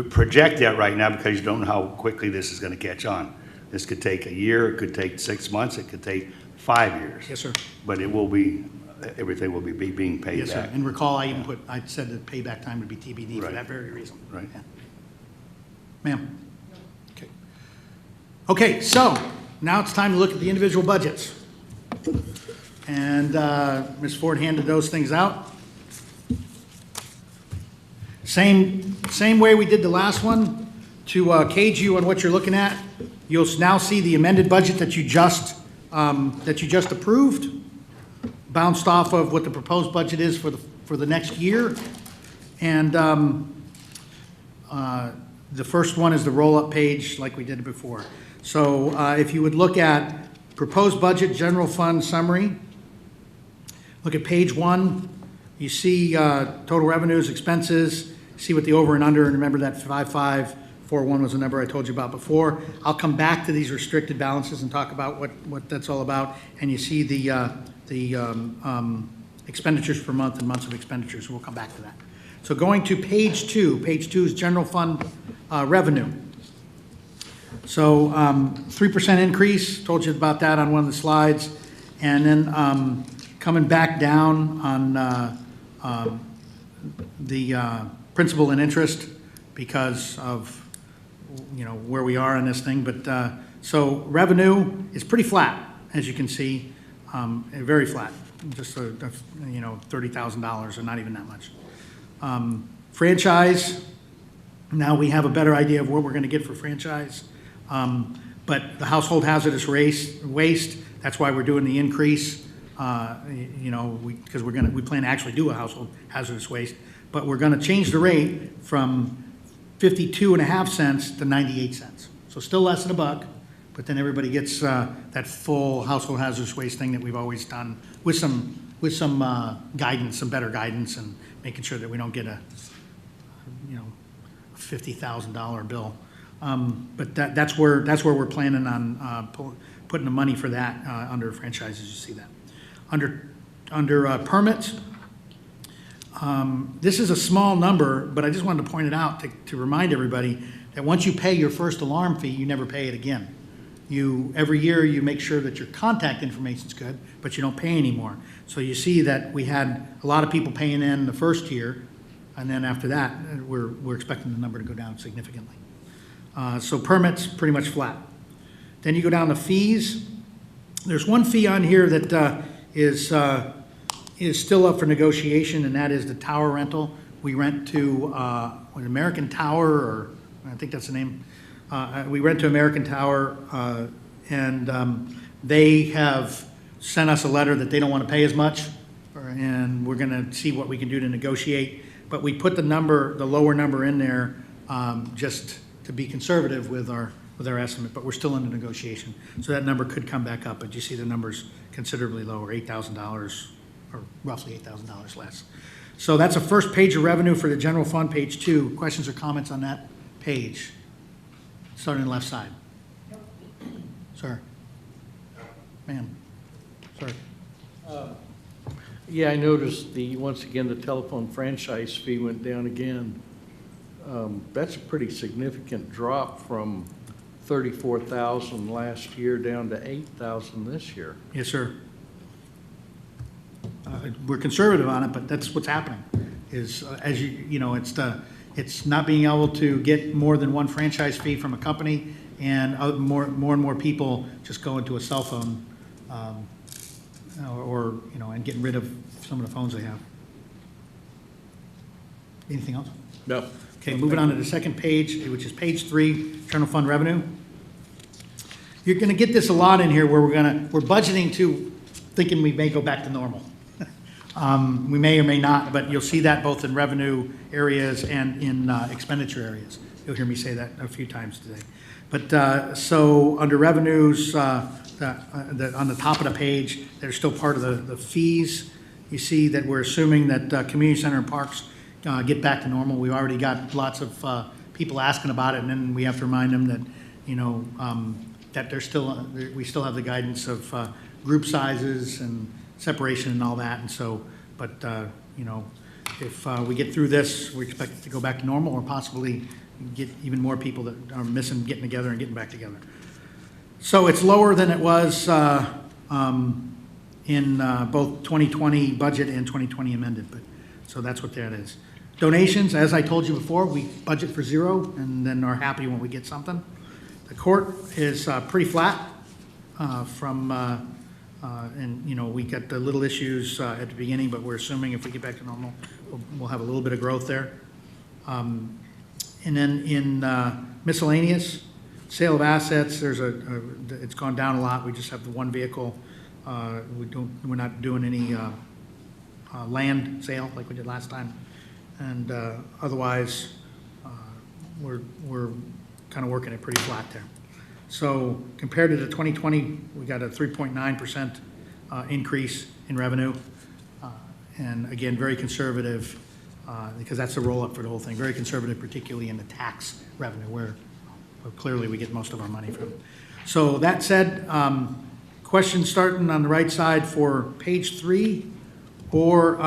project that right now because you don't know how quickly this is going to catch on. This could take a year, it could take 6 months, it could take 5 years. Yes, sir. But it will be, everything will be being paid Yes, sir. back. And recall, I said the payback time would be TBD for Right. that very reason. Right. Yeah. Ma'am? Okay. Okay, so now it's time to look at the individual budgets. And Ms. Ford handed those things out. Same way we did the last one, to cage you on what you're looking at. You'll now see the amended budget that you just approved, bounced off of what the proposed budget is for the next year. And the first one is the roll-up page like we did before. So if you would look at proposed budget, general fund summary, look at page 1, you see total revenues, expenses, see what the over and under, and remember that 5541 was the number I told you about before. I'll come back to these restricted balances and talk about what that's all about, and you see the expenditures per month and months of expenditures. We'll come back to that. So going to page 2 is general fund revenue. So 3% increase, told you about that on one of the slides, and then coming back down on the principal and interest because of, you know, where we are on this thing, but So revenue is pretty flat, as you can see, very flat, just, $30,000 or not even that much. Franchise, now we have a better idea of what we're going to get for franchise. But the household hazardous waste, that's why we're doing the increase, because we plan to actually do a household hazardous waste. But we're going to change the rate from 52.5 cents to 98 cents. So still less than $1, but then everybody gets that full household hazardous waste thing that we've always done with some guidance, some better guidance, and making sure that we don't get a $50,000 bill. But that's where we're planning on putting the money for that under franchises. You see that under permits. This is a small number, but I just wanted to point it out to remind everybody that once you pay your first alarm fee, you never pay it again. Every year you make sure that your contact information is good, but you don't pay anymore. So you see that we had a lot of people paying in the first year, and then after that, we're expecting the number to go down significantly. So permits, pretty much flat. Then you go down to fees. There's one fee on here that is still up for negotiation, and that is the tower rental. We rent to American Tower, or I think that's the name. We rent to American Tower, and they have sent us a letter that they don't want to pay as much, and we're going to see what we can do to negotiate. But we put the lower number in there just to be conservative with our estimate, but we're still under negotiation. So that number could come back up, but you see the number's considerably lower, $8,000, or roughly $8,000 less. So that's a first page of revenue for the general fund, page 2. Questions or comments on that page? Starting on the left side. Sir. Ma'am. Sir. Yeah, I noticed once again, the telephone franchise fee went down again. That's a pretty significant drop from 34,000 last year down to 8,000 this year. Yes, sir. We're conservative on it, but that's what's happening. Is as it's not being able to get more than one franchise fee from a company, and more and more people just go into a cell phone, and getting rid of some of the phones they have. Anything else? No. Okay, moving on to the second page, which is page 3, general fund revenue. You're going to get this a lot in here where we're budgeting to thinking we may go back to normal. We may or may not, but you'll see that both in revenue areas and in expenditure areas. You'll hear me say that a few times today. But so under revenues, on the top of the page, they're still part of the fees. You see that we're assuming that community center and parks get back to normal. We've already got lots of people asking about it, and then we have to remind them that, that we still have the guidance of group sizes and separation and all that. And so, but, if we get through this, we expect it to go back to normal, or possibly get even more people that are missing getting together and getting back together. So it's lower than it was in both 2020 budget and 2020 amended, but so that's what that is. Donations, as I told you before, we budget for 0 and then are happy when we get something. The court is pretty flat and we got the little issues at the beginning, but we're assuming if we get back to normal, we'll have a little bit of growth there. And then in miscellaneous, sale of assets, it's gone down a lot. We just have the one vehicle. We're not doing any land sale like we did last time. And otherwise, we're kind of working it pretty flat there. So compared to the 2020, we got a 3.9% increase in revenue. And again, very conservative, because that's the roll-up for the whole thing. Very conservative, particularly in the tax revenue, where clearly we get most of our money from. So that said, questions starting on the right side for page 3, or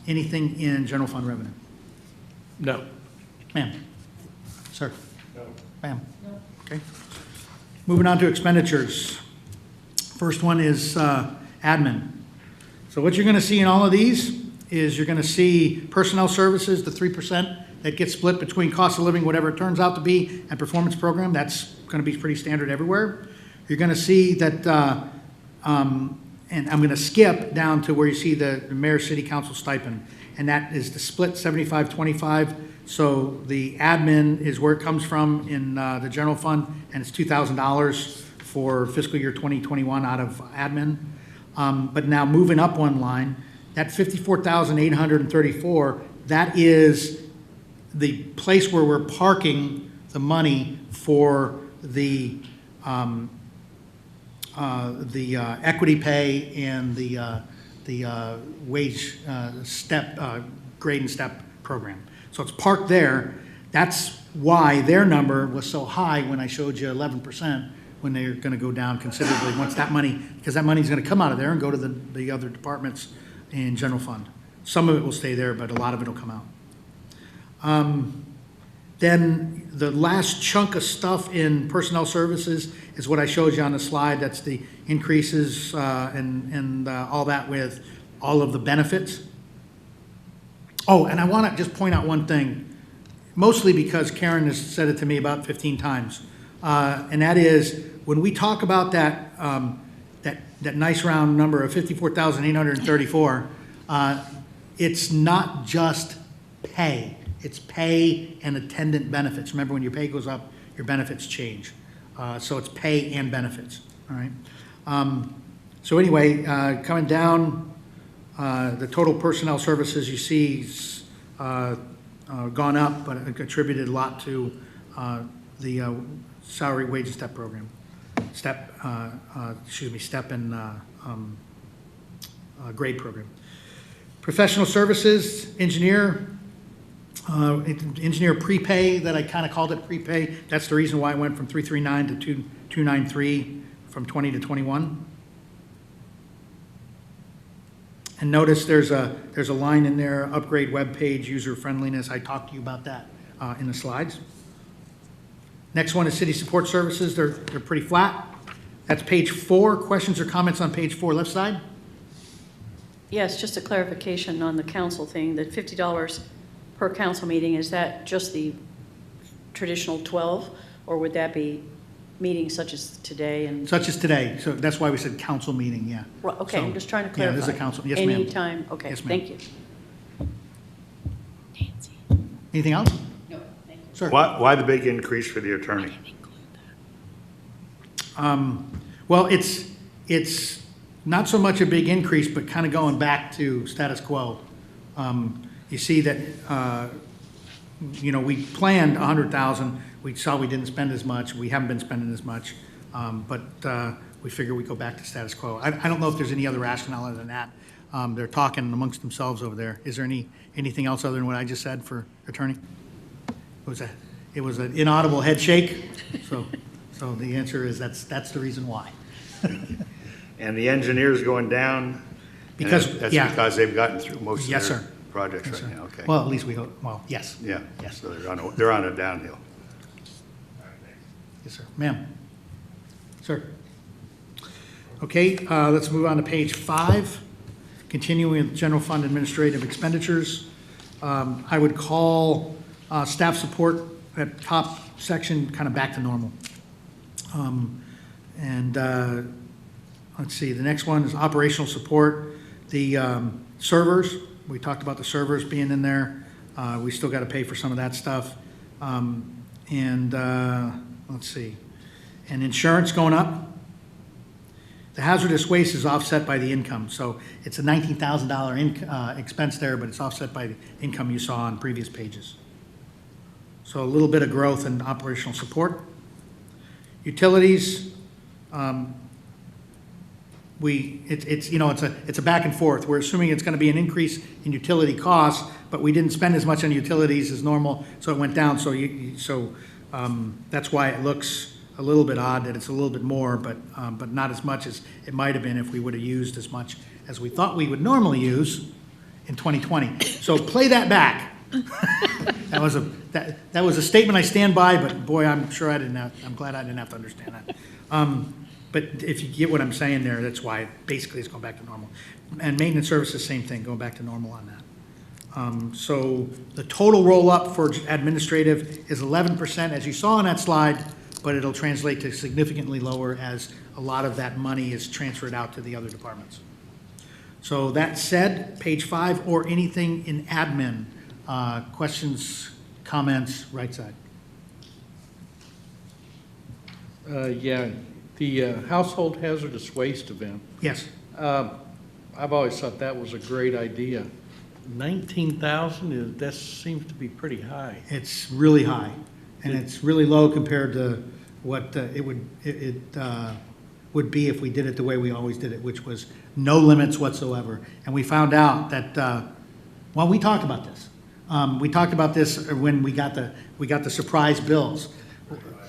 anything in general fund revenue? No. Ma'am? Sir? No. Ma'am? No. Okay. Moving on to expenditures. First one is admin. So what you're going to see in all of these is you're going to see personnel services, the 3% that gets split between cost of living, whatever it turns out to be, and performance program. That's going to be pretty standard everywhere. You're going to see that, and I'm going to skip down to where you see the mayor city council stipend, and that is the split 75-25. So the admin is where it comes from in the general fund, and it's $2,000 for fiscal year 2021 out of admin. But now moving up one line, that 54,834, that is the place where we're parking the money for the equity pay and the wage step, grade and step program. So it's parked there. That's why their number was so high when I showed you 11%, when they're going to go down considerably once that money, because that money's going to come out of there and go to the other departments in general fund. Some of it will stay there, but a lot of it will come out. Then the last chunk of stuff in personnel services is what I showed you on the slide. That's the increases and all that with all of the benefits. Oh, and I want to just point out one thing, mostly because Karen has said it to me about 15 times, and that is when we talk about that that nice round number of 54,834, it's not just pay. It's pay and attendant benefits. Remember, when your pay goes up, your benefits change. So it's pay and benefits, all right? So anyway, coming down, the total personnel services you see gone up, but it contributed a lot to the salary wage and step program. Step and grade program. Professional services, engineer prepay, that I kind of called it prepay. That's the reason why I went from 339 to 293 from 20 to 21. And notice there's a line in there, upgrade web page user friendliness. I talked to you about that in the slides. Next one is city support services. They're pretty flat. That's page 4. Questions or comments on page 4, left side? Yes, just a clarification on the council thing, that $50 per council meeting, is that just the traditional 12, or would that be meetings such as today and? Such as today. So that's why we said council meeting, yeah. Well, okay, So, I'm just trying to yeah, clarify. this is a council, yes, ma'am. Anytime, okay, Yes, ma'am. thank you. Anything else? No, thank you. Sir? Why the big increase for the attorney? Well, it's not so much a big increase, but kind of going back to status quo. You see that, we planned 100,000. We saw we didn't spend as much. We haven't been spending as much, but we figure we go back to status quo. I don't know if there's any other rationale other than that. They're talking amongst themselves over there. Is there anything else other than what I just said for attorney? It was an inaudible head shake. So the answer is that's the reason why. And the engineer's going down? Because, and that's yeah. because they've gotten through most of Yes, their sir. projects Yes, right sir. now, okay. Well, at least we hope, well, yes. Yeah, Yes. so they're on a downhill. Yes, sir. Ma'am? Sir? Okay, let's move on to page 5. Continuing with general fund administrative expenditures. I would call staff support at top section kind of back to normal. Let's see, the next one is operational support. The servers, we talked about the servers being in there. We still got to pay for some of that stuff. Let's see, and insurance going up. The hazardous waste is offset by the income, so it's a $19,000 expense there, but it's offset by the income you saw on previous pages. So a little bit of growth in operational support. Utilities, it's a back and forth. We're assuming it's going to be an increase in utility costs, but we didn't spend as much on utilities as normal, so it went down. So that's why it looks a little bit odd that it's a little bit more, but not as much as it might have been if we would have used as much as we thought we would normally use in 2020. So play that back. That was a statement I stand by, but boy, I'm glad I didn't have to understand that. But if you get what I'm saying there, that's why basically it's going back to normal. And maintenance services, same thing, going back to normal on that. So the total roll-up for administrative is 11%, as you saw on that slide, but it'll translate to significantly lower as a lot of that money is transferred out to the other departments. So that said, page 5, or anything in admin, questions, comments, right side. Yeah, the household hazardous waste event, Yes. I've always thought that was a great idea. 19,000, that seems to be pretty high. It's really high, and it's really low compared to what it would be if we did it the way we always did it, which was no limits whatsoever. And we found out that, well, we talked about this. We talked about this when we got the surprise bills.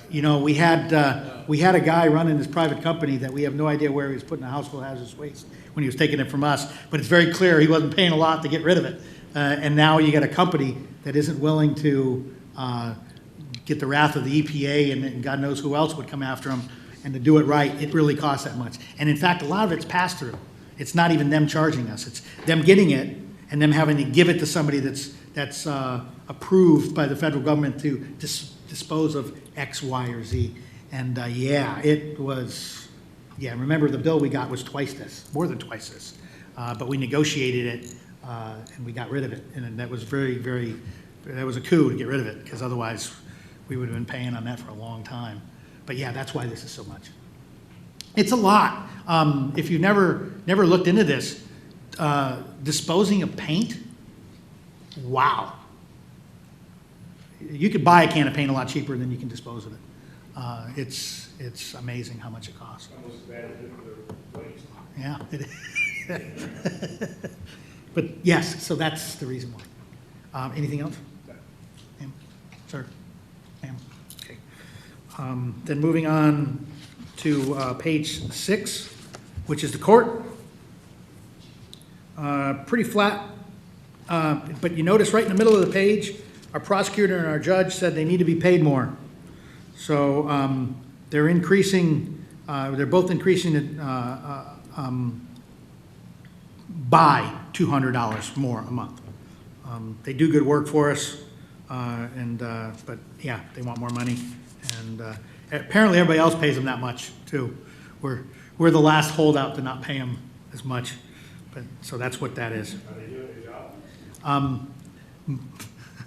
You know, we had a guy running this private company that we have no idea where he was putting the household hazardous waste when he was taking it from us, but it's very clear he wasn't paying a lot to get rid of it. And now you got a company that isn't willing to get the wrath of the EPA and God knows who else would come after them. And to do it right, it really costs that much. And in fact, a lot of it's passed through. It's not even them charging us. It's them getting it and them having to give it to somebody that's approved by the federal government to dispose of X, Y, or Z. And yeah, it was, yeah, remember the bill we got was twice this, more than twice this. But we negotiated it and we got rid of it. And that was that was a coup to get rid of it, because otherwise we would have been paying on that for a long time. But yeah, that's why this is so much. It's a lot. If you've never looked into this, disposing of paint, wow. You could buy a can of paint a lot cheaper than you can dispose of it. It's amazing how much it costs. Yeah. But yes, so that's the reason why. Anything else? Ma'am? Sir? Ma'am? Okay. Then moving on to page 6, which is the court. Pretty flat, but you notice right in the middle of the page, our prosecutor and our judge said they need to be paid more. So they're increasing, they're both increasing it by $200 more a month. They do good work for us, but yeah, they want more money. And apparently everybody else pays them that much too. We're the last holdout to not pay them as much. But so that's what that is. Are they doing their job?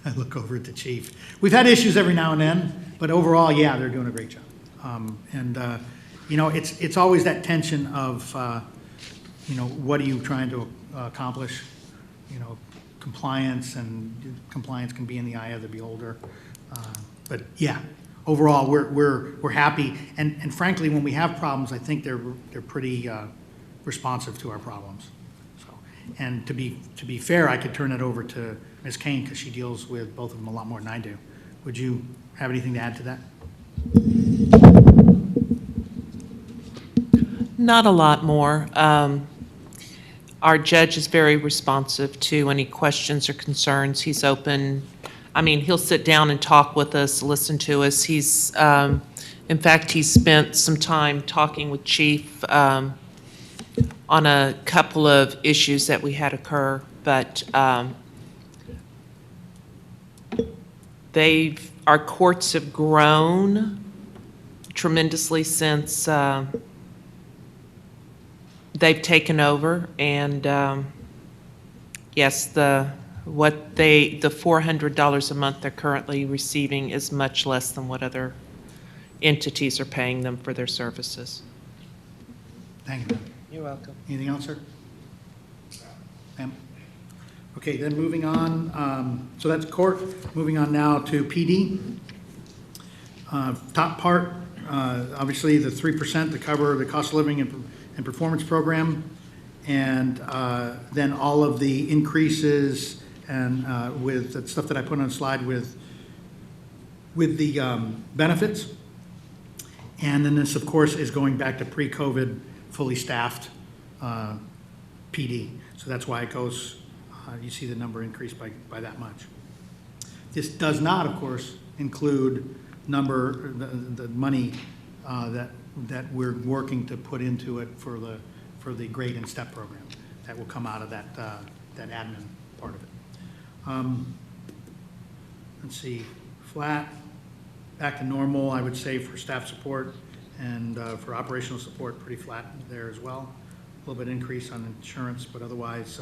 I look over at the chief. We've had issues every now and then, but overall, yeah, they're doing a great job. You know, it's always that tension of, you know, what are you trying to accomplish? You know, compliance, and compliance can be in the eye of the beholder. But yeah, overall, we're happy. And frankly, when we have problems, I think they're pretty responsive to our problems. So, and to be fair, I could turn it over to Ms. Kane, because she deals with both of them a lot more than I do. Would you have anything to add to that? Not a lot more. Our judge is very responsive to any questions or concerns. He's open. I mean, he'll sit down and talk with us, listen to us. He's, in fact, he spent some time talking with Chief on a couple of issues that we had occur, but our courts have grown tremendously since they've taken over, and yes, the $400 a month they're currently receiving is much less than what other entities are paying them for their services. Thank you, ma'am. You're welcome. Anything else, sir? Ma'am? Okay, then moving on, so that's court. Moving on now to PD. Top part, obviously the 3% to cover the cost of living and performance program, and then all of the increases and with the stuff that I put on the slide with the benefits. And then this, of course, is going back to pre-COVID, fully staffed PD. So that's why it goes, you see the number increased by that much. This does not, of course, include the money that we're working to put into it for the grade and step program that will come out of that admin part of it. Let's see, flat, back to normal, I would say, for staff support, and for operational support, pretty flat there as well. A little bit increase on insurance, but otherwise,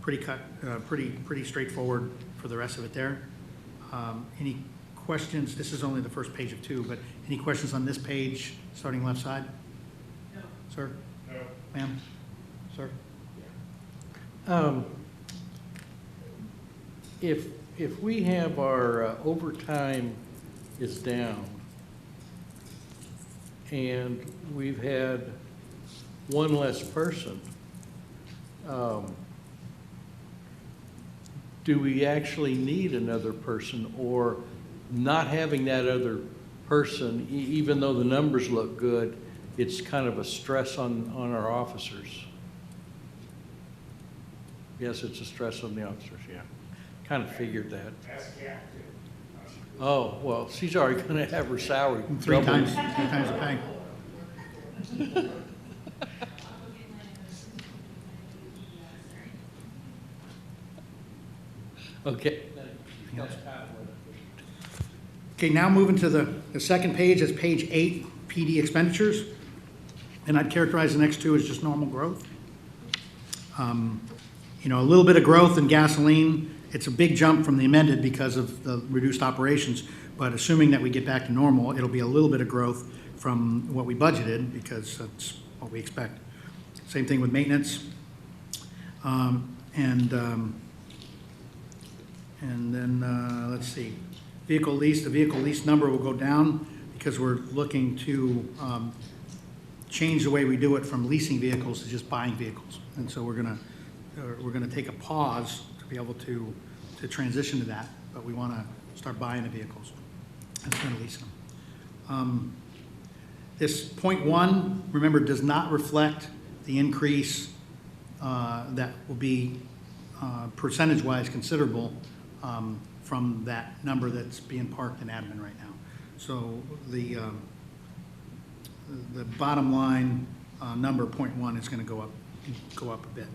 pretty straightforward for the rest of it there. Any questions? This is only the first page of 2, but any questions on this page, starting left side? No. Sir? No. Ma'am? Sir? If we have our overtime is down, and we've had one less person, do we actually need another person, or not having that other person, even though the numbers look good, it's kind of a stress on our officers? Yes, it's a stress on the officers, yeah. Kind of figured that. Oh, well, she's already gonna have her salary Three doubled. times the pay. Okay. Okay, now moving to the second page, is page 8, PD expenditures. And I'd characterize the next 2 as just normal growth. You know, a little bit of growth in gasoline. It's a big jump from the amended because of the reduced operations, but assuming that we get back to normal, it'll be a little bit of growth from what we budgeted, because that's what we expect. Same thing with maintenance. And then, let's see, vehicle lease, the vehicle lease number will go down because we're looking to change the way we do it from leasing vehicles to just buying vehicles. And so we're gonna take a pause to be able to transition to that, but we wanna start buying the vehicles instead of leasing them. This point 1, remember, does not reflect the increase that will be percentage-wise considerable from that number that's being parked in admin right now. So the bottom line number, point 1, is going to go up a bit.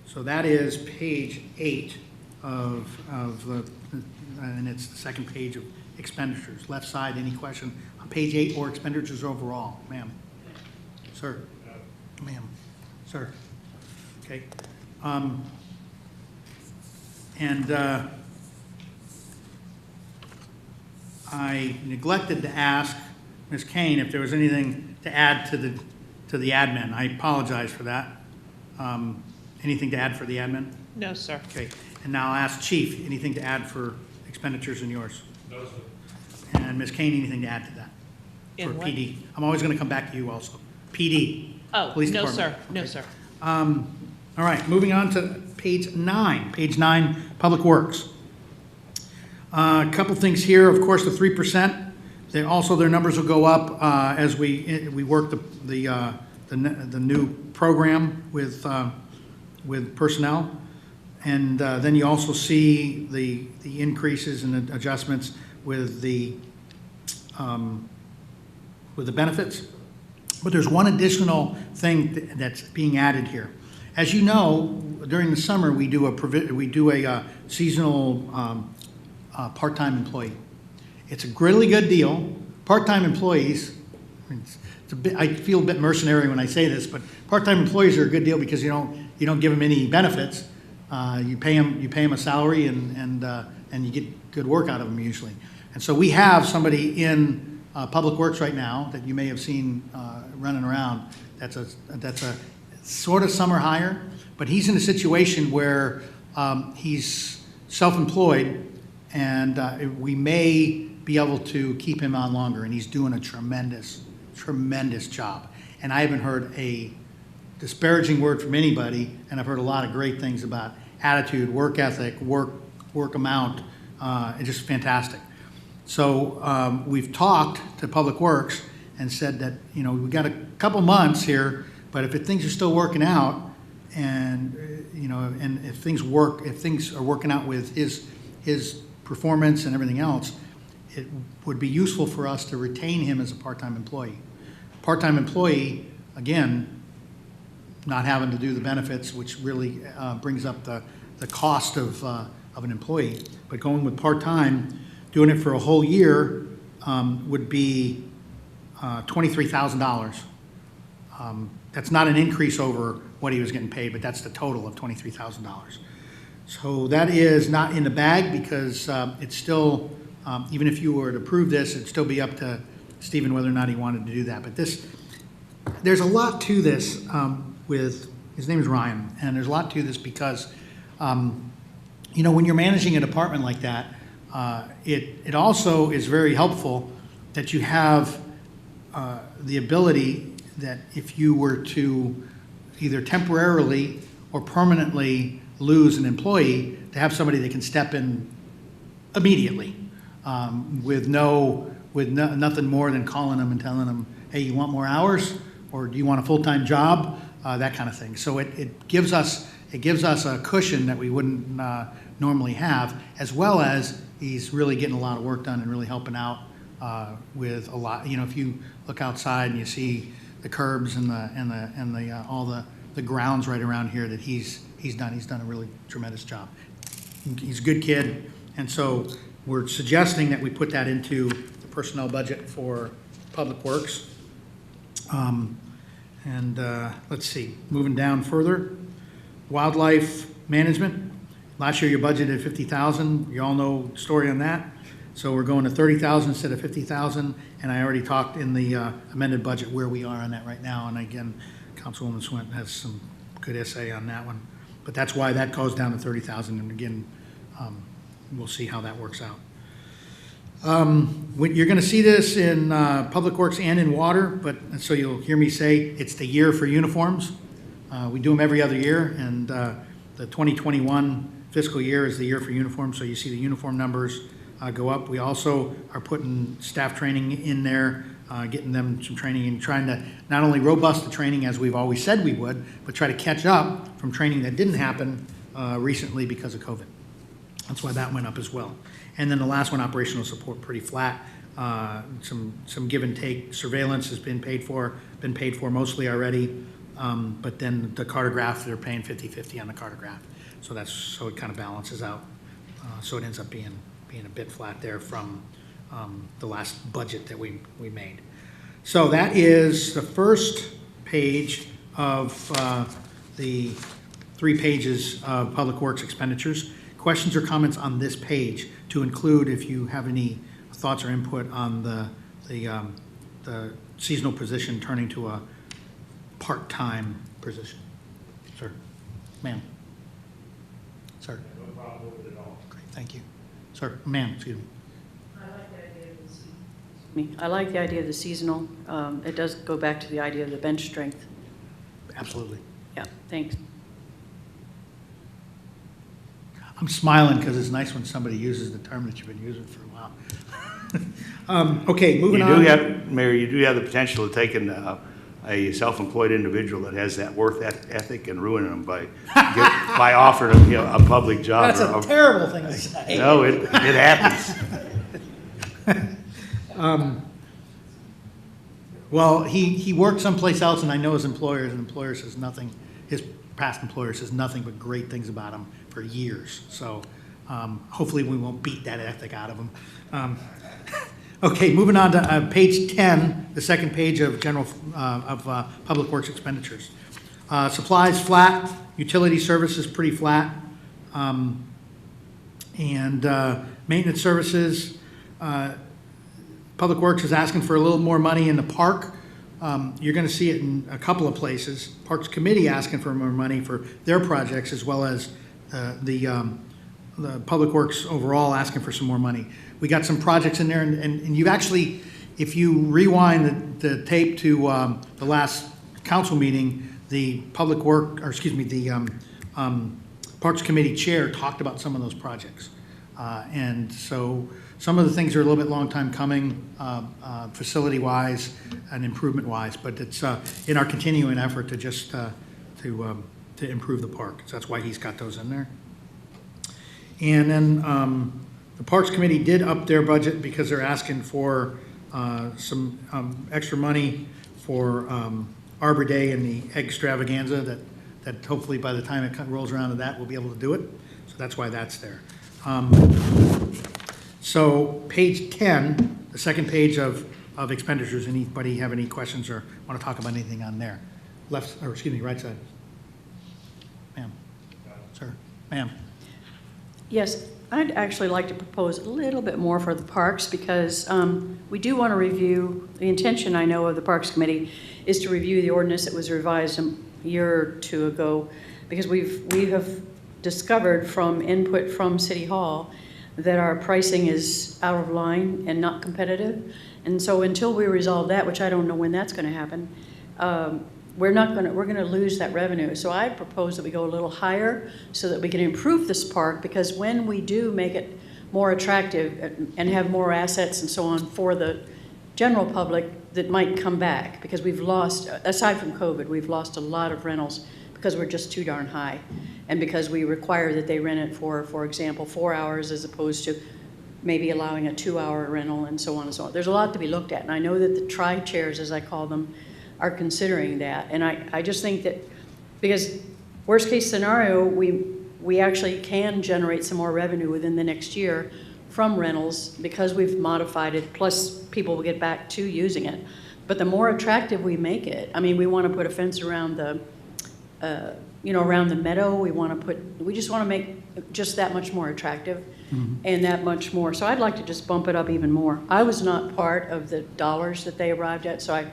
So that is page 8 of the, and it's the second page of expenditures. Left side, any question on page 8 or expenditures overall? Ma'am? Sir? Ma'am? Sir? Okay. I neglected to ask Ms. Kane if there was anything to add to the admin. I apologize for that. Anything to add for the admin? No, sir. Okay, and now I'll ask Chief, anything to add for expenditures in yours? No, sir. And Ms. Kane, anything to add to that? In For what? PD? I'm always going to come back to you also. PD? Oh, Police no, Department. sir. No, sir. All right, moving on to page 9. Page 9, Public Works. A couple things here. Of course, the 3%. Also, their numbers will go up as we work the new program with personnel. And then you also see the increases and the adjustments with the benefits. But there's one additional thing that's being added here. As you know, during the summer, we do a seasonal part-time employee. It's a really good deal. Part-time employees, it's a bit, I feel a bit mercenary when I say this, but part-time employees are a good deal because you don't give them any benefits. You pay them a salary and you get good work out of them usually. And so we have somebody in Public Works right now that you may have seen running around. That's a sort of summer hire, but he's in a situation where he's self-employed, and we may be able to keep him on longer, and he's doing a tremendous job. And I haven't heard a disparaging word from anybody, and I've heard a lot of great things about attitude, work ethic, work amount. It's just fantastic. So we've talked to Public Works and said that, we've got a couple months here, but if things are still working out, and and if things are working out with his performance and everything else, it would be useful for us to retain him as a part-time employee. Part-time employee, again, not having to do the benefits, which really brings up the the cost of an employee. But going with part-time, doing it for a whole year would be $23,000. That's not an increase over what he was getting paid, but that's the total of $23,000. So that is not in the bag because it's still, even if you were to approve this, it'd still be up to Stephen whether or not he wanted to do that. But there's a lot to this with, his name is Ryan, and there's a lot to this because, you know, when you're managing a department like that, it also is very helpful that you have the ability that if you were to either temporarily or permanently lose an employee, to have somebody that can step in immediately with nothing more than calling them and telling them, hey, you want more hours, or do you want a full-time job, that kind of thing. So it gives us a cushion that we wouldn't normally have, as well as he's really getting a lot of work done and really helping out with a lot. You know, if you look outside and you see the curbs and all the grounds right around here that he's done a really tremendous job. He's a good kid, and so we're suggesting that we put that into the personnel budget for Public Works. Let's see, moving down further, wildlife management. Last year you budgeted $50,000. You all know the story on that. So we're going to $30,000 instead of $50,000. And I already talked in the amended budget where we are on that right now. And again, Councilwoman Swint has some good essay on that one. But that's why that goes down to $30,000. And again, we'll see how that works out. You're going to see this in Public Works and in Water, but so you'll hear me say it's the year for uniforms. We do them every other year, and the 2021 fiscal year is the year for uniforms, so you see the uniform numbers go up. We also are putting staff training in there, getting them some training and trying to not only robust the training as we've always said we would, but try to catch up from training that didn't happen recently because of COVID. That's why that went up as well. And then the last one, operational support, pretty flat. Some give and take. Surveillance has been paid for mostly already. But then the cartograph, they're paying 50-50 on the cartograph. So it kind of balances out. So it ends up being a bit flat there from the last budget that we made. So that is the first page of the 3 pages of Public Works expenditures. Questions or comments on this page to include if you have any thoughts or input on the seasonal position turning to a part-time position. Sir, ma'am. Sir. No problem with it at all. Great, thank you. Sir, ma'am, excuse me. I like the idea of the seasonal. It does go back to the idea of the bench strength. Absolutely. Yeah, thanks. I'm smiling because it's nice when somebody uses the term that you've been using for a while. Okay, moving on. Mayor, you do have the potential of taking a self-employed individual that has that work ethic and ruining them by offering them, a public job. That's a terrible thing to say. No, it happens. Well, he worked someplace else, and I know his employer says nothing, his past employer says nothing but great things about him for years. So hopefully we won't beat that ethic out of him. Okay, moving on to page 10, the second page of Public Works expenditures. Supplies flat, utility services pretty flat, and maintenance services. Public Works is asking for a little more money in the park. You're going to see it in a couple of places. Parks Committee asking for more money for their projects, as well as the Public Works overall asking for some more money. We got some projects in there, and you've actually, if you rewind the tape to the last council meeting, the Parks Committee chair talked about some of those projects. And so some of the things are a little bit long time coming, facility-wise and improvement-wise, but it's in our continuing effort to just to improve the park. So that's why he's got those in there. And then the Parks Committee did up their budget because they're asking for some extra money for Arbor Day and the egg extravaganza that hopefully by the time it rolls around to that, we'll be able to do it. So that's why that's there. So page 10, the second page of expenditures, anybody have any questions or want to talk about anything on there? Left, or excuse me, right side. Ma'am. Sir. Ma'am. Yes, I'd actually like to propose a little bit more for the parks because we do want to review, the intention I know of the Parks Committee is to review the ordinance that was revised a year or two ago because we have discovered from input from City Hall that our pricing is out of line and not competitive. And so until we resolve that, which I don't know when that's going to happen, we're going to lose that revenue. So I propose that we go a little higher so that we can improve this park because when we do make it more attractive and have more assets and so on for the general public that might come back because we've lost, aside from COVID, we've lost a lot of rentals because we're just too darn high. And because we require that they rent it for example, 4 hours as opposed to maybe allowing a 2-hour rental and so on and so on. There's a lot to be looked at. And I know that the tri-chairs, as I call them, are considering that. And I just think that, because worst case scenario, we actually can generate some more revenue within the next year from rentals because we've modified it, plus people will get back to using it. But the more attractive we make it, I mean, we want to put a fence around the, around the meadow. We just want to make just that much more attractive and that much more. So I'd like to just bump it up even more. I was not part of the dollars that they arrived at, so I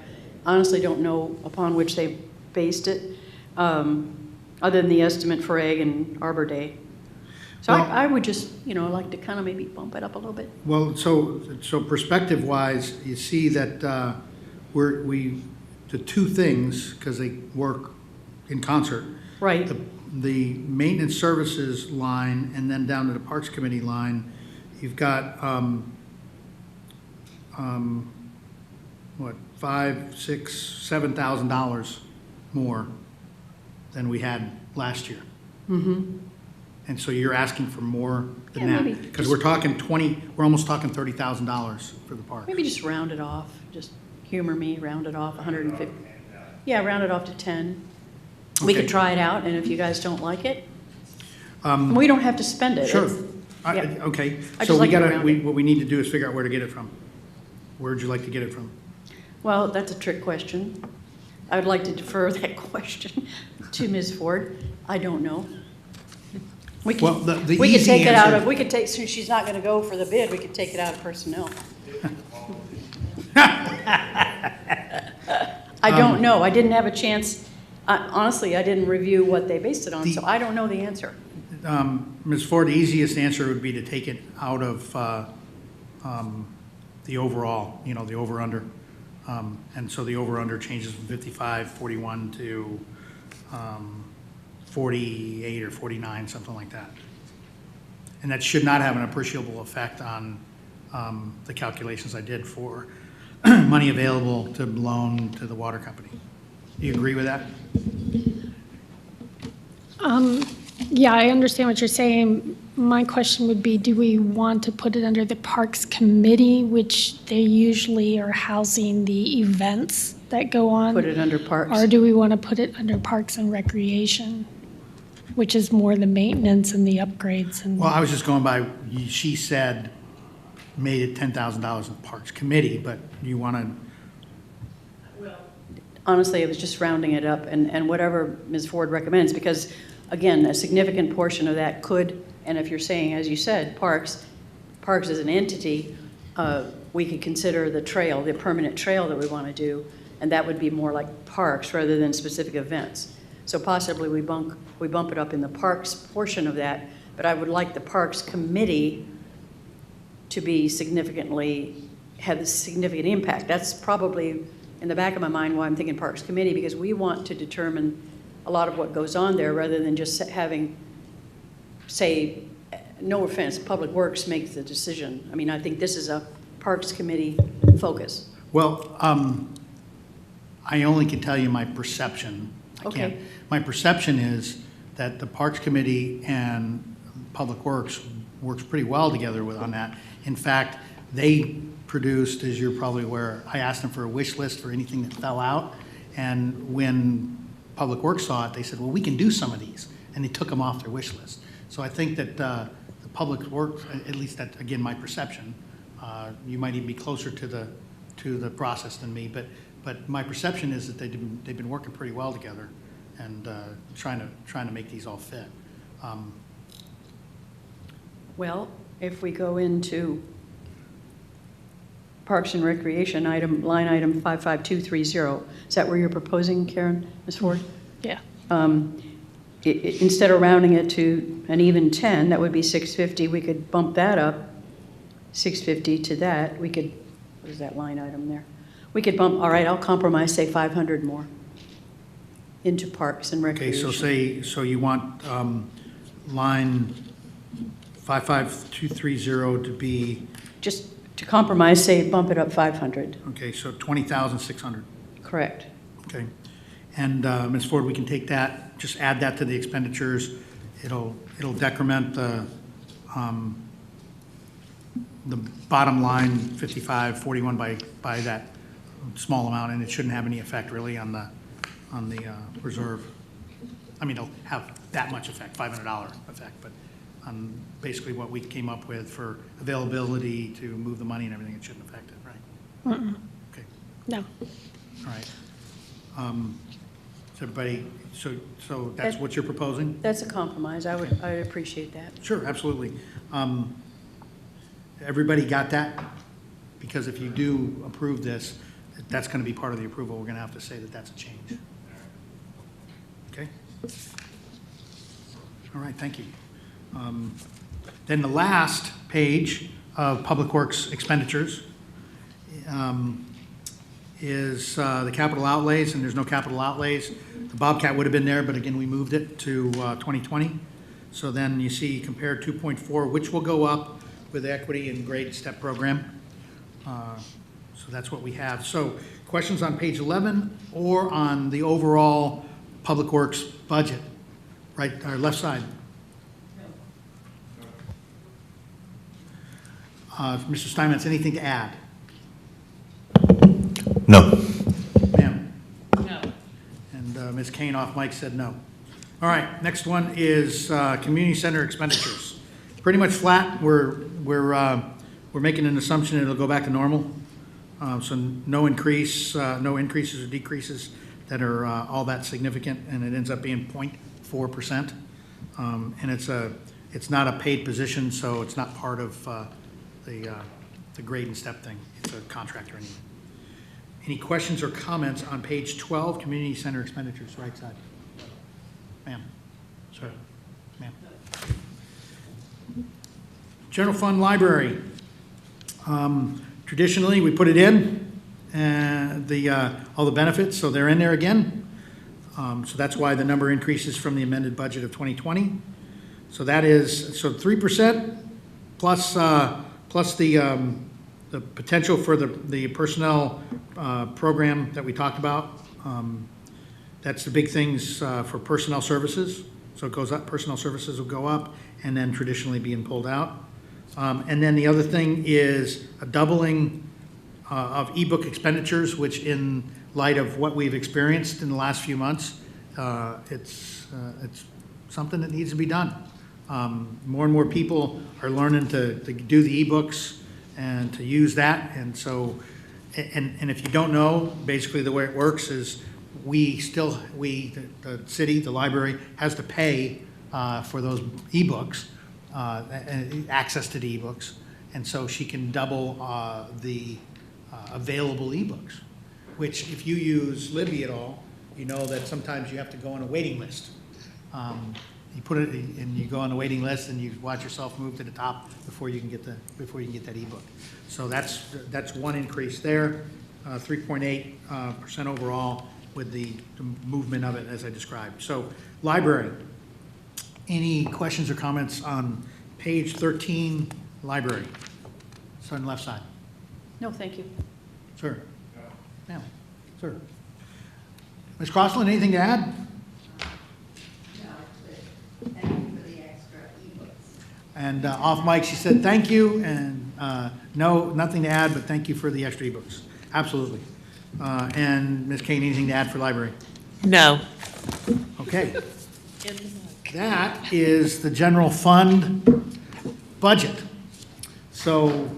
honestly don't know upon which they based it, other than the estimate for Egg and Arbor Day. So Well- I would just, like to kind of maybe bump it up a little bit. Well, so perspective-wise, you see that the two things, because they work in concert. Right. The maintenance services line and then down to the Parks Committee line, you've got, what, $5,000, $6,000, $7,000 more than we had last year. Mm-hmm. And so you're asking for more than Yeah, that? maybe Because just- we're almost talking $30,000 for the park. Maybe just round it off, just humor me, round it off, 150. Yeah, round it off to 10. We Okay. could try it out, and if you guys don't like it, we don't have to spend it. Sure. It's- yeah. Okay, I so just like it what rounded. we need to do is figure out where to get it from. Where'd you like to get it from? Well, that's a trick question. I would like to defer that question to Ms. Ford. I don't know. We Well, could, the we could easy take it out answer- of, we could take, since she's not going to go for the bid, we could take it out of personnel. I don't know. I didn't have a chance. Honestly, I didn't review what they based it on, so I don't know the answer. Ms. Ford, the easiest answer would be to take it out of the overall, the over-under. And so the over-under changes from 55-41 to 48 or 49, something like that. And that should not have an appreciable effect on the calculations I did for money available to loan to the water company. Do you agree with that? Yeah, I understand what you're saying. My question would be, do we want to put it under the Parks Committee, which they usually are housing the events that go on? Put it under parks. Or do we want to put it under Parks and Recreation, which is more the maintenance and the upgrades and? Well, I was just going by, she said, made it $10,000 in the Parks Committee, but you want to, Honestly, it was just rounding it up and whatever Ms. Ford recommends, because again, a significant portion of that could, and if you're saying, as you said, parks as an entity, we could consider the trail, the permanent trail that we want to do, and that would be more like parks rather than specific events. So possibly we bump it up in the parks portion of that, but I would like the Parks Committee to be have a significant impact. That's probably in the back of my mind why I'm thinking Parks Committee, because we want to determine a lot of what goes on there rather than just having, say, no offense, Public Works makes the decision. I mean, I think this is a Parks Committee focus. well, I only can tell you my perception. I can't. Okay. My perception is that the Parks Committee and Public Works works pretty well together on that. In fact, they produced, as you're probably aware, I asked them for a wish list for anything that fell out. And when Public Works saw it, they said, well, we can do some of these. And they took them off their wish list. So I think that the public works, at least that's, again, my perception, you might even be closer to the process than me, but my perception is that they've been working pretty well together and trying to make these all fit. Well, if we go into Parks and Recreation line item 55230, is that where you're proposing, Karen, Ms. Ford? Yeah. Instead of rounding it to an even 10, that would be 650, we could bump that up, 650 to that. We could, what is that line item there? We could bump, all right, I'll compromise, say 500 more into Parks and Okay, Recreation. so you want line 55230 to be, Just to compromise, say bump it up 500, okay, so 20,600. correct. Okay. And Ms. Ford, we can take that, just add that to the expenditures. It'll decrement the bottom line 5541 by that small amount, and it shouldn't have any effect really on the reserve. I mean, it'll have that much effect, $500 effect, but on basically what we came up with for availability to move the money and everything, it shouldn't affect it, right? Okay, No. all right. Is everybody, so that's what you're proposing? That's a compromise, I would appreciate that. Sure, absolutely. Everybody got that? Because if you do approve this, that's going to be part of the approval. We're going to have to say that that's a change. Okay? All right, thank you. Then the last page of Public Works expenditures is the capital outlays, and there's no capital outlays. The Bobcat would have been there, but again, we moved it to 2020. So then you see compared 2.4, which will go up with the equity and grade step program. So that's what we have. So questions on page 11 or on the overall Public Works budget, right, or left side? Mr. Steinmetz, anything to add? No. Ma'am? No. And Ms. Kane off mic said no. All right, next one is community center expenditures. Pretty much flat. We're making an assumption it'll go back to normal. So no increase, no increases or decreases that are all that significant, and it ends up being 0.4%. And it's not a paid position, so it's not part of the grade and step thing. It's a contractor anyway. Any questions or comments on page 12, community center expenditures, right side? Ma'am, sir, ma'am. General fund library. Traditionally, we put it in, all the benefits, so they're in there again. So that's why the number increases from the amended budget of 2020. So that is, so 3% plus the potential for the personnel program that we talked about. That's the big things for personnel services. So it goes up, personnel services will go up, and then traditionally being pulled out. And then the other thing is a doubling of ebook expenditures, which in light of what we've experienced in the last few months, it's something that needs to be done. More and more people are learning to do the ebooks and to use that. And so, and if you don't know, basically the way it works is the city, the library, has to pay for those ebooks, access to the ebooks. And so she can double the available ebooks, which if you use Libby at all, you know that sometimes you have to go on a waiting list. You put it, and you go on the waiting list, and you watch yourself move to the top before you can get that ebook. So that's one increase there, 3.8% overall with the movement of it as I described. So library. Any questions or comments on page 13, library? So on the left side. No, thank you. Sir. No. Ma'am. Sir. Ms. Crossland, anything to add? Thank you for the extra ebooks. And off mic, she said thank you, and no, nothing to add, but thank you for the extra ebooks. Absolutely. And Ms. Kane, anything to add for library? No. Okay. In the mud. that is the general fund budget. So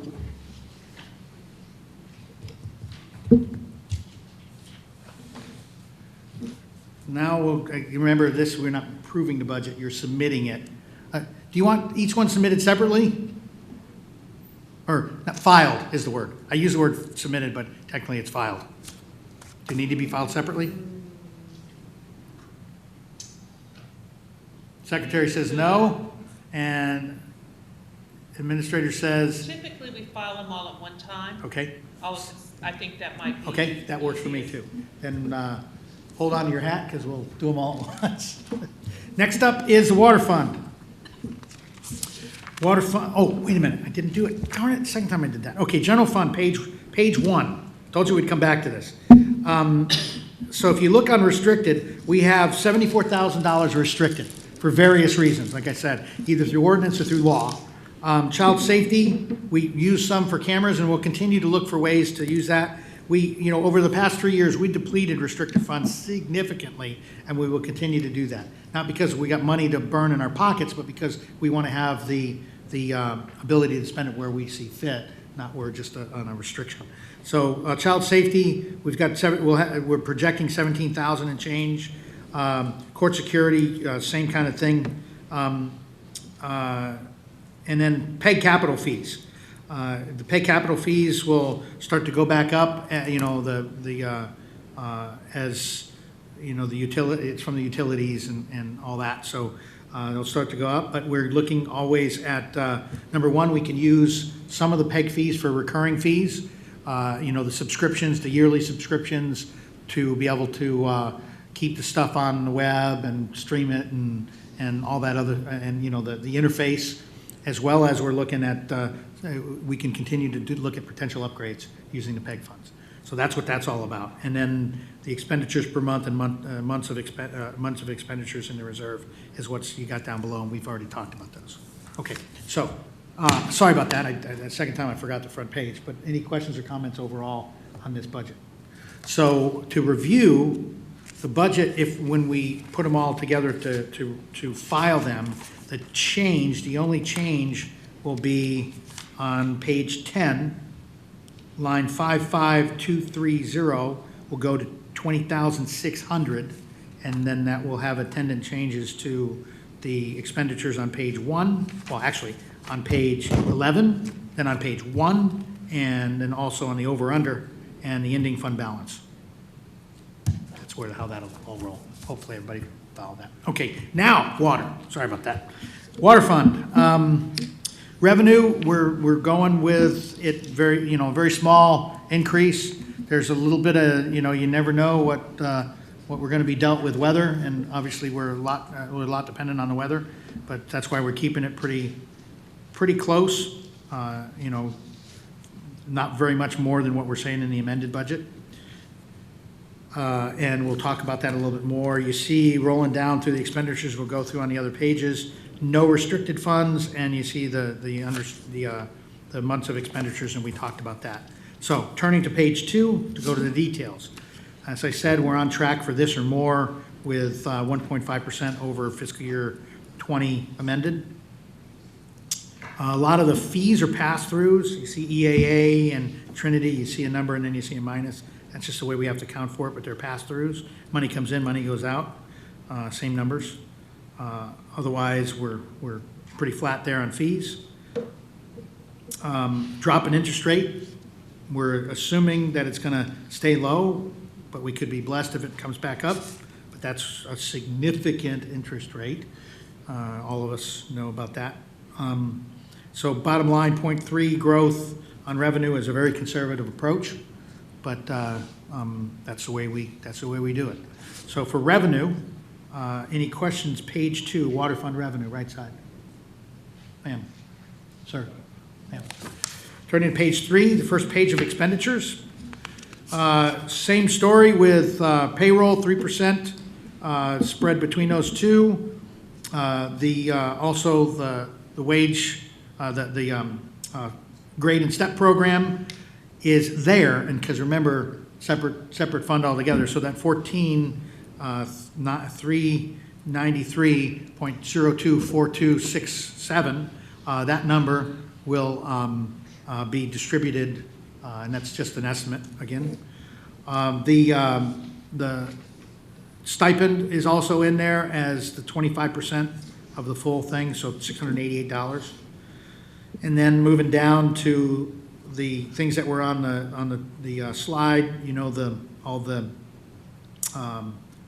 now, remember this, we're not approving the budget, you're submitting it. Do you want each one submitted separately? Or, not, filed is the word. I use the word submitted, but technically it's filed. Do they need to be filed separately? Secretary says no, and administrator says, Typically, we file them all at one time. okay, I think that might be. okay, that works for me too. Then hold on to your hat, because we'll do them all at once. Next up is the water fund. Water fund, oh, wait a minute, I didn't do it. Darn it, second time I did that. Okay, general fund, page 1. Told you we'd come back to this. So if you look unrestricted, we have $74,000 restricted for various reasons, like I said, either through ordinance or through law. Child safety, we use some for cameras, and we'll continue to look for ways to use that. We, over the past 3 years, we depleted restricted funds significantly, and we will continue to do that. Not because we got money to burn in our pockets, but because we want to have the ability to spend it where we see fit, not where just on a restriction. So child safety, we've got we're projecting 17,000 and change. Court security, same kind of thing. And then PEG capital fees. The PEG capital fees will start to go back up, as the utility, it's from the utilities and all that. So they'll start to go up, but we're looking always at, number one, we can use some of the PEG fees for recurring fees. The subscriptions, the yearly subscriptions, to be able to keep the stuff on the web and stream it and all that other, and the interface, as well as we're looking at, we can continue to look at potential upgrades using the PEG funds. So that's what that's all about. And then the expenditures per month and months of expenditures in the reserve is what you got down below, and we've already talked about those. Okay, so sorry about that. The second time I forgot the front page, but any questions or comments overall on this budget? So to review the budget, when we put them all together to file them, the only change will be on page 10, line 55230 will go to 20,600, and then that will have attendant changes to the expenditures on page 1, well, actually, on page 11, then on page 1, and then also on the over-under and the ending fund balance. That's how that'll all roll. Hopefully everybody can follow that. Okay, now, water. Sorry about that. Water fund. Revenue, we're going with it very small increase. There's a little bit of, you never know what we're going to be dealt with weather, and obviously we're a lot dependent on the weather, but that's why we're keeping it pretty close. Not very much more than what we're saying in the amended budget. And we'll talk about that a little bit more. You see rolling down through the expenditures we'll go through on the other pages, no restricted funds, and you see the months of expenditures, and we talked about that. So turning to page 2 to go to the details. As I said, we're on track for this or more with 1.5% over fiscal year 20 amended. A lot of the fees are pass-throughs. You see EAA and Trinity, you see a number and then you see a minus. That's just the way we have to account for it, but they're pass-throughs. Money comes in, money goes out, same numbers. Otherwise, we're pretty flat there on fees. Drop in interest rate. We're assuming that it's going to stay low, but we could be blessed if it comes back up. But that's a significant interest rate. All of us know about that. So bottom line, 0.3 growth on revenue is a very conservative approach, but that's the way we do it. So for revenue, any questions? Page 2, water fund revenue, right side. Ma'am, sir, ma'am. Turning to page 3, the first page of expenditures. Same story with payroll, 3% spread between those two. Also the wage, the grade and step program is there, and because remember, separate fund altogether. So that 14, not 3 93.024267, that number will be distributed, and that's just an estimate again. The stipend is also in there as the 25% of the full thing, so $688. And then moving down to the things that were on the slide, you know, all the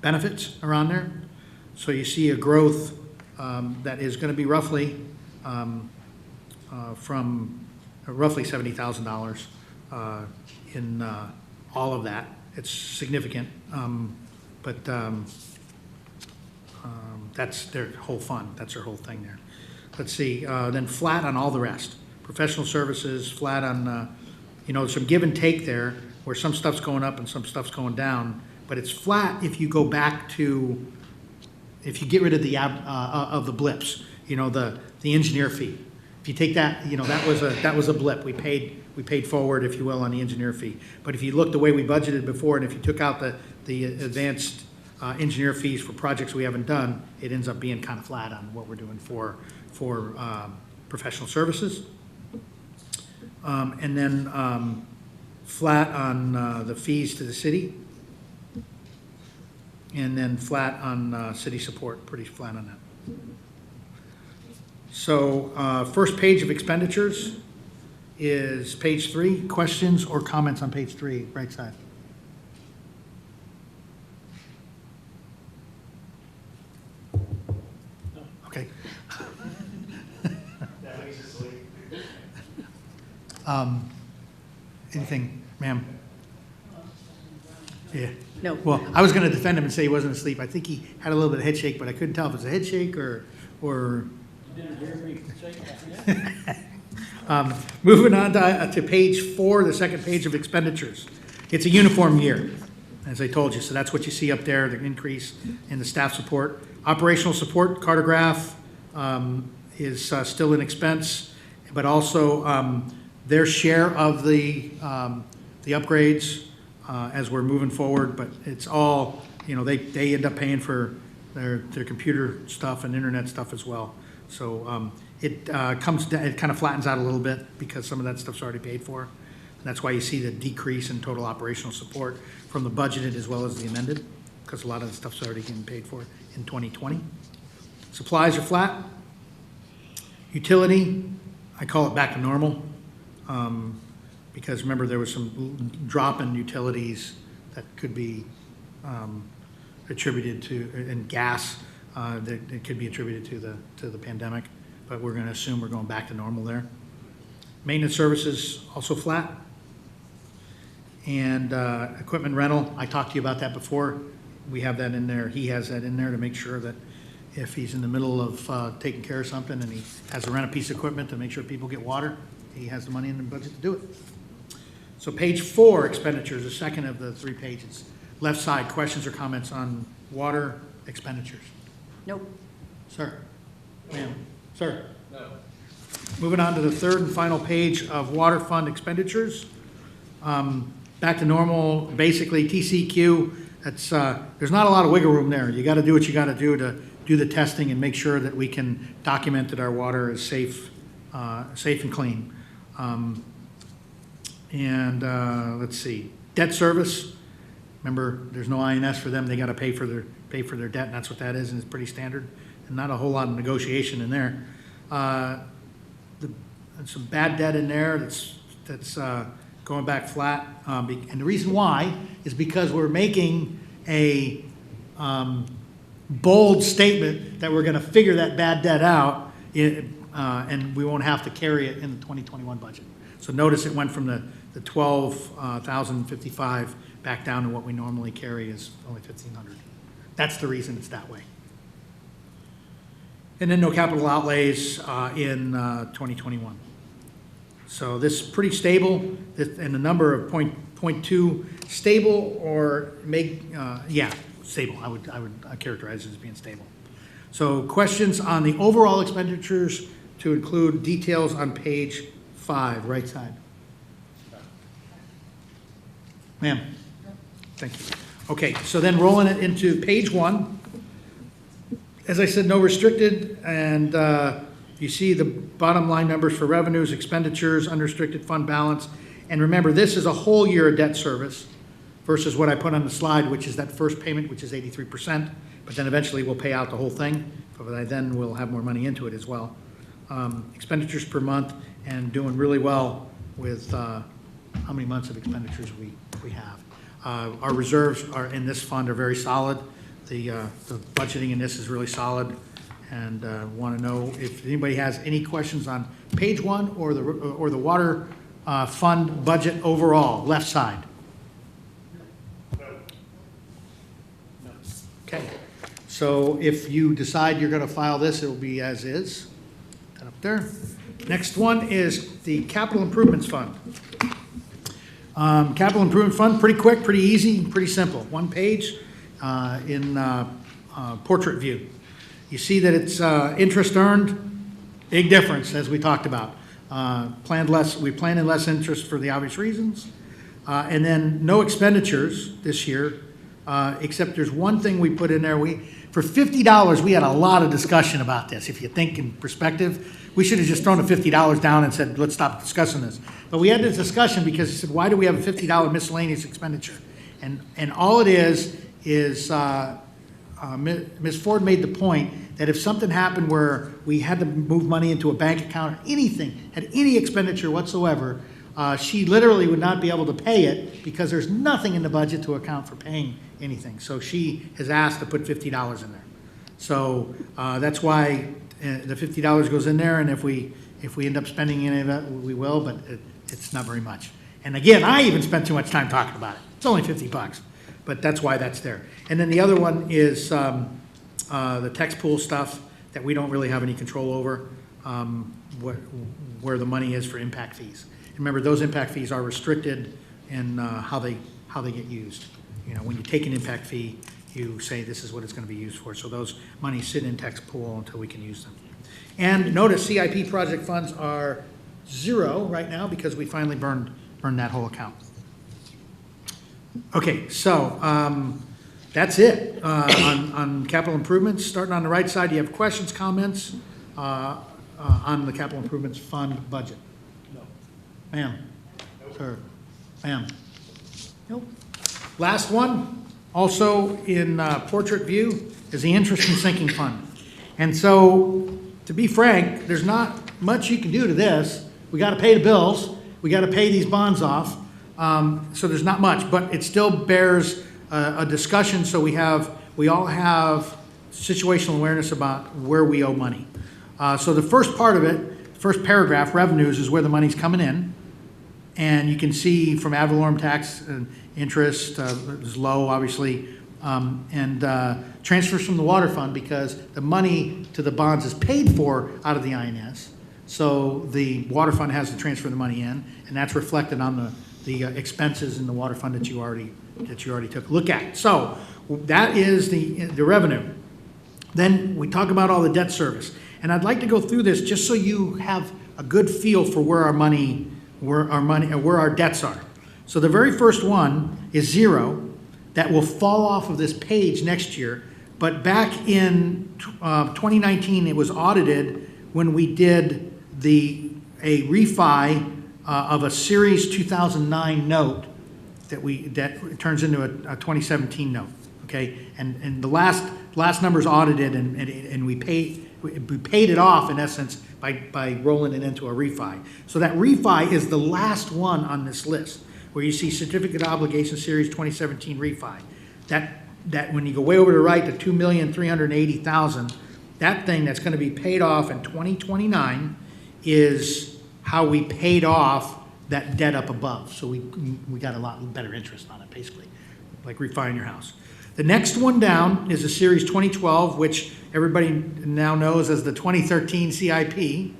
benefits are on there. So you see a growth that is going to be roughly from roughly $70,000 in all of that. It's significant, but that's their whole fund. That's their whole thing there. Let's see, then flat on all the rest. Professional services, flat on, you know, some give and take there, where some stuff's going up and some stuff's going down, but it's flat if you go back to, if you get rid of the blips, you know, the engineer fee. If you take that, you know, that was a blip. We paid forward, if you will, on the engineer fee. But if you look the way we budgeted before, and if you took out the advanced engineer fees for projects we haven't done, it ends up being kind of flat on what we're doing for professional services. And then flat on the fees to the city. And then flat on city support, pretty flat on that. So first page of expenditures is page 3. Questions or comments on page 3, right side? Okay. Anything, ma'am? Yeah. No. Well, I was going to defend him and say he wasn't asleep. I think he had a little bit of head shake, but I couldn't tell if it was a head shake or. Moving on to page 4, the second page of expenditures. It's a uniform year, as I told you, so that's what you see up there, the increase in the staff support. Operational support, Cartograph is still an expense, but also their share of the upgrades as we're moving forward, but it's all, you know, they end up paying for their computer stuff and internet stuff as well. So it kind of flattens out a little bit because some of that stuff's already paid for. And that's why you see the decrease in total operational support from the budgeted as well as the amended, because a lot of the stuff's already getting paid for in 2020. Supplies are flat. Utility, I call it back to normal, because remember there was some drop in utilities that could be attributed to, and gas that it could be attributed to the pandemic, but we're going to assume we're going back to normal there. Maintenance services also flat, and equipment rental. I talked to you about that before. We have that in there. He has that in there to make sure that if he's in the middle of taking care of something and he has to rent a piece of equipment to make sure people get water, he has the money in the budget to do it. So page 4, expenditures, the second of the 3 pages. Left side, questions or comments on water expenditures? Nope. Sir? Ma'am? Sir? No. Moving on to the third and final page of water fund expenditures. Back to normal, basically TCQ, that's, there's not a lot of wiggle room there. You got to do what you got to do the testing and make sure that we can document that our water is safe and clean. Let's see, debt service. Remember, there's no INS for them. They got to pay for their debt, and that's what that is, and it's pretty standard, and not a whole lot of negotiation in there. Some bad debt in there that's going back flat, and the reason why is because we're making a bold statement that we're going to figure that bad debt out, and we won't have to carry it in the 2021 budget. So notice it went from the 12,055 back down to what we normally carry is only 1,500. That's the reason it's that way. And then no capital outlays in 2021. So this is pretty stable, and the number of 0.2 stable or stable. I would characterize it as being stable. So questions on the overall expenditures to include details on page 5, right side. Ma'am? Thank you. Okay, so then rolling it into page 1, as I said, no restricted, and you see the bottom line numbers for revenues, expenditures, unrestricted fund balance. And remember, this is a whole year of debt service versus what I put on the slide, which is that first payment, which is 83%, but then eventually we'll pay out the whole thing, but then we'll have more money into it as well. Expenditures per month, and doing really well with how many months of expenditures we have. Our reserves are in this fund are very solid. The budgeting in this is really solid, and want to know if anybody has any questions on page 1 or the water fund budget overall, left side. Okay, so if you decide you're going to file this, it'll be as is, up there. Next one is the capital improvements fund. Capital improvement fund, pretty quick, pretty easy, pretty simple. One page in portrait view. You see that it's interest earned, big difference as we talked about. We planned in less interest for the obvious reasons. And then no expenditures this year, except there's one thing we put in there. For $50, we had a lot of discussion about this. If you think in perspective, we should have just thrown the $50 down and said, let's stop discussing this. But we had this discussion because he said, why do we have a $50 miscellaneous expenditure? And all it is Ms. Ford made the point that if something happened where we had to move money into a bank account or anything, had any expenditure whatsoever, she literally would not be able to pay it because there's nothing in the budget to account for paying anything. So she has asked to put $50 in there. So that's why the $50 goes in there, and if we end up spending any of it, we will, but it's not very much. And again, I even spent too much time talking about it. It's only $50, but that's why that's there. And then the other one is the tax pool stuff that we don't really have any control over, where the money is for impact fees. Remember, those impact fees are restricted in how they get used. You know, when you take an impact fee, you say this is what it's going to be used for. So those monies sit in tax pool until we can use them. And notice CIP project funds are 0 right now because we finally burned that whole account. Okay, so that's it on capital improvements. Starting on the right side, do you have questions, comments on the capital improvements fund budget? No. Ma'am? Nope. Sir? Ma'am? Nope. Last one, also in portrait view, is the interest and sinking fund. And so, to be frank, there's not much you can do to this. We got to pay the bills. We got to pay these bonds off. So there's not much, but it still bears a discussion. So we all have situational awareness about where we owe money. So the first part of it, first paragraph, revenues, is where the money's coming in. And you can see from ad valorem tax and interest is low, obviously, and transfers from the water fund because the money to the bonds is paid for out of the INS. So the water fund has to transfer the money in, and that's reflected on the expenses in the water fund that you already took a look at. So that is the revenue. Then we talk about all the debt service, and I'd like to go through this just so you have a good feel for where our debts are. So the very first one is 0. That will fall off of this page next year. But back in 2019, it was audited when we did a refi of a Series 2009 note that turns into a 2017 note. Okay, and the last number's audited, and we paid it off in essence by rolling it into a refi. So that refi is the last one on this list, where you see Certificate of Obligation Series 2017 refi. That when you go way over to the right, the $2,380,000, that thing that's going to be paid off in 2029 is how we paid off that debt up above. So we got a lot better interest on it, basically, like refining your house. The next one down is a Series 2012, which everybody now knows as the 2013 CIP,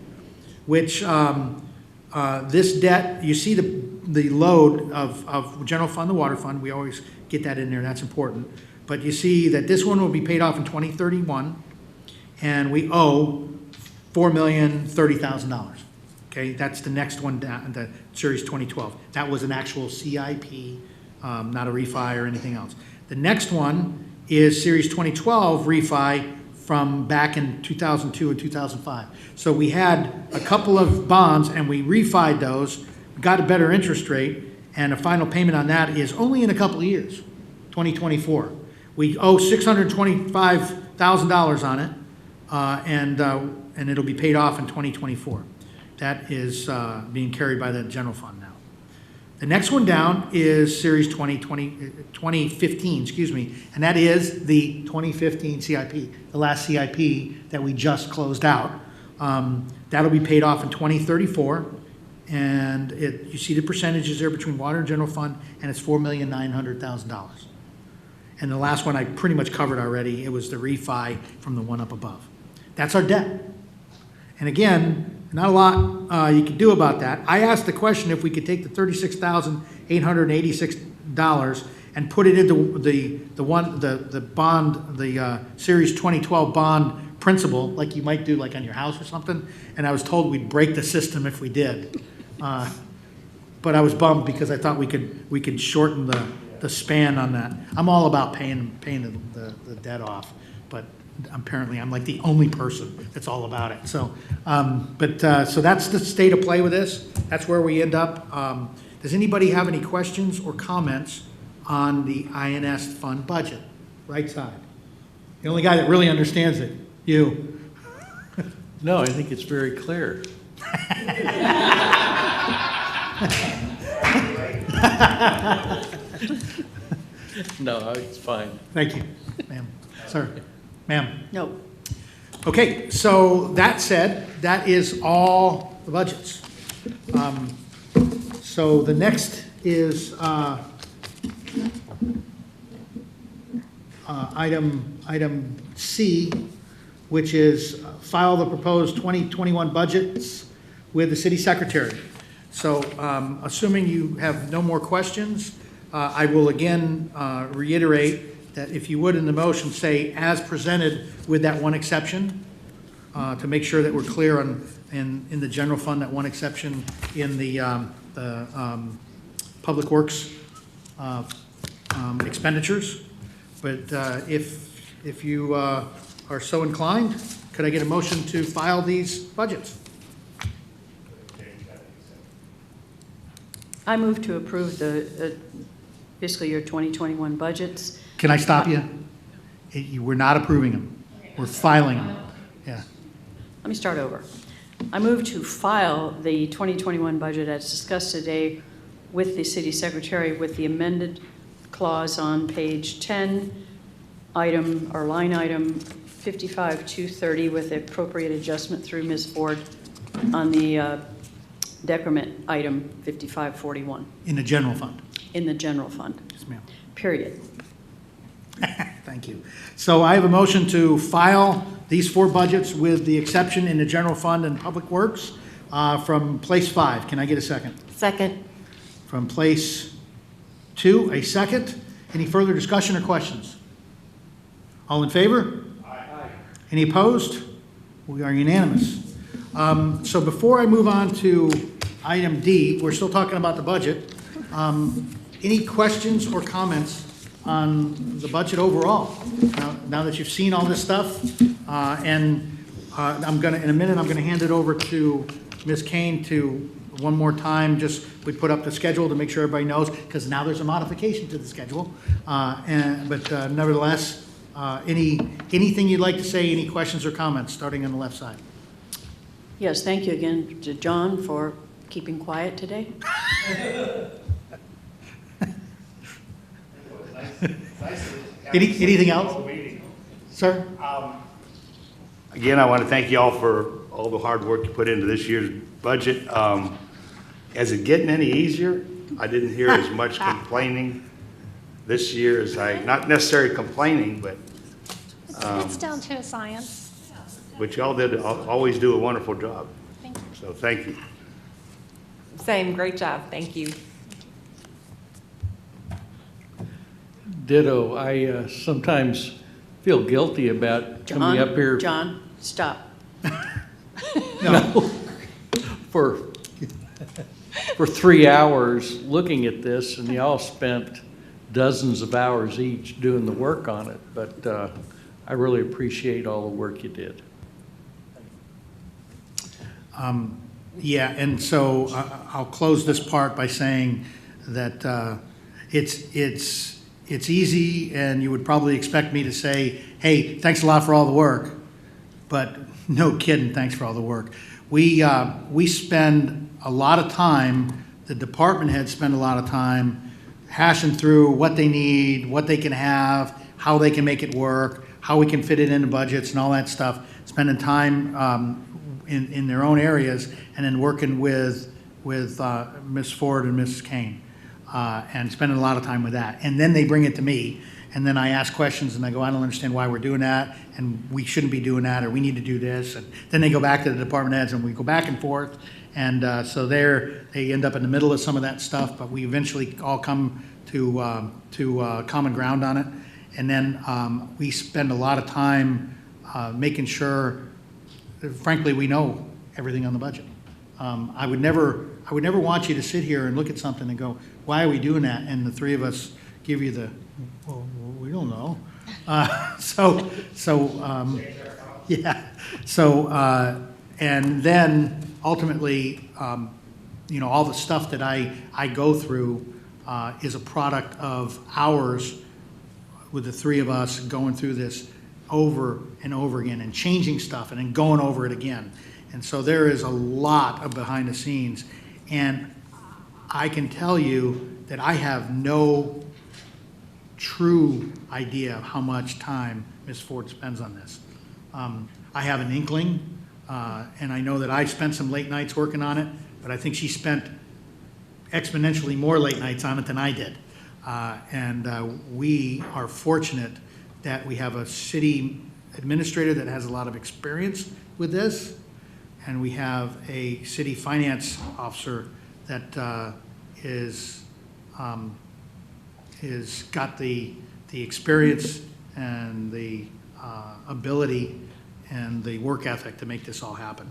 which this debt, you see the load of general fund, the water fund. We always get that in there. That's important. But you see that this one will be paid off in 2031, and we owe $4,030,000. Okay, that's the next one down, the Series 2012. That was an actual CIP, not a refi or anything else. The next one is Series 2012 refi from back in 2002 and 2005. So we had a couple of bonds, and we refied those, got a better interest rate, and a final payment on that is only in a couple of years, 2024. We owe $625,000 on it, and it'll be paid off in 2024. That is being carried by the general fund now. The next one down is Series 2015, excuse me, and that is the 2015 CIP, the last CIP that we just closed out. That'll be paid off in 2034, and you see the percentages there between water and general fund, and it's $4,900,000. And the last one I pretty much covered already. It was the refi from the one up above. That's our debt. And again, not a lot you can do about that. I asked the question if we could take the $36,886 and put it into the bond, the Series 2012 bond principal, like you might do like on your house or something. And I was told we'd break the system if we did. But I was bummed because I thought we could shorten the span on that. I'm all about paying the debt off, but apparently I'm like the only person that's all about it. So, so that's the state of play with this. That's where we end up. Does anybody have any questions or comments on the INS fund budget? Right side. The only guy that really understands it, you. No, I think it's very clear. No, it's fine. Thank you, ma'am. Sir, ma'am. No. Okay, so that said, that is all the budgets. So the next is item C, which is file the proposed 2021 budgets with the city secretary. So assuming you have no more questions, I will again reiterate that if you would in the motion say as presented with that one exception, to make sure that we're clear on in the general fund, that one exception in the public works expenditures. But if you are so inclined, could I get a motion to file these budgets? I move to approve the fiscal year 2021 budgets. Can I stop you? We're not approving them. We're filing them. Yeah. Let me start over. I move to file the 2021 budget as discussed today with the city secretary with the amended clause on page 10, item or line item 55-230 with the appropriate adjustment through Ms. Ford on the decrement item 5541 In the general fund. in the general fund, Yes, ma'am. period. Thank you. So I have a motion to file these four budgets with the exception in the general fund and public works from place 5. Can I get a second? Second. From place 2, a second. Any further discussion or questions? All in favor? Aye. Any opposed? We are unanimous. So before I move on to item D, we're still talking about the budget. Any questions or comments on the budget overall? Now that you've seen all this stuff, and I'm gonna, in a minute, I'm gonna hand it over to Ms. Kane to, one more time, just, we put up the schedule to make sure everybody knows, because now there's a modification to the schedule. But nevertheless, anything you'd like to say, any questions or comments, starting on the left side? Yes, thank you again to John for keeping quiet today. Anything else? Sir? Again, I want to thank you all for all the hard work you put into this year's budget. Is it getting any easier? I didn't hear as much complaining this year as not necessarily complaining, but It's down to a science. but y'all always do a wonderful job. Thank you. So thank you. Same, great job, thank you. Ditto. I sometimes feel guilty about coming up here John, stop. for 3 hours looking at this, and y'all spent dozens of hours each doing the work on it. But I really appreciate all the work you did. Yeah, and so I'll close this part by saying that it's easy, and you would probably expect me to say, hey, thanks a lot for all the work, but no kidding, thanks for all the work. We spend a lot of time, the department heads spend a lot of time hashing through what they need, what they can have, how they can make it work, how we can fit it into budgets and all that stuff, spending time in their own areas, and then working with Ms. Ford and Mrs. Kane, and spending a lot of time with that. And then they bring it to me, and then I ask questions, and I go, I don't understand why we're doing that, and we shouldn't be doing that, or we need to do this. And then they go back to the department heads, and we go back and forth. And so they end up in the middle of some of that stuff, but we eventually all come to common ground on it. And then we spend a lot of time making sure, frankly, we know everything on the budget. I would never want you to sit here and look at something and go, why are we doing that? And the three of us give you the, well, we don't know. Yeah. So, and then ultimately, all the stuff that I go through is a product of hours with the three of us going through this over and over again and changing stuff and then going over it again. And so there is a lot of behind the scenes. And I can tell you that I have no true idea of how much time Ms. Ford spends on this. I have an inkling, and I know that I spent some late nights working on it, but I think she spent exponentially more late nights on it than I did. And we are fortunate that we have a city administrator that has a lot of experience with this, and we have a city finance officer that is got the experience and the ability and the work ethic to make this all happen.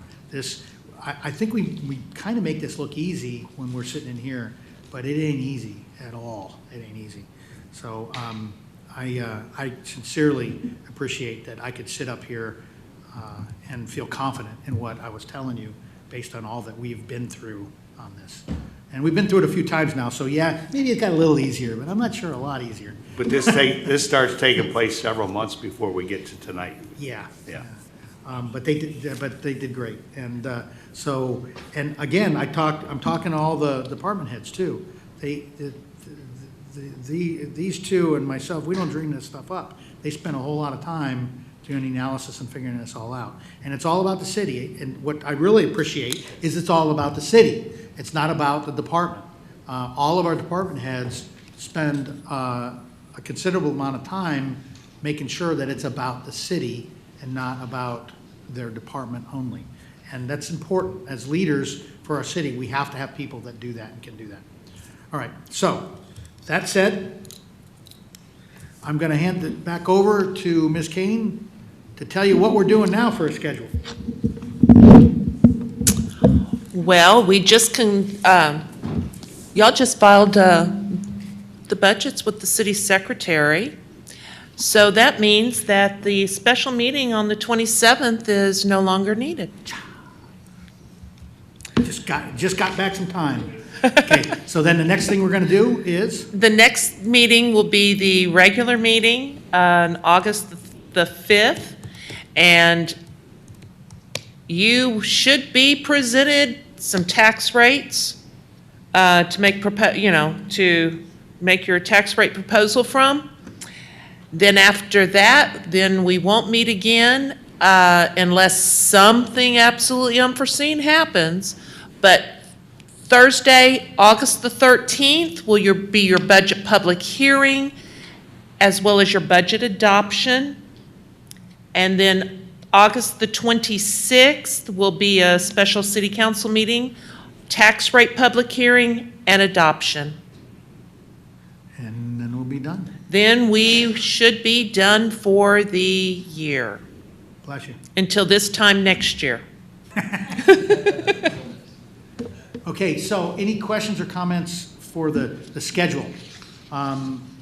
I think we kind of make this look easy when we're sitting in here, but it ain't easy at all. It ain't easy. So I sincerely appreciate that I could sit up here and feel confident in what I was telling you based on all that we've been through on this. And we've been through it a few times now, so yeah, maybe it got a little easier, but I'm not sure a lot easier. But this starts taking place several months before we get to tonight. Yeah. Yeah. But they did great. And so, and again, I'm talking to all the department heads too. These two and myself, we don't dream this stuff up. They spend a whole lot of time doing the analysis and figuring this all out. And it's all about the city. And what I really appreciate is it's all about the city. It's not about the department. All of our department heads spend a considerable amount of time making sure that it's about the city and not about their department only. And that's important. As leaders for our city, we have to have people that do that and can do that. All right, so that said, I'm going to hand it back over to Ms. Kane to tell you what we're doing now for a schedule. Well, we just y'all just filed the budgets with the city secretary. So that means that the special meeting on the 27th is no longer needed. Just got back some time. Okay, so then the next thing we're going to do is? The next meeting will be the regular meeting on August the 5th, and you should be presented some tax rates to make your tax rate proposal from. Then after that, then we won't meet again unless something absolutely unforeseen happens. But Thursday, August the 13th, will be your budget public hearing, as well as your budget adoption. And then August the 26th will be a special city council meeting, tax rate public hearing, and adoption. And then we'll be done. Then we should be done for the year, Bless you. until this time next year. Okay, so any questions or comments for the schedule?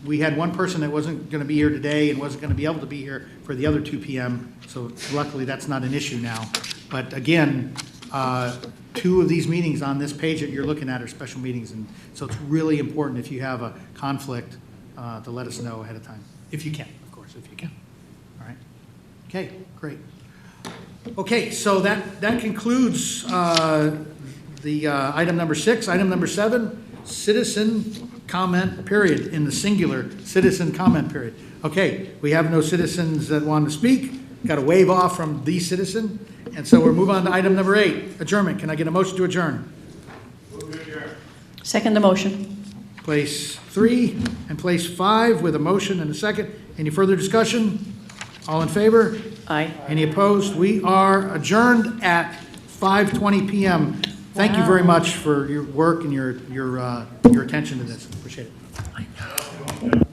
We had one person that wasn't going to be here today and wasn't going to be able to be here for the other 2 PM, so luckily that's not an issue now. But again, 2 of these meetings on this page that you're looking at are special meetings, and so it's really important if you have a conflict to let us know ahead of time, if you can, of course, if you can. All right? Okay, great. Okay, so that concludes the item number 6. Item number 7, citizen comment period, in the singular, citizen comment period. Okay, we have no citizens that want to speak. Got a wave off from the citizen. And so we're moving on to item number 8, adjournment. Can I get a motion to adjourn? Second the motion. Place 3 and place 5 with a motion and a second. Any further discussion? All in favor? Aye. Any opposed? We are adjourned at 5:20 PM. Thank you very much for your work and your attention to this. Appreciate it.